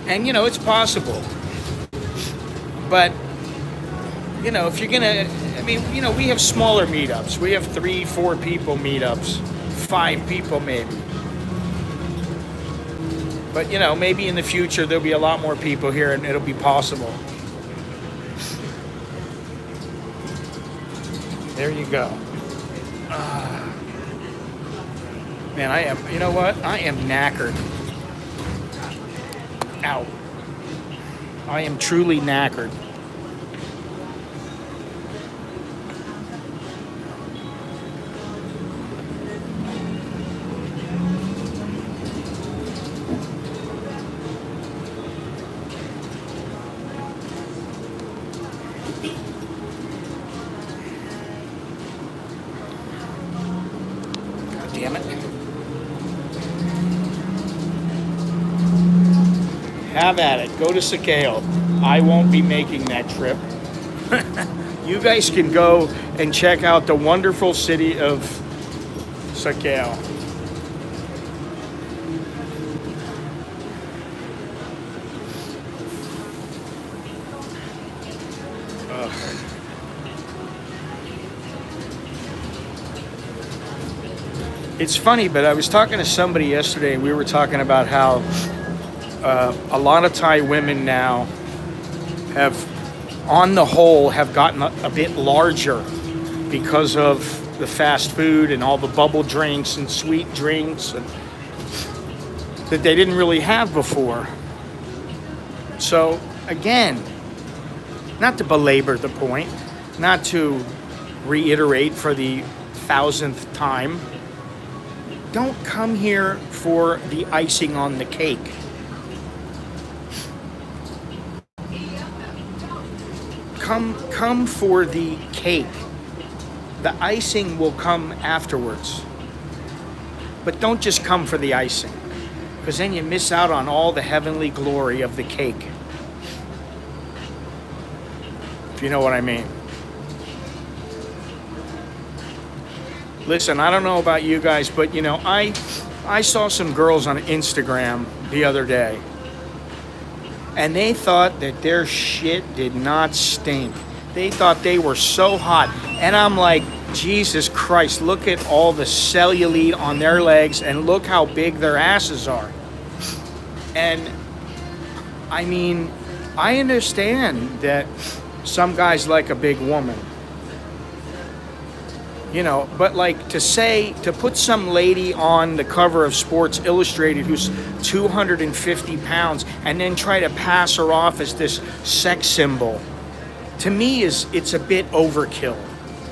Speaker 2: and it's possible. But if you're gonna, I mean, we have smaller meetups. We have 3-4 people meetups, 5 people maybe. But maybe in the future there'll be a lot more people here, and it'll be possible. There you go. Man, I am. You know what? I am knackered. Ow. I am truly knackered. God damn it. Have at it. Go to Sakeo. I won't be making that trip. You guys can go and check out the wonderful city of Sakeo. It's funny, but I was talking to somebody yesterday, and we were talking about how a lot of Thai women now have, on the whole, have gotten a bit larger because of the fast food and all the bubble drinks and sweet drinks that they didn't really have before. So again, not to belabor the point, not to reiterate for the 1000th time, don't come here for the icing on the cake. Come for the cake. The icing will come afterwards. But don't just come for the icing, because then you miss out on all the heavenly glory of the cake. If you know what I mean. Listen, I don't know about you guys, but I saw some girls on Instagram the other day, and they thought that their shit did not stink. They thought they were so hot. And I'm like, Jesus Christ, look at all the cellulite on their legs and look how big their asses are. And I mean, I understand that some guys like a big woman. But like to put some lady on the cover of Sports Illustrated who's 250 pounds and then try to pass her off as this sex symbol, to me it's a bit overkill.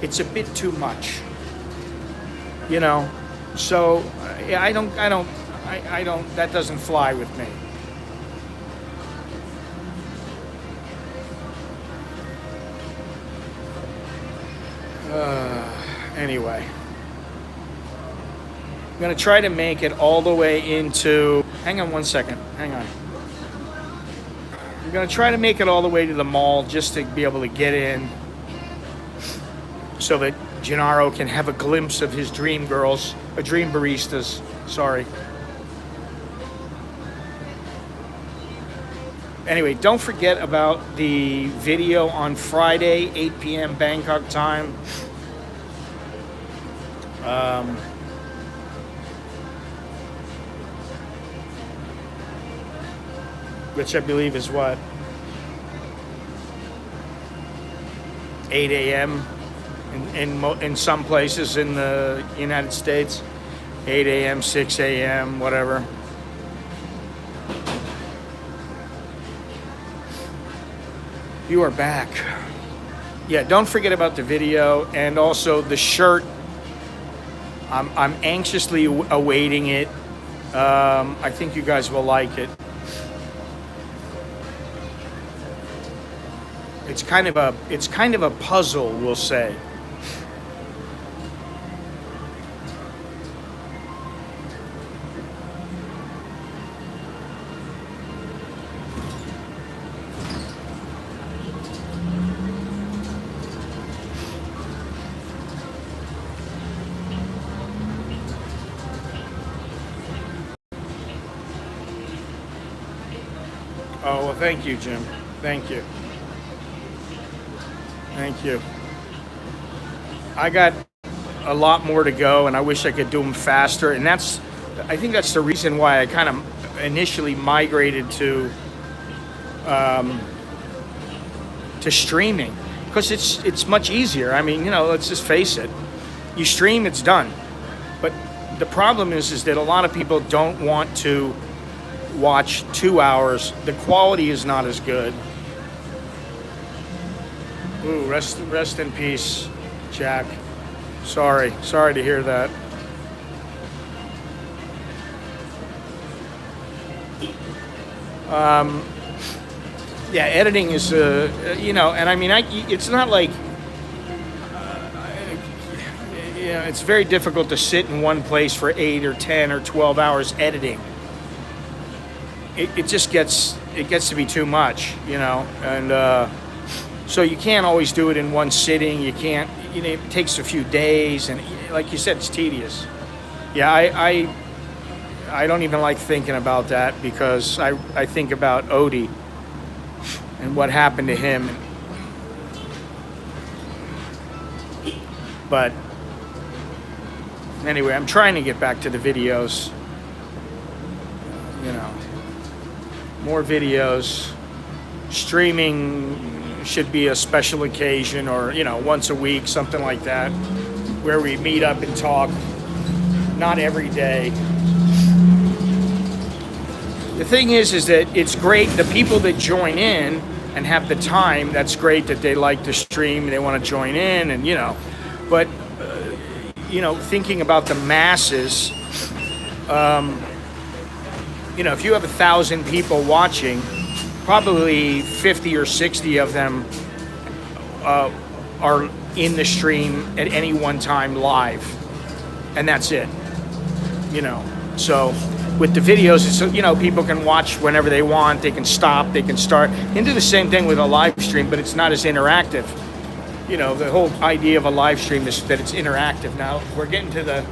Speaker 2: It's a bit too much. So I don't, that doesn't fly with me. Anyway, I'm going to try to make it all the way into... Hang on one second. Hang on. I'm going to try to make it all the way to the mall just to be able to get in so that Gennaro can have a glimpse of his dream girls, dream baristas. Sorry. Anyway, don't forget about the video on Friday, 8 p.m. Bangkok time. Which I believe is what? 8 a.m. in some places in the United States. 8 a.m., 6 a.m., whatever. You are back. Yeah, don't forget about the video and also the shirt. I'm anxiously awaiting it. I think you guys will like it. It's kind of a puzzle, we'll say. Oh, well, thank you, Jim. Thank you. Thank you. I got a lot more to go, and I wish I could do them faster. And I think that's the reason why I kind of initially migrated to streaming, because it's much easier. I mean, let's just face it. You stream, it's done. But the problem is that a lot of people don't want to watch 2 hours. The quality is not as good. Ooh, rest in peace, Jack. Sorry to hear that. Yeah, editing is, and I mean, it's not like, it's very difficult to sit in one place for 8 or 10 or 12 hours editing. It just gets to be too much, and so you can't always do it in one sitting. You can't, it takes a few days, and like you said, it's tedious. Yeah, I don't even like thinking about that, because I think about Odie and what happened to him. But anyway, I'm trying to get back to the videos. More videos. Streaming should be a special occasion, or once a week, something like that, where we meet up and talk. Not every day. The thing is that it's great. The people that join in and have the time, that's great that they like to stream, they want to join in, and but thinking about the masses, if you have 1,000 people watching, probably 50 or 60 of them are in the stream at any one time live, and that's it. So with the videos, it's, people can watch whenever they want. They can stop, they can start, and do the same thing with a live stream, but it's not as interactive. The whole idea of a live stream is that it's interactive. Now we're getting to the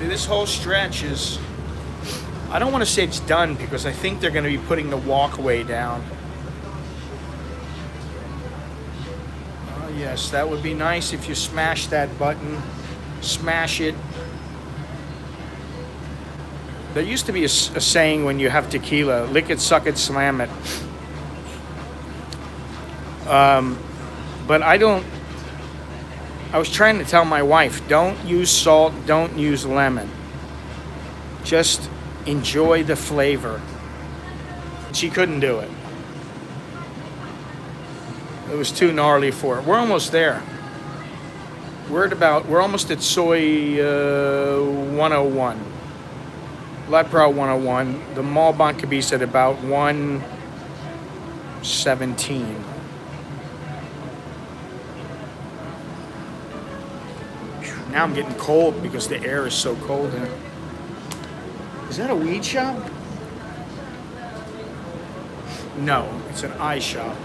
Speaker 2: this whole stretch is, I don't want to say it's done, because I think they're going to be putting the walkway down. Yes, that would be nice if you smash that button. Smash it. There used to be a saying when you have tequila: lick it, suck it, slam it. But I was trying to tell my wife, don't use salt, don't use lemon. Just enjoy the flavor. She couldn't do it. It was too gnarly for her. We're almost there. We're almost at soy 101. Lepro 101. The Malbank Kabis at about 117. Now I'm getting cold because the air is so cold in it. Is that a weed shop? No, it's an eye shop.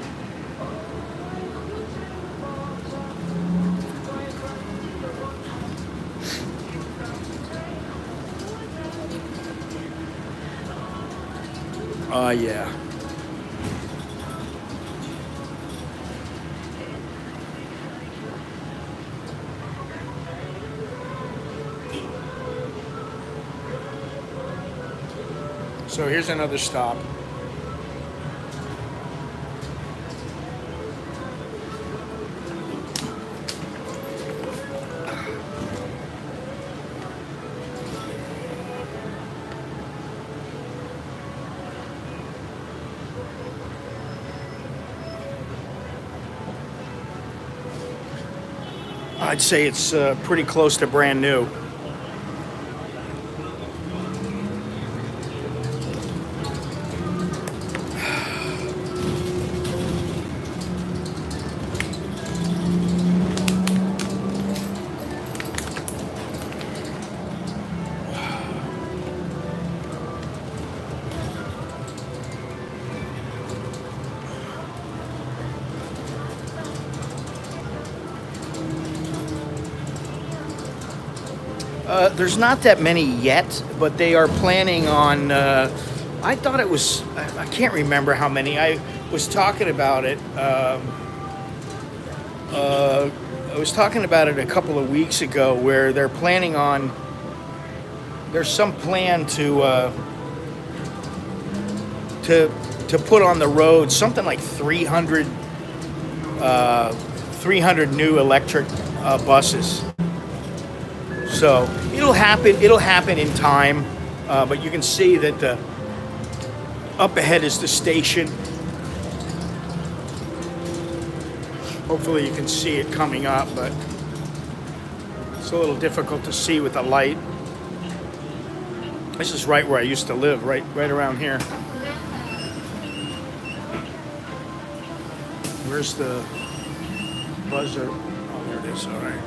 Speaker 2: Yeah. So here's another stop. I'd say it's pretty close to brand new. There's not that many yet, but they are planning on. I thought it was. I can't remember how many. I was talking about it. I was talking about it a couple of weeks ago, where they're planning on. There's some plan to put on the road something like 300 new electric buses. So it'll happen in time, but you can see that up ahead is the station. Hopefully you can see it coming up, but it's a little difficult to see with the light. This is right where I used to live, right around here. Where's the buzzer? Oh, there it is. All right.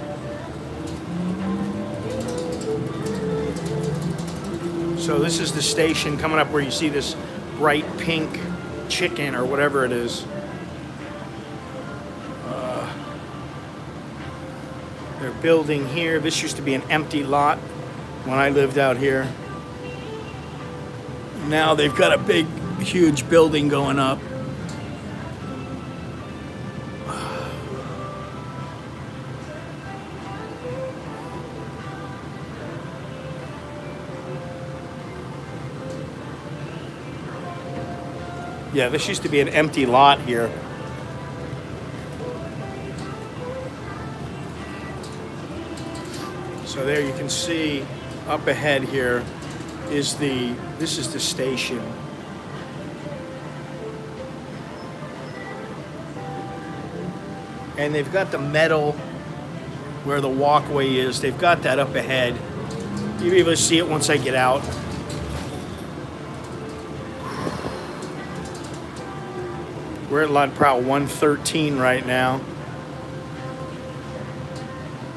Speaker 2: So this is the station coming up where you see this bright pink chicken or whatever it is. They're building here. This used to be an empty lot when I lived out here. Now they've got a big, huge building going up. Yeah, this used to be an empty lot here. So there you can see up ahead here is this is the station. And they've got the metal where the walkway is. They've got that up ahead. You'll be able to see it once I get out. We're at Lot Prow 113 right now.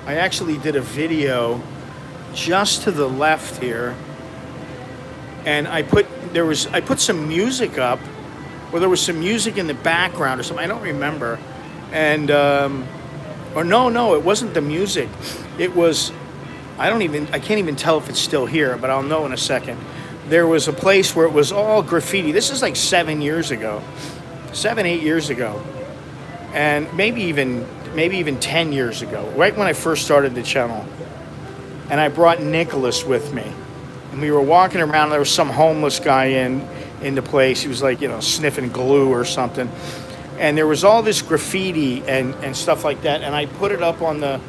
Speaker 2: I actually did a video just to the left here, and I put some music up, or there was some music in the background or something. I don't remember, and or no, it wasn't the music. It was I can't even tell if it's still here, but I'll know in a second. There was a place where it was all graffiti. This is like 7 years ago. 7-8 years ago, and maybe even 10 years ago, right when I first started the channel. And I brought Nicholas with me, and we were walking around. There was some homeless guy in the place. He was like, sniffing glue or something, and there was all this graffiti and stuff like that. And I put it up on the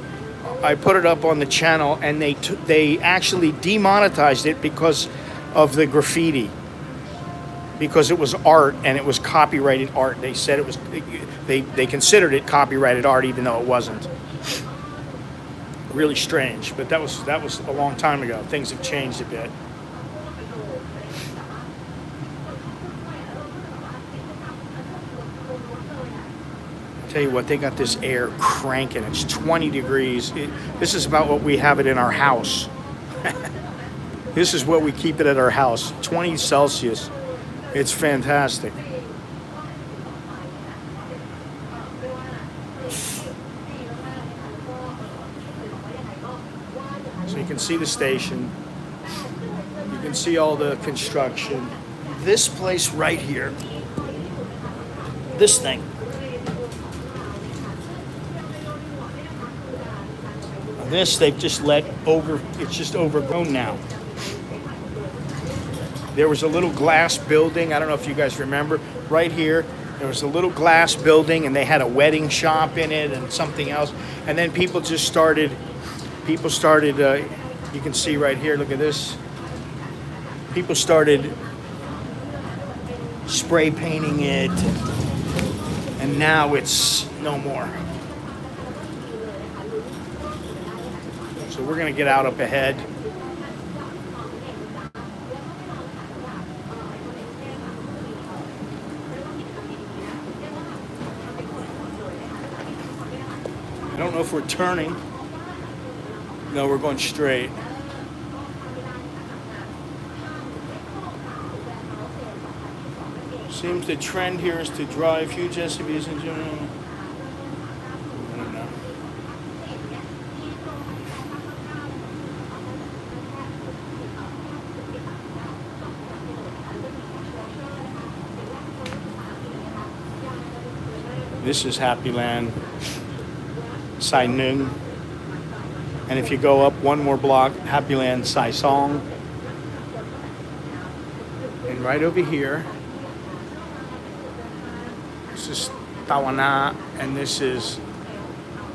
Speaker 2: channel, and they actually demonetized it because of the graffiti. Because it was art and it was copyrighted art. They said it was, they considered it copyrighted art even though it wasn't. Really strange, but that was a long time ago. Things have changed a bit. I'll tell you what, they got this air cranking. It's 20 degrees. This is about what we have it in our house. This is what we keep it at our house, 20 Celsius. It's fantastic. So you can see the station. You can see all the construction. This place right here. This thing. This they've just it's just overgrown now. There was a little glass building. I don't know if you guys remember. Right here, there was a little glass building, and they had a wedding shop in it and something else. And then people started, you can see right here, look at this. People started spray painting it, and now it's no more. So we're gonna get out up ahead. I don't know if we're turning. No, we're going straight. Seems the trend here is to drive huge SUVs in general. I don't know. This is Happy Land, Sai Nung. And if you go up one more block, Happy Land, Sai Song. And right over here, this is Tawana, and this is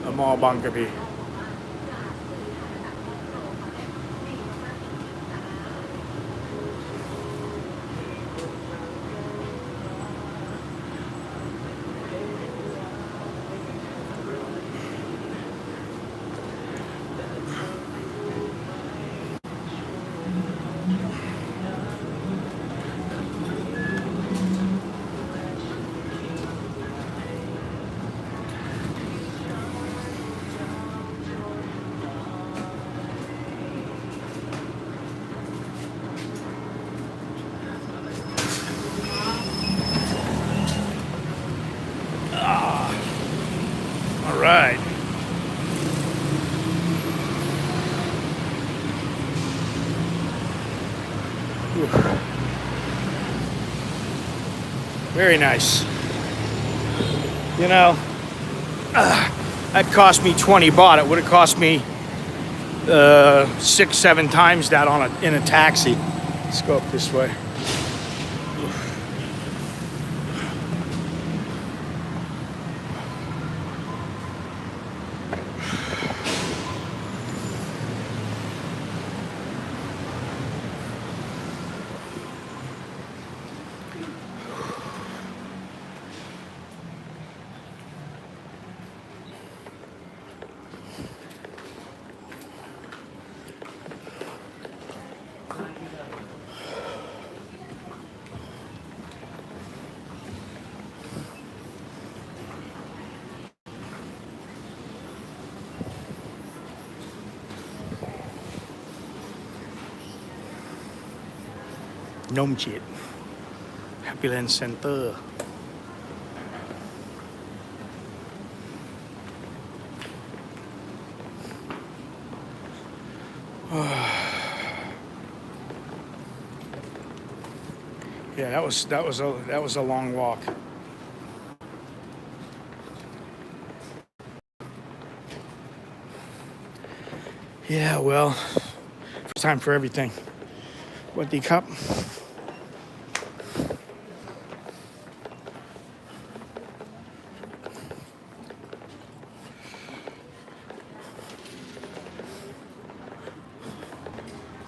Speaker 2: the Mall Bangabi. Right. Very nice. You know, that cost me 20 baht. It would have cost me 6-7 times that in a taxi. Let's go up this way. Nôm Chit, Happy Land Center. Yeah, that was a long walk. Yeah, well, first time for everything. What the cup?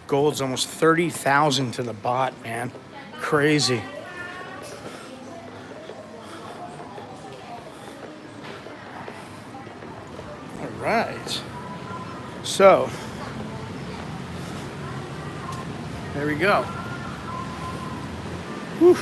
Speaker 2: Gold's almost 30,000 to the baht, man. Crazy. All right. So, there we go. Whew.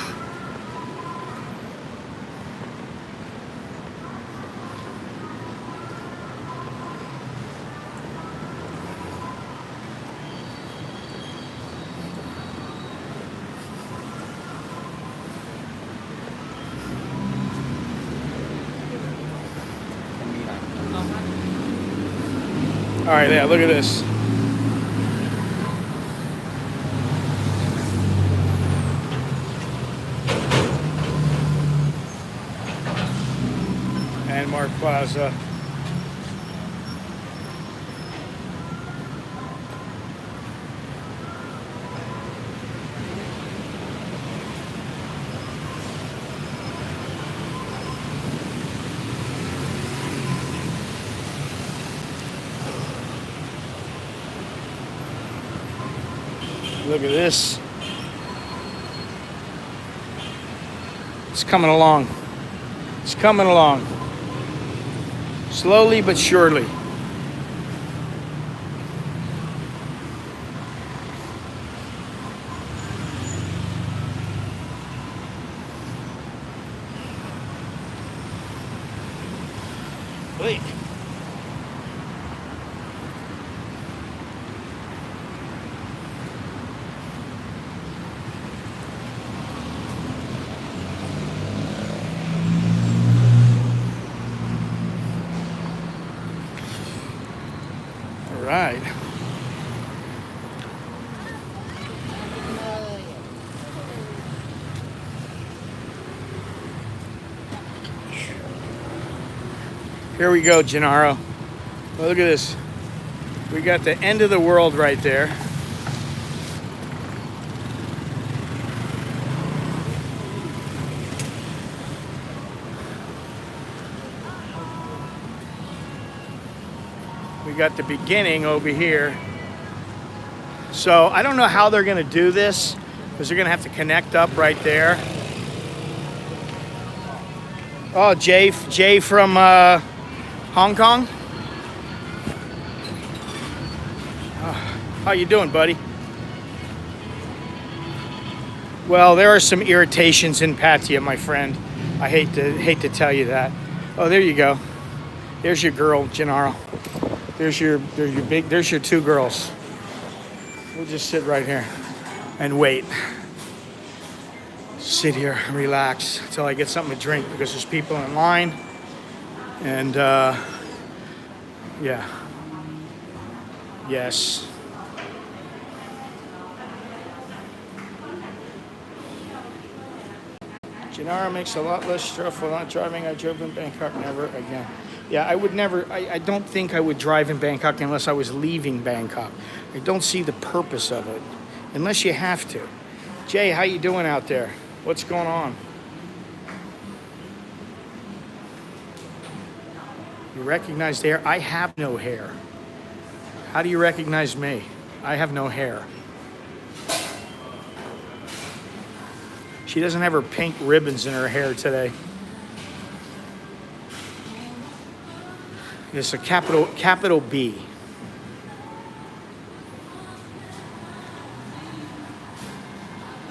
Speaker 2: All right, yeah, look at this. Landmark Plaza. Look at this. It's coming along. It's coming along. Slowly but surely. Wait. Right. Here we go, Gennaro. Well, look at this. We got the end of the world right there. We got the beginning over here. So I don't know how they're going to do this, because they're going to have to connect up right there. Oh, Jay from Hong Kong. How you doing, buddy? Well, there are some irritations in Pattaya, my friend. I hate to tell you that. Oh, there you go. There's your girl, Gennaro. There's your two girls. We'll just sit right here and wait. Sit here, relax until I get something to drink, because there's people in line. And yeah. Yes. Gennaro makes a lot less stress while not driving. I drove in Bangkok, never again. Yeah, I would never, I don't think I would drive in Bangkok unless I was leaving Bangkok. I don't see the purpose of it, unless you have to. Jay, how you doing out there? What's going on? You recognize the hair? I have no hair. How do you recognize me? I have no hair. She doesn't have her pink ribbons in her hair today. It's a capital B.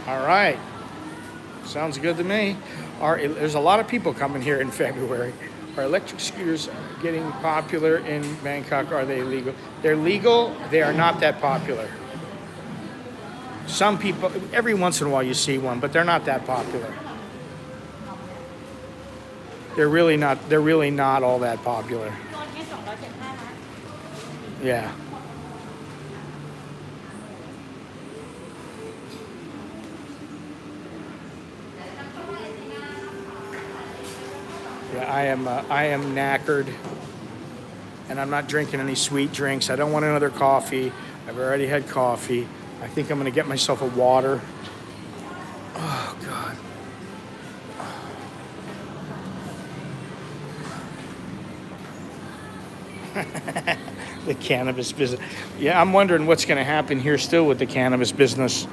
Speaker 2: All right. Sounds good to me. There's a lot of people coming here in February. Are electric scooters getting popular in Bangkok? Are they legal? They're legal. They are not that popular. Some people, every once in a while you see one, but they're not that popular. They're really not all that popular. Yeah. Yeah, I am knackered, and I'm not drinking any sweet drinks. I don't want another coffee. I've already had coffee. I think I'm gonna get myself a water. Oh God. The cannabis business. Yeah, I'm wondering what's gonna happen here still with the cannabis business.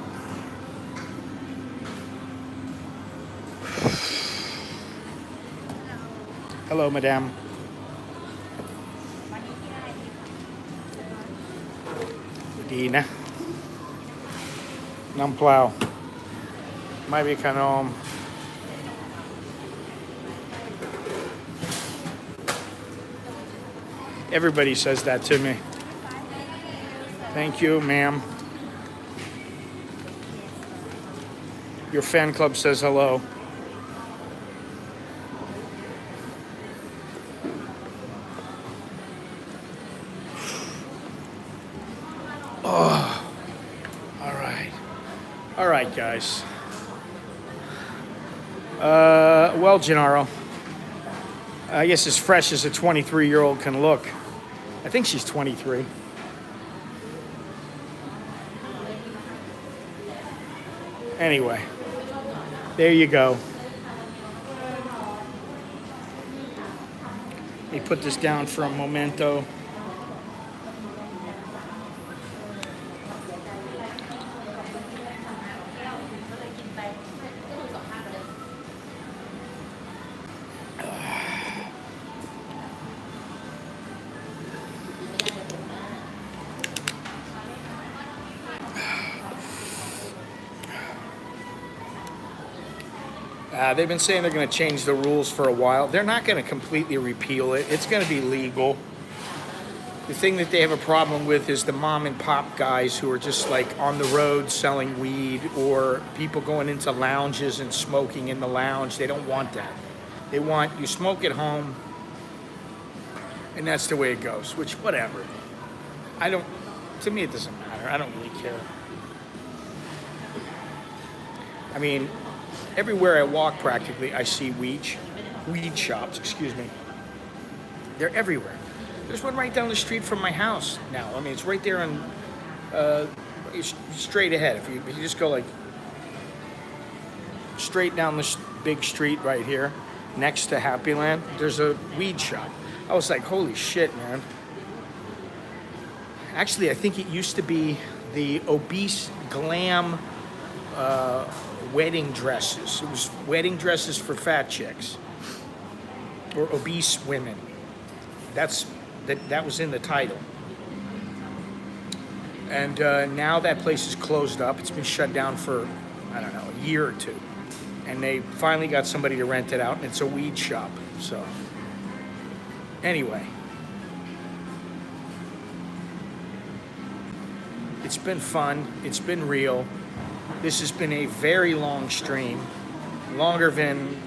Speaker 2: Hello, madame. Dina. Namplau. Maybe kanom. Everybody says that to me. Thank you, ma'am. Your fan club says hello. Oh, all right. All right, guys. Well, Gennaro, I guess as fresh as a 23-year-old can look. I think she's 23. Anyway, there you go. Let me put this down for a momento. They've been saying they're going to change the rules for a while. They're not going to completely repeal it. It's going to be legal. The thing that they have a problem with is the mom and pop guys who are just like on the road selling weed, or people going into lounges and smoking in the lounge. They don't want that. They want you smoke at home, and that's the way it goes, which whatever. To me it doesn't matter. I don't really care. I mean, everywhere I walk practically, I see weed shops, excuse me.
Speaker 1: They're everywhere. There's one right down the street from my house now. I mean, it's right there on, straight ahead. If you just go like straight down this big street right here, next to Happy Land, there's a weed shop. I was like, holy shit, man. Actually, I think it used to be the obese glam wedding dresses. It was wedding dresses for fat chicks or obese women. That was in the title. And now that place is closed up. It's been shut down for, I don't know, a year or two. And they finally got somebody to rent it out, and it's a weed shop. So, anyway. It's been fun. It's been real. This has been a very long stream. Longer than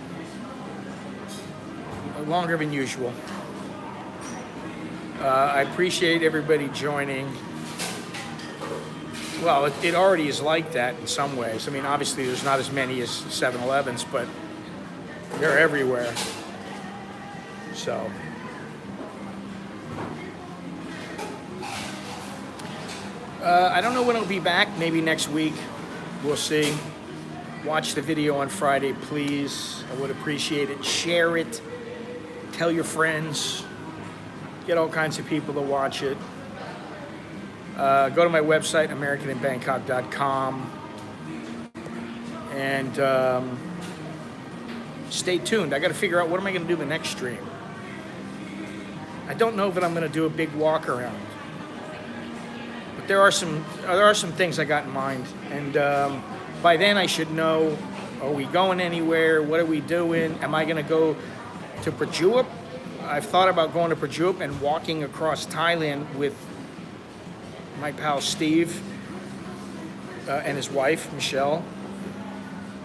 Speaker 1: usual. I appreciate everybody joining. Well, it already is like that in some ways. I mean, obviously there's not as many as 7-Elevens, but they're everywhere. So, I don't know when I'll be back. Maybe next week. We'll see. Watch the video on Friday, please. I would appreciate it. Share it. Tell your friends. Get all kinds of people to watch it. Go to my website, americaninbangkok.com. And stay tuned. I got to figure out what am I going to do the next stream. I don't know that I'm going to do a big walk around. But there are some things I got in mind. And by then I should know, are we going anywhere? What are we doing? Am I going to go to Prachuap? I've thought about going to Prachuap and walking across Thailand with my pal Steve and his wife, Michelle.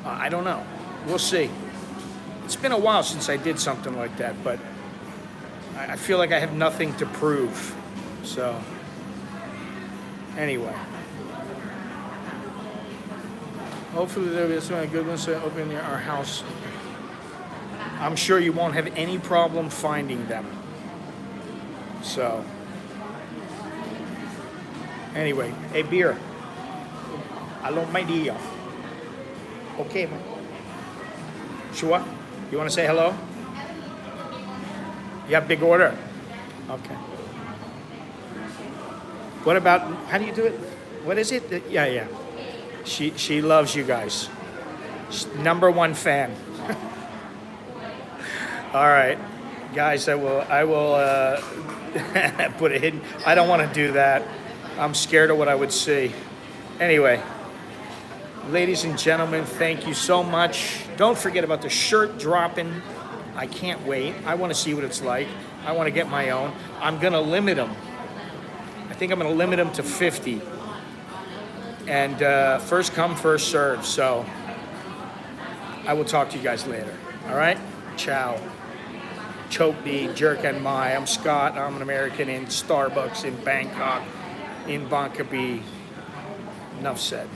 Speaker 1: I don't know. We'll see. It's been a while since I did something like that, but I feel like I have nothing to prove. So, anyway. Hopefully there will be some good ones to open our house. I'm sure you won't have any problem finding them. So, anyway, hey beer. Hello, my dear. Okay, man. Sure? You want to say hello? You have big order? Okay. What about, how do you do it? What is it? Yeah. She loves you guys. She's #1 fan. All right, guys, I will put a hidden. I don't want to do that. I'm scared of what I would see. Anyway, ladies and gentlemen, thank you so much. Don't forget about the shirt dropping. I can't wait. I want to see what it's like. I want to get my own. I'm going to limit them. I think I'm going to limit them to 50. And first come, first serve. So I will talk to you guys later. All right? Ciao. Choke me, jerk and my. I'm Scott. I'm an American in Starbucks in Bangkok, in Bangkok. Enough said.